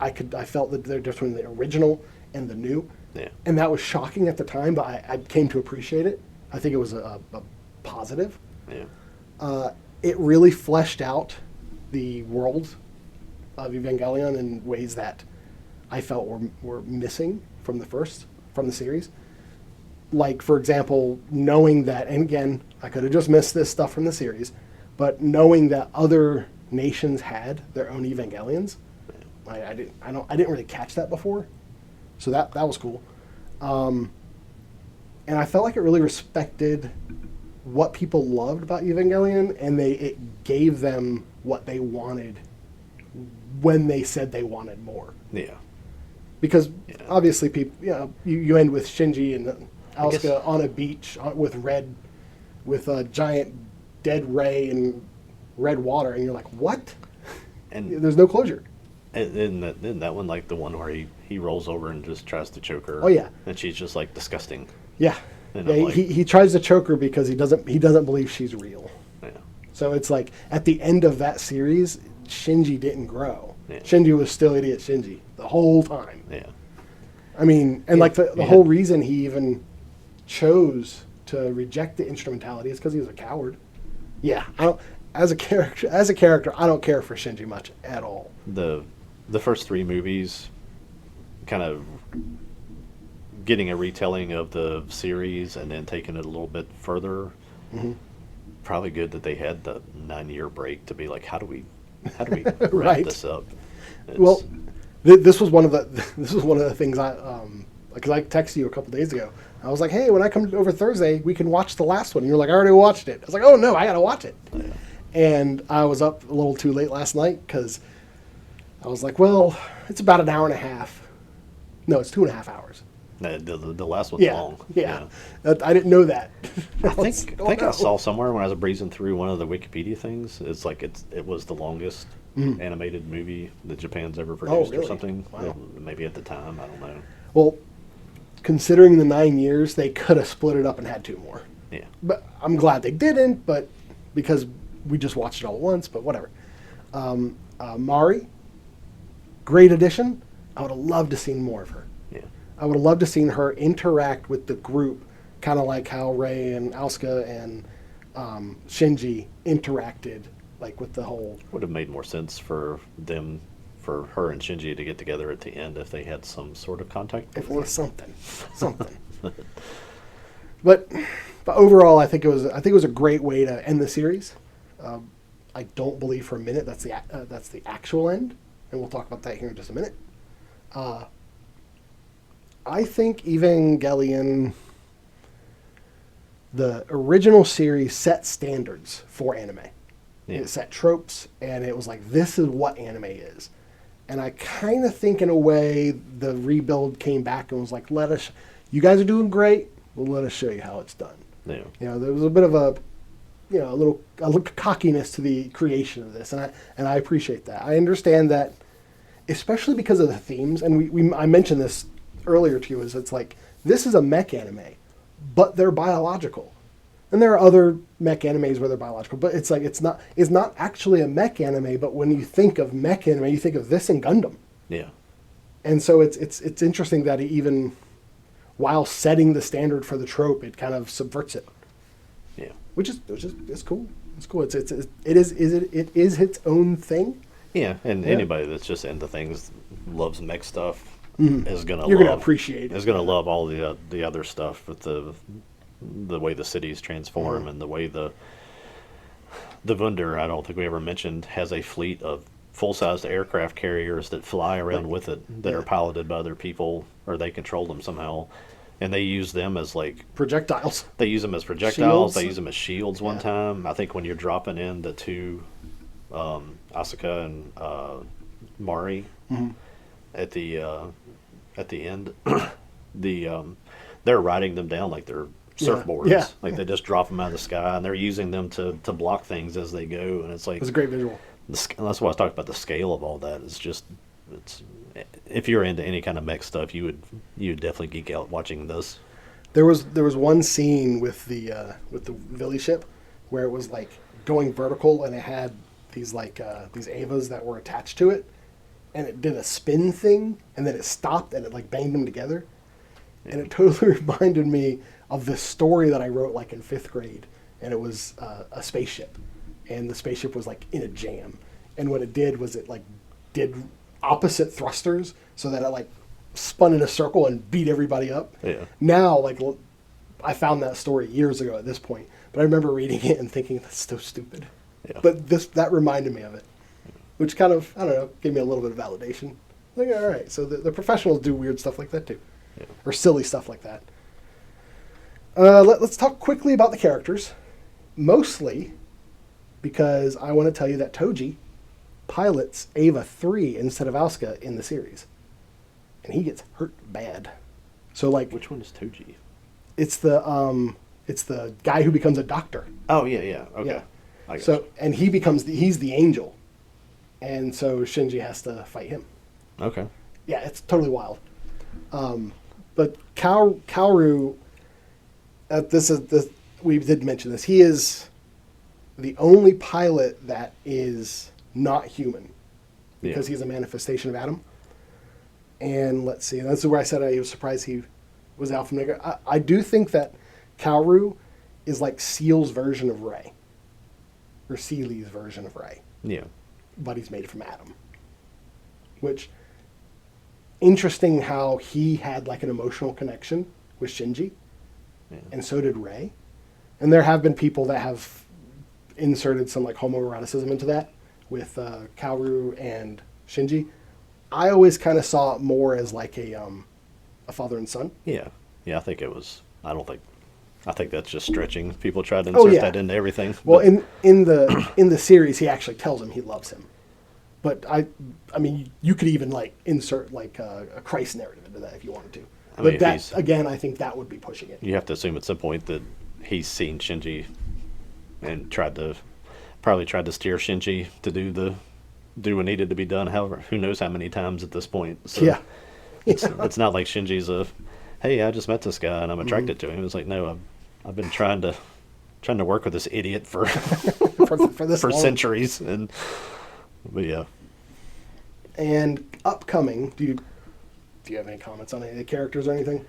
I felt that they're between the original and the new. Yeah. And that was shocking at the time, but I came to appreciate it. I think it was a positive. Yeah. It really fleshed out the world of Evangelion in ways that I felt were missing from the series. Like, for example, knowing that, and again, I could have just missed this stuff from the series, but knowing that other nations had their own Evangelions, I didn't really catch that before, so that was cool, and I felt like it really respected what people loved about Evangelion, and it gave them what they wanted when they said they wanted more. Yeah. Because obviously, people, you end with Shinji and Asuka on a beach with a giant dead ray and red water, and you're like, what? And there's no closure. Isn't that one like the one where he rolls over and just tries to choke her? Oh yeah. And she's just like disgusting. Yeah. And Yeah, like, he tries to choke her because he doesn't believe she's real. Yeah. So it's like at the end of that series, Shinji didn't grow. Yeah. Shinji was still idiot Shinji the whole time. Yeah. I mean, and like the whole reason he even chose to reject the instrumentality is because he was a coward. Yeah, as a character, I don't care for Shinji much at all. The first three movies, kind of getting a retelling of the series and then taking it a little bit further. Mm-hmm. Probably good that they had the 9-year break to be like, how do we wrap right. this up? Well, this was one of the things because I texted you a couple days ago. I was like, hey, when I come over Thursday, we can watch the last one. And you're like, I already watched it. I was like, oh no, I got to watch it. Yeah. And I was up a little too late last night because I was like, well, it's about an hour and a half. No, it's 2.5 hours. The last one's long. Yeah. I didn't know that. I think I saw somewhere when I was breezing through one of the Wikipedia things. It's like it was the longest animated movie that Japan's ever produced or something. Wow. Maybe at the time, I don't know. Well, considering the 9 years, they could have split it up and had 2 more. Yeah. But I'm glad they didn't. But because we just watched it all at once. But whatever. Mari, great addition. I would have loved to seen more of her. Yeah. I would have loved to seen her interact with the group, kind of like how Rei and Asuka and Shinji interacted, like with the whole. Would have made more sense for her and Shinji to get together at the end if they had some sort of contact. If it was something. But overall, I think it was a great way to end the series. I don't believe for a minute that's the actual end, and we'll talk about that here in just a minute. I think Evangelion, the original series, set standards for anime. Yeah. It set tropes, and it was like, this is what anime is. And I kind of think, in a way, the rebuild came back and was like, you guys are doing great, well, let us show you how it's done. Yeah. There was a bit of a little cockiness to the creation of this, and I appreciate that. I understand that, especially because of the themes, and I mentioned this earlier to you, is it's like, this is a mech anime, but they're biological. And there are other mech animes where they're biological, but it's like it's not actually a mech anime, but when you think of mech anime, you think of this and Gundam. Yeah. And so it's interesting that even while setting the standard for the trope, it kind of subverts it. Yeah. Which is it's cool. It's cool. It is its own thing. Yeah, and anybody that's just into things, loves mech stuff, is gonna appreciate it. Is gonna love all the other stuff with the way the cities transform and the way the Wunder, I don't think we ever mentioned, has a fleet of full-sized aircraft carriers that fly around with it that Yeah. are piloted by other people, or they control them somehow, and they use them as like Projectiles. they use them as projectiles. Shields. They use them as shields one Yeah. time. I think when you're dropping in the two Asuka and Mari Mhm. at the end, they're riding them down like they're surfboards. Yeah. Like they just drop them out of the sky, and they're using them to block things as they go. And it's like It was a great visual. that's why I was talking about the scale of all that. It's if you're into any kind of mech stuff, you would definitely geek out watching this. There was one scene with the Villy ship where it was like going vertical and it had these these Avas that were attached to it, and it did a spin thing and then it stopped and it like banged them together, and it totally reminded me of this story that I wrote like in 5th grade, and it was a spaceship, and the spaceship was like in a jam, and what it did was it like did opposite thrusters so that it like spun in a circle and beat everybody up. Yeah. Now, like, I found that story years ago at this point, but I remember reading it and thinking that's so stupid. Yeah. But that reminded me of it, which kind of, I don't know, gave me a little bit of validation. Like, all right, so the professionals do weird stuff like that too, Yeah. or silly stuff like that. Let's talk quickly about the characters, mostly because I want to tell you that Toji pilots Ava 3 instead of Asuka in the series, and he gets hurt bad. So like, Which one is Toji? it's the guy who becomes a doctor. Oh yeah. Okay. Yeah. I got So you. and he's the angel, and so Shinji has to fight him. Okay. Yeah, it's totally wild. But Kaoru, we did mention this. He is the only pilot that is not human because Yeah. he's a manifestation of Adam. And let's see, that's where I said I was surprised he was Alpha Omega. I do think that Kaoru is like Seal's version of Rey, or Seely's version of Rey, Yeah. but he's made from Adam. Which, interesting how he had like an emotional connection with Shinji, Yeah. and so did Rey. And there have been people that have inserted some like homoeroticism into that with Kaoru and Shinji. I always kind of saw it more as like a father and son. Yeah. Yeah. I think it was. I think that's just stretching. People try to Oh, insert yeah. that into everything. Well, but- in the series, he actually tells him he loves him. But I mean, you could even like insert like a Christ narrative into that if you wanted to. I mean, But if that he's- again, I think that would be pushing it. you have to assume at some point that he's seen Shinji and probably tried to steer Shinji to do what needed to be done. However, who knows how many times at this point. So Yeah. it's not like Shinji's hey, I just met this guy and I'm attracted Mm-hmm. to him. It's like, no, I've been trying to work with this idiot for for this for long. centuries, but yeah. And upcoming, do you have any comments on any of the characters or anything?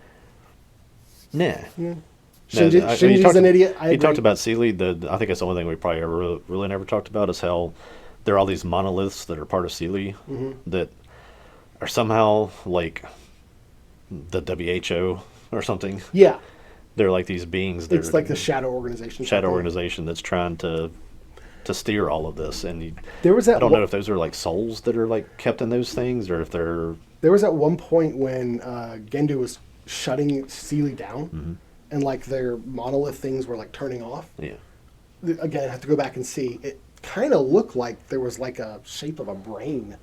Nah. Shinji's an idiot. I He agree. talked about Sealy. I think that's the only thing we probably ever really never talked about is how there are all these monoliths that are part of Sealy Mm-hmm. that are somehow like the WHO or something. Yeah, They're like these beings. That it's are like the Shadow Organization. shadow something. organization that's trying to steer all of this. And There was that. I don't know if those are like souls that are like kept in those things, or if they're There was at one point when Gendu was shutting Sealy down, Mm-hmm. and like their monolith things were like turning off. yeah. Again, I have to go back and see. It kind of looked like there was like a shape of a brain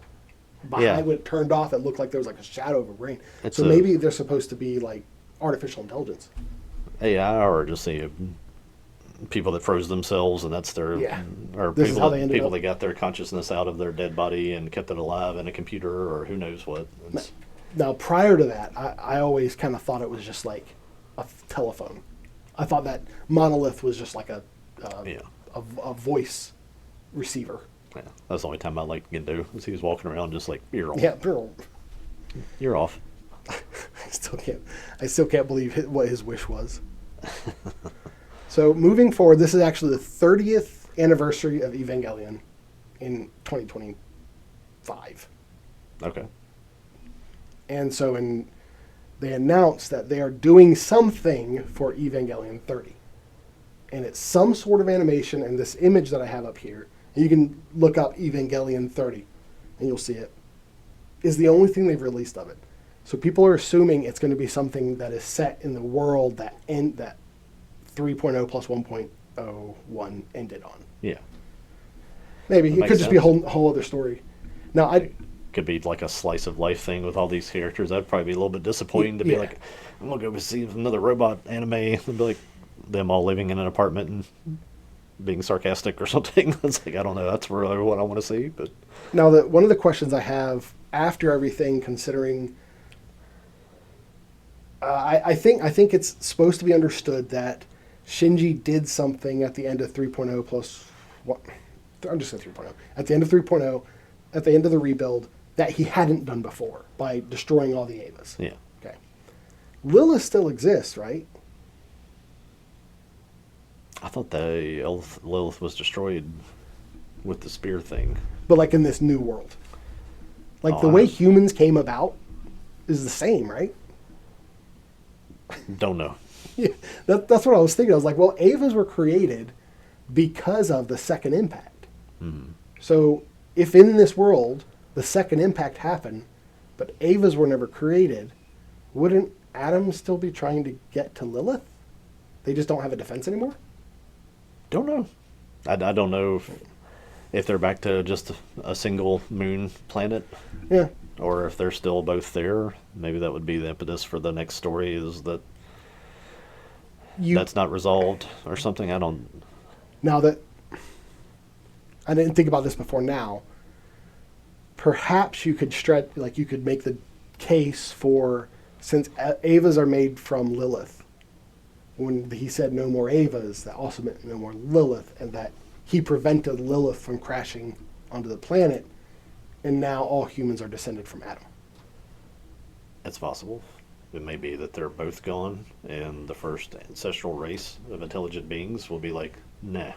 behind Yeah. when it turned off. It looked like there was like a shadow of a brain. It's So a- maybe they're supposed to be like artificial intelligence. AI, or just the people that froze themselves, and that's their Yeah. or This is people how they ended people up. that got their consciousness out of their dead body and kept it alive in a computer, or who knows what. It's, Now, prior to that, I always kind of thought it was just like a telephone. I thought that monolith was just like a yeah, a voice receiver. yeah. That's the only time I liked Gendo, was he was walking around just like you're off. Yeah, You're off. I still can't believe what his wish was. So moving forward, this is actually the 30th anniversary of Evangelion in 2025. Okay. And so they announced that they are doing something for Evangelion 30. And it's some sort of animation, and this image that I have up here, and you can look up Evangelion 30. and you'll see it, is the only thing they've released of it. So people are assuming it's going to be something that is set in the world that 3.0 plus 1.01 ended on. Yeah. Maybe. That It makes could just be a sense. whole other story. Now, Could be like a slice of life thing with all these characters. That'd probably be a little bit disappointing to be Yeah. like, I'm gonna go see another robot anime and be like them all living in an apartment and being sarcastic or something. It's like, I don't know. That's really what I want to see. But Now, one of the questions I have after everything, considering, I think it's supposed to be understood that Shinji did something at the end of 3.0 plus what? I'm just saying 3.0. At the end of 3.0, at the end of the rebuild, that he hadn't done before by destroying all the Avas. yeah, Okay. Lilith still exists, right? I thought the Lilith was destroyed with the spear thing. But like in this new world. Like the Oh, way humans came about is the same, right? Don't know. Yeah, that's what I was thinking. I was like, well, Avas were created because of the second impact. So if in this world the second impact happened, but Avas were never created, wouldn't Adam still be trying to get to Lilith? They just don't have a defense anymore? Don't know. I don't know if they're back to just a single moon planet Yeah. or if they're still both there. Maybe that would be the impetus for the next story is that that's not resolved or something. I don't. Now that I didn't think about this before now, perhaps you could you could make the case for, since Avas are made from Lilith, when he said no more Avas, that also meant no more Lilith, and that he prevented Lilith from crashing onto the planet, and now all humans are descended from Adam. It's possible. It may be that they're both gone, and the first ancestral race of intelligent beings will be like, nah,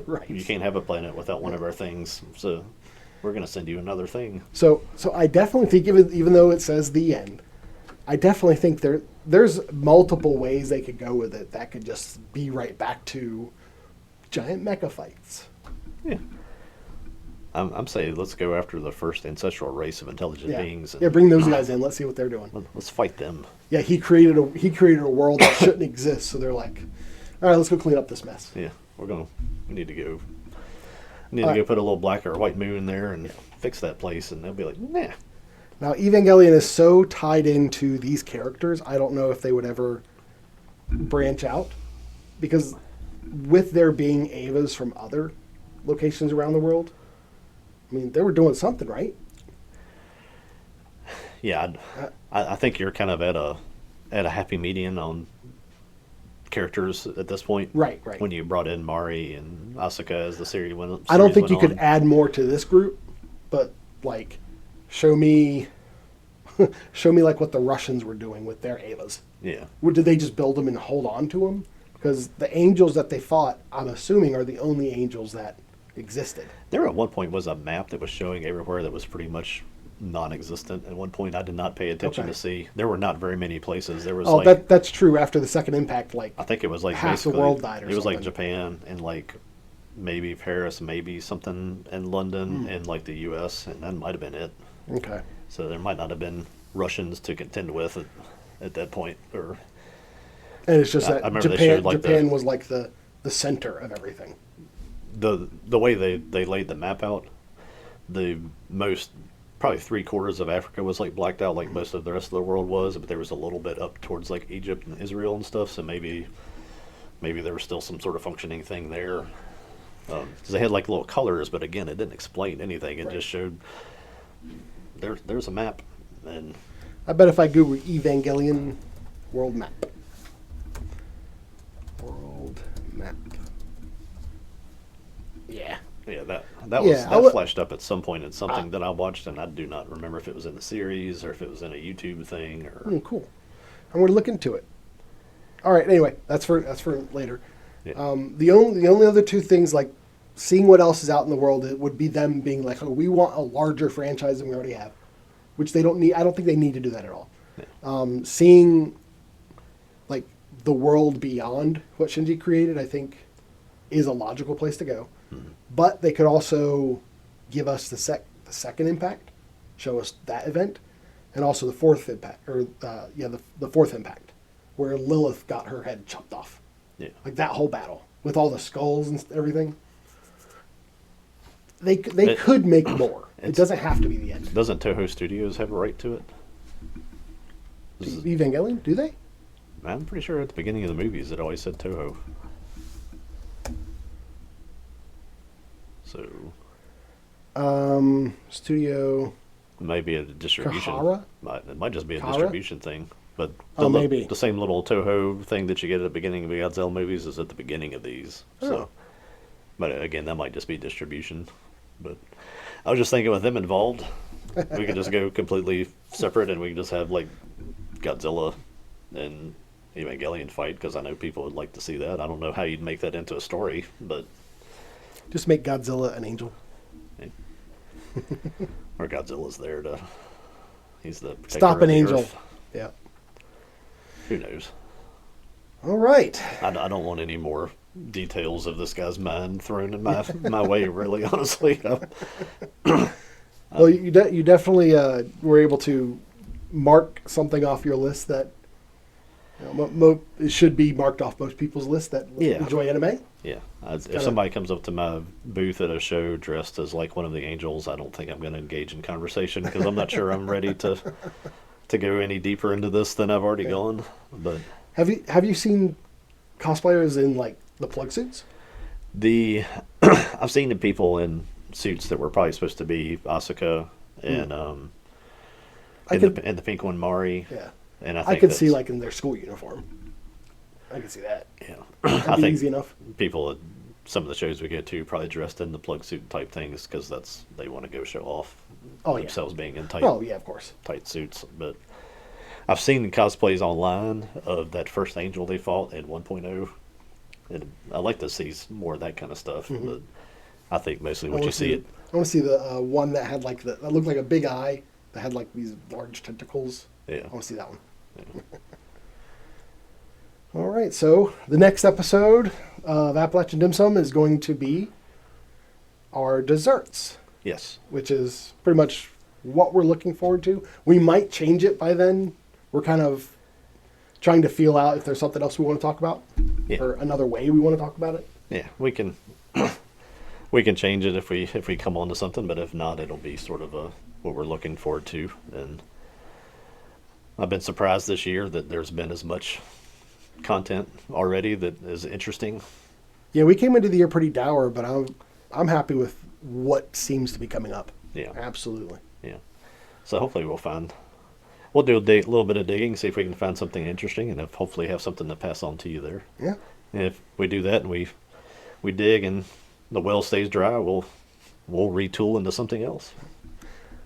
Right. you can't have a planet without one of our things, so we're going to send you another thing. So I definitely think, even though it says the end, I definitely think there's multiple ways they could go with it. That could just be right back to giant mecha fights. Yeah. I'm saying let's go after the first ancestral race of intelligent Yeah. beings. Yeah, bring those guys in. Let's see what they're doing. Let's fight them. Yeah, he created a world that shouldn't exist. So they're like, all right, let's go clean up this mess. Yeah, we need to go. Go put a little black or white moon there and fix that place, and they'll be like, nah. Now, Evangelion is so tied into these characters, I don't know if they would ever branch out. Because with there being Avas from other locations around the world, I mean, they were doing something, right? Yeah, I think you're kind of at a happy median on characters at this point. Right. When you brought in Mari and Asuka as the series went. I don't think you went could on. add more to this group, but like, show me like what the Russians were doing with their Avas. Yeah. Did they just build them and hold on to them? Because the angels that they fought, I'm assuming, are the only angels that existed. There at one point was a map that was showing everywhere that was pretty much non-existent. At one point, I did not pay attention to see. There were not very many places. There was That's true. After the second impact, like I think it was like half the basically- world died or It was like something. Japan and like maybe Paris, maybe something in London and like the U.S. and that might have been it. Okay. So there might not have been Russians to contend with at that point. Or And it's just I that remember they Japan showed, like, Japan was like the center of everything. the way they laid the map out, the most probably 3/4 of Africa was like blacked out, like most of the rest of the world was, but there was a little bit up towards like Egypt and Israel and stuff. So maybe there was still some sort of functioning thing there. 'Cause they had like little colors, but again, it didn't explain anything. It Right. just showed there's a map, and I bet if I Google Evangelion world map. World map. Yeah. yeah, that was Yeah, that flashed up at some point in something that I watched, and I do not remember if it was in the series or if it was in a YouTube thing or. Cool. I'm going to look into it. All right. Anyway, that's for later. Yeah. The only other two things, like seeing what else is out in the world, it would be them being like, oh, we want a larger franchise than we already have, which they don't need. I don't think they need to do that at all. Yeah. Seeing like the world beyond what Shinji created, I think, is a logical place to go. Mm-hmm. But they could also give us the second impact, show us that event, and also the fourth impact, or the fourth impact, where Lilith got her head chopped off. Yeah. Like that whole battle with all the skulls and everything. They could make more. It doesn't have to be the end. Doesn't Toho Studios have a right to it? Evangelion, do they? I'm pretty sure at the beginning of the movies it always said Toho. So studio. maybe a distribution. Kahara? It might just be a Kara? distribution thing. But Maybe. the same little Toho thing that you get at the beginning of the Godzilla movies is at the beginning of these. So, but again, that might just be distribution. But I was just thinking with them involved, we could just go completely separate, and we could just have like Godzilla and Evangelion fight, because I know people would like to see that. I don't know how you'd make that into a story, but Just make Godzilla an angel. or Godzilla's there to. He's the protector Stop of an the angel. Earth. Yeah. Who knows? All right. I don't want any more details of this guy's mind thrown in my way, really, honestly. Well, you definitely were able to mark something off your list that it should be marked off most people's list that enjoy anime. Yeah. If somebody comes up to my booth at a show dressed as like one of the angels, I don't think I'm going to engage in conversation, because I'm not sure I'm ready to go any deeper into this than I've already gone. But have you seen cosplayers in like the plug suits? I've seen the people in suits that were probably supposed to be Asuka and and the pink one Mari. Yeah. And I could see like in their school uniform. I could see that. Yeah. That'd be easy enough. People at some of the shows we go to probably dressed in the plug suit type things, because they want to go show off themselves being in tight. Oh yeah, of course. Tight suits. But I've seen cosplays online of that first angel they fought in 1.0, and I like to see more of that kind of stuff. Mm-hmm. But I think mostly what you see it. I want to see the one that had like that looked like a big eye that had like these large tentacles. Yeah. I want to see that one. Yeah. All right, so the next episode of Appalachian Dim Sum is going to be our desserts, Yes. which is pretty much what we're looking forward to. We might change it by then. We're kind of trying to feel out if there's something else we want to talk about, or another way we want to talk about it. Yeah, we can we can change it if we come on to something, but if not, it'll be sort of what we're looking forward to. And I've been surprised this year that there's been as much content already that is interesting. Yeah, we came into the year pretty dour, but I'm happy with what seems to be coming up. Yeah, Absolutely. yeah. So hopefully we'll do a little bit of digging, see if we can find something interesting, and hopefully have something to pass on to you there. Yeah. And if we do that and we dig and the well stays dry, we'll retool into something else.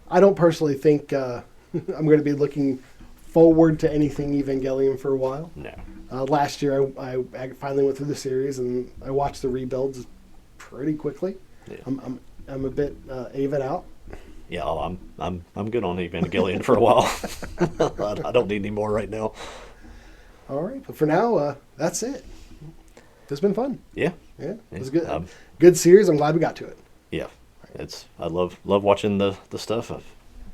I don't personally think I'm going to be looking forward to anything Evangelion for a while. No. Last year, I finally went through the series and I watched the rebuilds pretty quickly. Yeah. I'm a bit avid out. Yeah, I'm good on Evangelion for a while. I don't need any more right now. All right, but for now, that's it. It's been fun. Yeah. Yeah, it was good. Good series. I'm glad we got to it. Yeah, I love watching the stuff.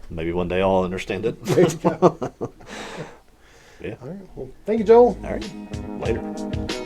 Maybe one day I'll understand it. There you go. Yeah. All right. Well, thank you, Joel. All right. Later.